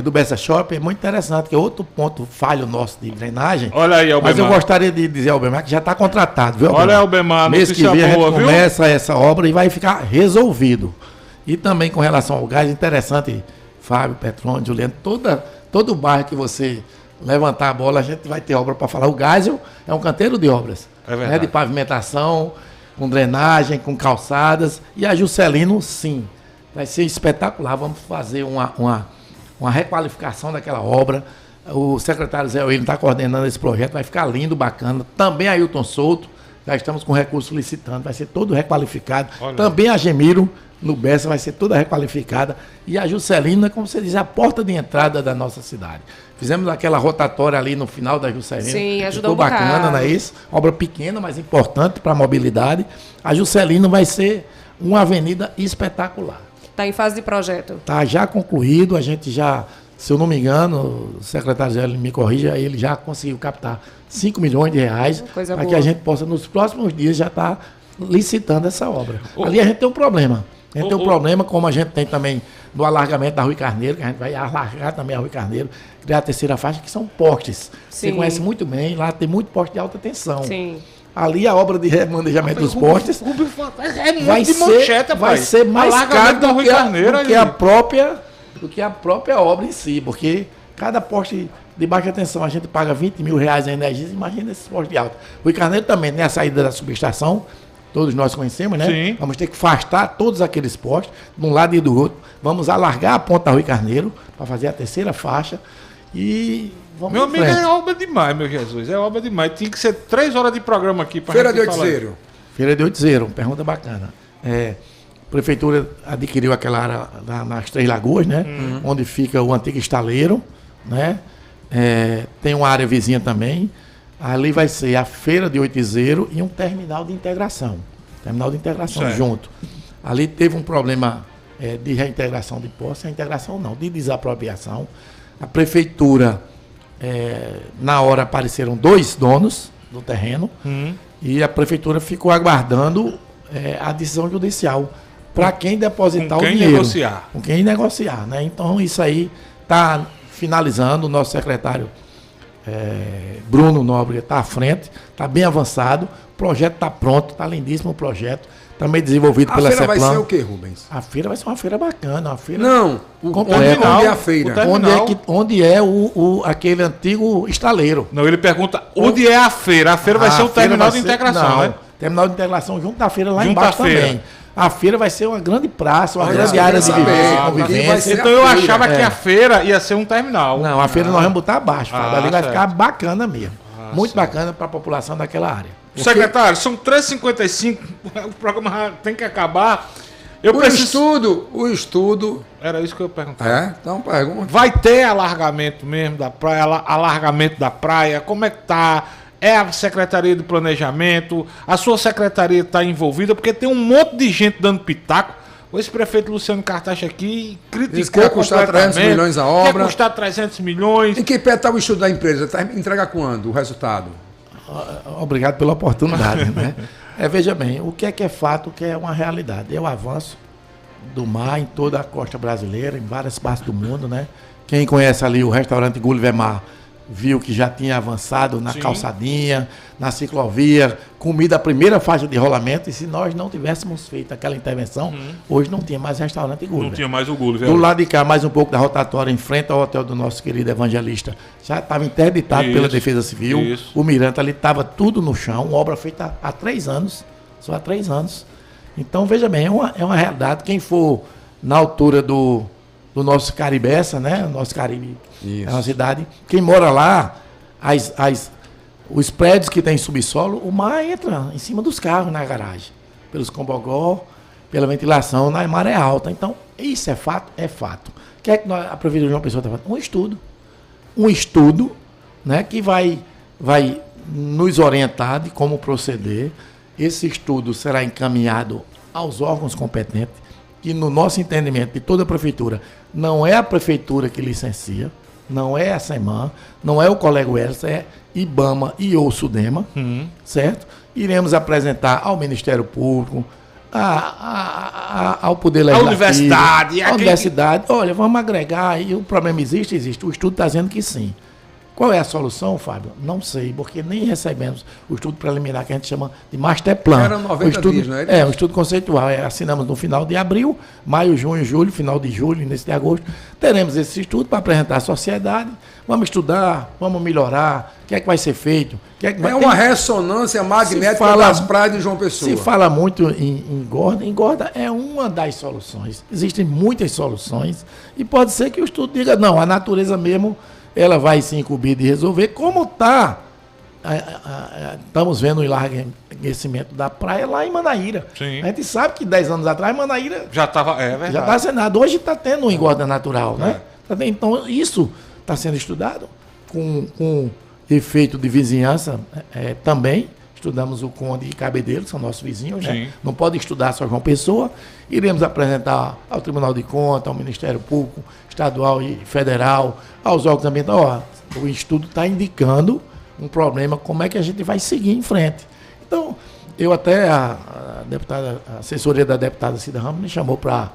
do Bessa Shopping, é muito interessante, que é outro ponto falho nosso de drenagem. Olha aí, Albemar. Mas eu gostaria de dizer ao Albemar que já está contratado, viu, Albemar? Olha, Albemar, mês que vem a gente viu? começa essa obra e vai ficar resolvido. E também com relação ao gás, interessante, Fábio, Petrônio, Juliano, todo bairro que você levantar a bola, a gente vai ter obra para falar. O Geisel é um canteiro de obras, de pavimentação, com drenagem, com calçadas. E a Juscelino, sim, vai ser espetacular. Vamos fazer uma requalificação daquela obra. O secretário Zé William está coordenando esse projeto, vai ficar lindo, bacana. Também a Ailton Souto, já estamos com recurso licitando, vai ser todo requalificado. Olha. Também a Gemiro, no Bessa, vai ser toda requalificada. E a Juscelina, como você diz, a porta de entrada da nossa cidade. Fizemos aquela rotatória ali no final da Juscelina. Sim, ajudou bacana, não é isso? Obra pequena, mas importante para a mobilidade. A Juscelina vai ser uma avenida espetacular. Está em fase de projeto? Está já concluído, a gente já, se eu não me engano, o secretário Zé me corrija, ele já conseguiu captar 5 milhões de reais para que a gente possa, nos próximos dias, já estar licitando essa obra. Ali a gente tem um problema. A gente tem um problema, como a gente tem também no alargamento da Rui Carneiro, que a gente vai alargar também a Rui Carneiro, criar a terceira faixa, que são postes. Sim. Você conhece muito bem, lá tem muito poste de alta tensão. Sim. Ali a obra de remanejamento dos postes vai ser mais caro do que a própria obra em si, porque cada poste de baixa tensão a gente paga 20 mil reais em energia, imagina esses postes de alta. Rui Carneiro também, né, a saída da subestação, todos nós conhecemos, né? Sim. Vamos ter que afastar todos aqueles postes, de um lado e do outro. Vamos alargar a ponta Rui Carneiro para fazer a terceira faixa e vamos. Meu amigo, é obra demais, meu Jesus. É obra demais. Tinha que ser 3 horas de programa aqui para Feira de Oitizeiro. Feira de Oitizeiro, pergunta bacana. A prefeitura adquiriu aquela área nas Três Lagoas, né? Onde fica o antigo estaleiro, né? Tem uma área vizinha também. Ali vai ser a feira de Oitizeiro e um terminal de integração. Certo. Junto. Ali teve um problema de reintegração de posse, de desapropriação. A prefeitura, na hora apareceram 2 donos do terreno e a prefeitura ficou aguardando a decisão judicial para quem depositar o dinheiro. Com quem negociar, né? Então isso aí está finalizando. O nosso secretário Bruno Nóbrega está à frente, está bem avançado, o projeto está pronto, está lindíssimo o projeto, também desenvolvido pela CEPLAN. A feira vai ser o quê, Rubens? A feira vai ser uma feira bacana, uma feira... Não, onde é a feira? Onde é aquele antigo estaleiro. Não, ele pergunta onde é a feira. A feira vai ser o terminal de integração, né? Terminal de integração junto da feira lá embaixo também. A feira vai ser uma grande praça, uma grande área de convivência. Então eu achava que a feira ia ser um terminal. Não, a feira nós vamos botar abaixo. Ali vai ficar bacana mesmo. Muito bacana para a população daquela área. Secretário, são 3h55, o programa tem que acabar. O estudo... Era isso que eu ia perguntar. Então pergunta. Vai ter alargamento mesmo da praia, alargamento da praia, como é que tá? É a Secretaria de Planejamento, a sua secretaria está envolvida, porque tem um monte de gente dando pitaco. O ex-prefeito Luciano Cartacho aqui criticou. Isso que ia custar 300 milhões a obra. Quer custar 300 milhões. Em que pé está o estudo da empresa? Entrega quando o resultado? Obrigado pela oportunidade, né? Veja bem, o que é fato, o que é uma realidade. É o avanço do mar em toda a costa brasileira, em várias partes do mundo, né? Quem conhece ali o restaurante Gulliver Mar viu que já tinha avançado na calçadinha, na ciclovia, comida a primeira faixa de rolamento, e se nós não tivéssemos feito aquela intervenção, hoje não tinha mais restaurante Gulliver. Não tinha mais o Gulliver. Do lado de cá, mais um pouco da rotatória, em frente ao hotel do nosso querido evangelista, já estava interditado pela Defesa Civil. O Mirante ali estava tudo no chão, obra feita há 3 anos, só há 3 anos. Então, veja bem, é uma realidade. Quem for na altura do nosso Caribeça, né? O nosso Caribe é uma cidade. Quem mora lá, os prédios que tem subsolo, o mar entra em cima dos carros na garagem, pelos combogó, pela ventilação na maré alta. Então, isso é fato? É fato. O que é que a Prefeitura de João Pessoa está fazendo? Um estudo, né, que vai nos orientar de como proceder. Esse estudo será encaminhado aos órgãos competentes, que no nosso entendimento de toda a prefeitura, não é a prefeitura que licencia, não é a SEMAN, não é o colega Wells, é IBAMA e ou SUDEMA, certo? Iremos apresentar ao Ministério Público, ao Poder Legislativo, a universidade. Olha, vamos agregar, e o problema existe. O estudo está dizendo que sim. Qual é a solução, Fábio? Não sei, porque nem recebemos o estudo preliminar que a gente chama de Master Plan. Era 90 dias, não é? Um estudo conceitual. Assinamos no final de abril, maio, junho, julho, final de julho, início de agosto. Teremos esse estudo para apresentar à sociedade. Vamos estudar, vamos melhorar. O que é que vai ser feito? Uma ressonância magnética das praias de João Pessoa. Se fala muito em engorda. Engorda é uma das soluções. Existem muitas soluções. E pode ser que o estudo diga, não, a natureza mesmo... ela vai se incumbir de resolver, como está. Estamos vendo o enlarguecimento da praia lá em Manaíra. Sim. A gente sabe que 10 anos atrás Manaíra já estava, verdade. Já está sendo. Hoje está tendo um engorda natural, né? Então, isso está sendo estudado com efeito de vizinhança também. Estudamos o Conde e Cabedelo, que são nossos vizinhos, né? Não pode estudar só João Pessoa. Iremos apresentar ao Tribunal de Contas, ao Ministério Público Estadual e Federal, aos órgãos ambientais. O estudo está indicando um problema, como é que a gente vai seguir em frente. Então, eu até, a assessoria da deputada Cida Ramos me chamou para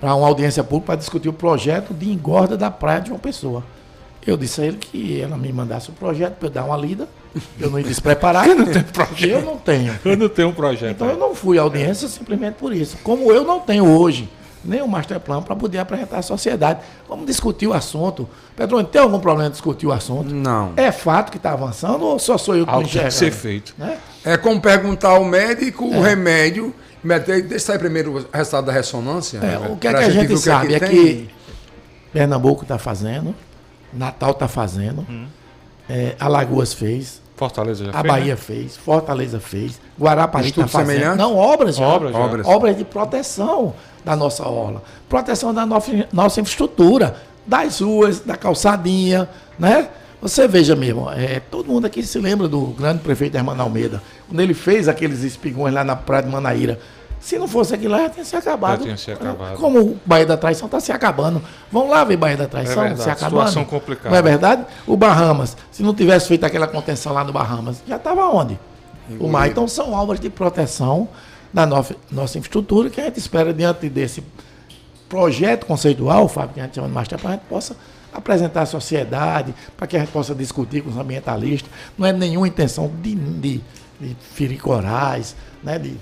uma audiência pública para discutir o projeto de engorda da praia de João Pessoa. Eu disse a ele que ela me mandasse o projeto para eu dar uma lida. Eu não ia despreparar. Eu não tenho projeto. Eu não tenho. Eu não tenho um projeto. Então eu não fui à audiência simplesmente por isso. Como eu não tenho hoje nem um master plan para poder apresentar à sociedade. Vamos discutir o assunto. Petrônio, tem algum problema de discutir o assunto? Não. É fato que está avançando ou só sou eu que não enxergo? Tem que ser feito. Né? É como perguntar ao médico o remédio. Deixa eu sair primeiro o resultado da ressonância. O que é que a gente sabe? É que Pernambuco está fazendo, Natal está fazendo, Alagoas fez, Fortaleza já A fez, Bahia fez, Fortaleza fez, Guarapari está fazendo. Semelhante? Não, obras já. Obras. Obras de proteção da nossa orla. Proteção da nossa infraestrutura, das ruas, da calçadinha, né? Você veja mesmo, todo mundo aqui se lembra do grande prefeito Hermano Almeida, quando ele fez aqueles espigões lá na Praia de Manaíra. Se não fosse aquilo lá, já tinha se acabado. Como o Baía da Traição está se acabando. Vamos lá ver Baía da Traição se acabando. Situação complicada. Não é verdade? O Bahamas, se não tivesse feito aquela contenção lá no Bahamas, já estava onde? O mar. Então são obras de proteção da nossa infraestrutura que a gente espera diante desse projeto conceitual, Fábio, que a gente chama de master plan, a gente possa apresentar à sociedade, para que a gente possa discutir com os ambientalistas. Não é nenhuma intenção de ferir corais, né, de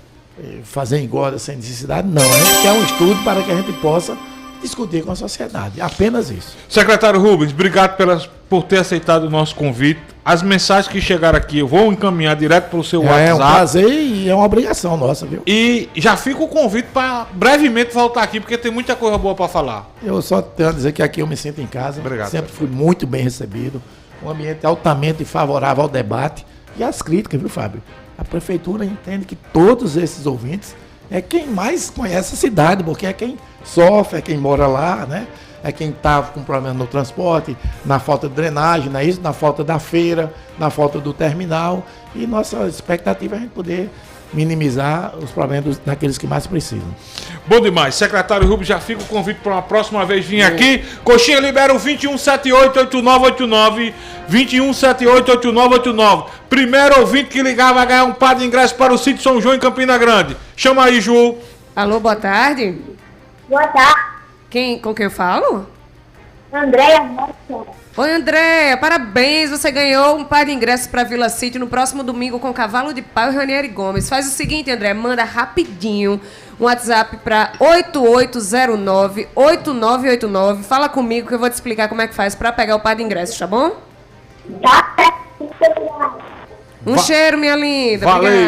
fazer engorda sem necessidade, não. A gente quer um estudo para que a gente possa discutir com a sociedade. Apenas isso. Secretário Rubens, obrigado por ter aceitado o nosso convite. As mensagens que chegaram aqui eu vou encaminhar direto para o seu WhatsApp. É um prazer e é uma obrigação nossa, viu? E já fica o convite para brevemente voltar aqui, porque tem muita coisa boa para falar. Eu só tenho a dizer que aqui eu me sinto em casa. Obrigado. Sempre fui muito bem recebido. Um ambiente altamente favorável ao debate e às críticas, viu, Fábio? A prefeitura entende que todos esses ouvintes é quem mais conhece a cidade, porque é quem sofre, é quem mora lá, né? É quem está com problema no transporte, na falta de drenagem, não é isso? Na falta da feira, na falta do terminal. E nossa expectativa é a gente poder minimizar os problemas daqueles que mais precisam. Bom demais. Secretário Rubens, já fica o convite para uma próxima vez vir aqui. Coxinha libera o 2178-8989. 2178-8989. Primeiro ouvinte que ligar vai ganhar um par de ingressos para o sítio São João em Campina Grande. Chama aí, Ju. Alô, boa tarde. Boa tarde. Com quem eu falo? Andréia. Oi, Andréia, parabéns, você ganhou um par de ingressos para Vila Sítio no próximo domingo com Cavalo de Pau e Ranieri Gomes. Faz o seguinte, Andréia, manda rapidinho um WhatsApp para 8809-8989. Fala comigo que eu vou te explicar como é que faz para pegar o par de ingressos, tá bom? Tá. Um cheiro, minha linda.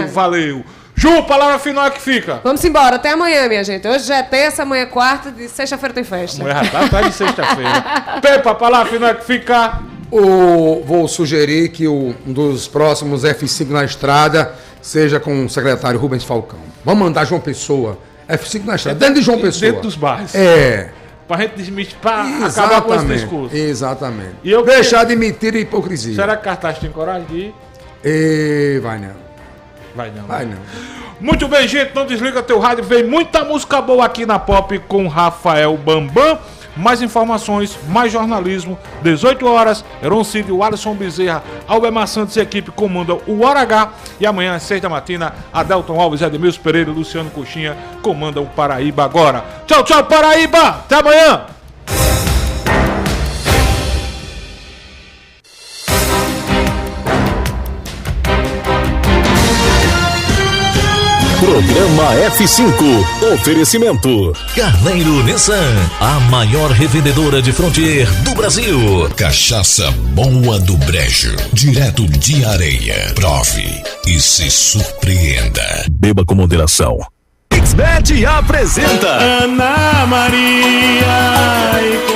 Valeu. Ju, palavra final que fica. Vamos embora, até amanhã, minha gente. Hoje já é terça, amanhã é quarta, de sexta-feira tem festa. Amanhã já tá de sexta-feira. Pepa, palavra final que fica. Vou sugerir que um dos próximos F5 na estrada seja com o secretário Rubens Falcão. Vamos mandar João Pessoa. F5 na estrada, dentro de João Pessoa. Dentro dos bairros. Pra gente desmistificar, acabar com esse discurso. Exatamente. Deixar de mentir e hipocrisia. Será que Cartaz tem coragem de ir? Vai não. Vai não. Muito bem, gente, não desliga teu rádio. Vem muita música boa aqui na Pop com Rafael Bambam. Mais informações, mais jornalismo. 18 horas, Heron Cid, Alisson Bezerra, Albemar Santos e equipe comandam o Hora H. E amanhã às 6 da matina, Adelton Alves, Edmilson Pereira e Luciano Coxinha comandam o Paraíba agora. Tchau, Paraíba! Até amanhã! Programa F5. Oferecimento Carneiro Nissan, a maior revendedora de Frontier do Brasil. Cachaça Boa do Brejo, direto de Areia. Prove e se surpreenda. Beba com moderação. XBET apresenta Ana Maria.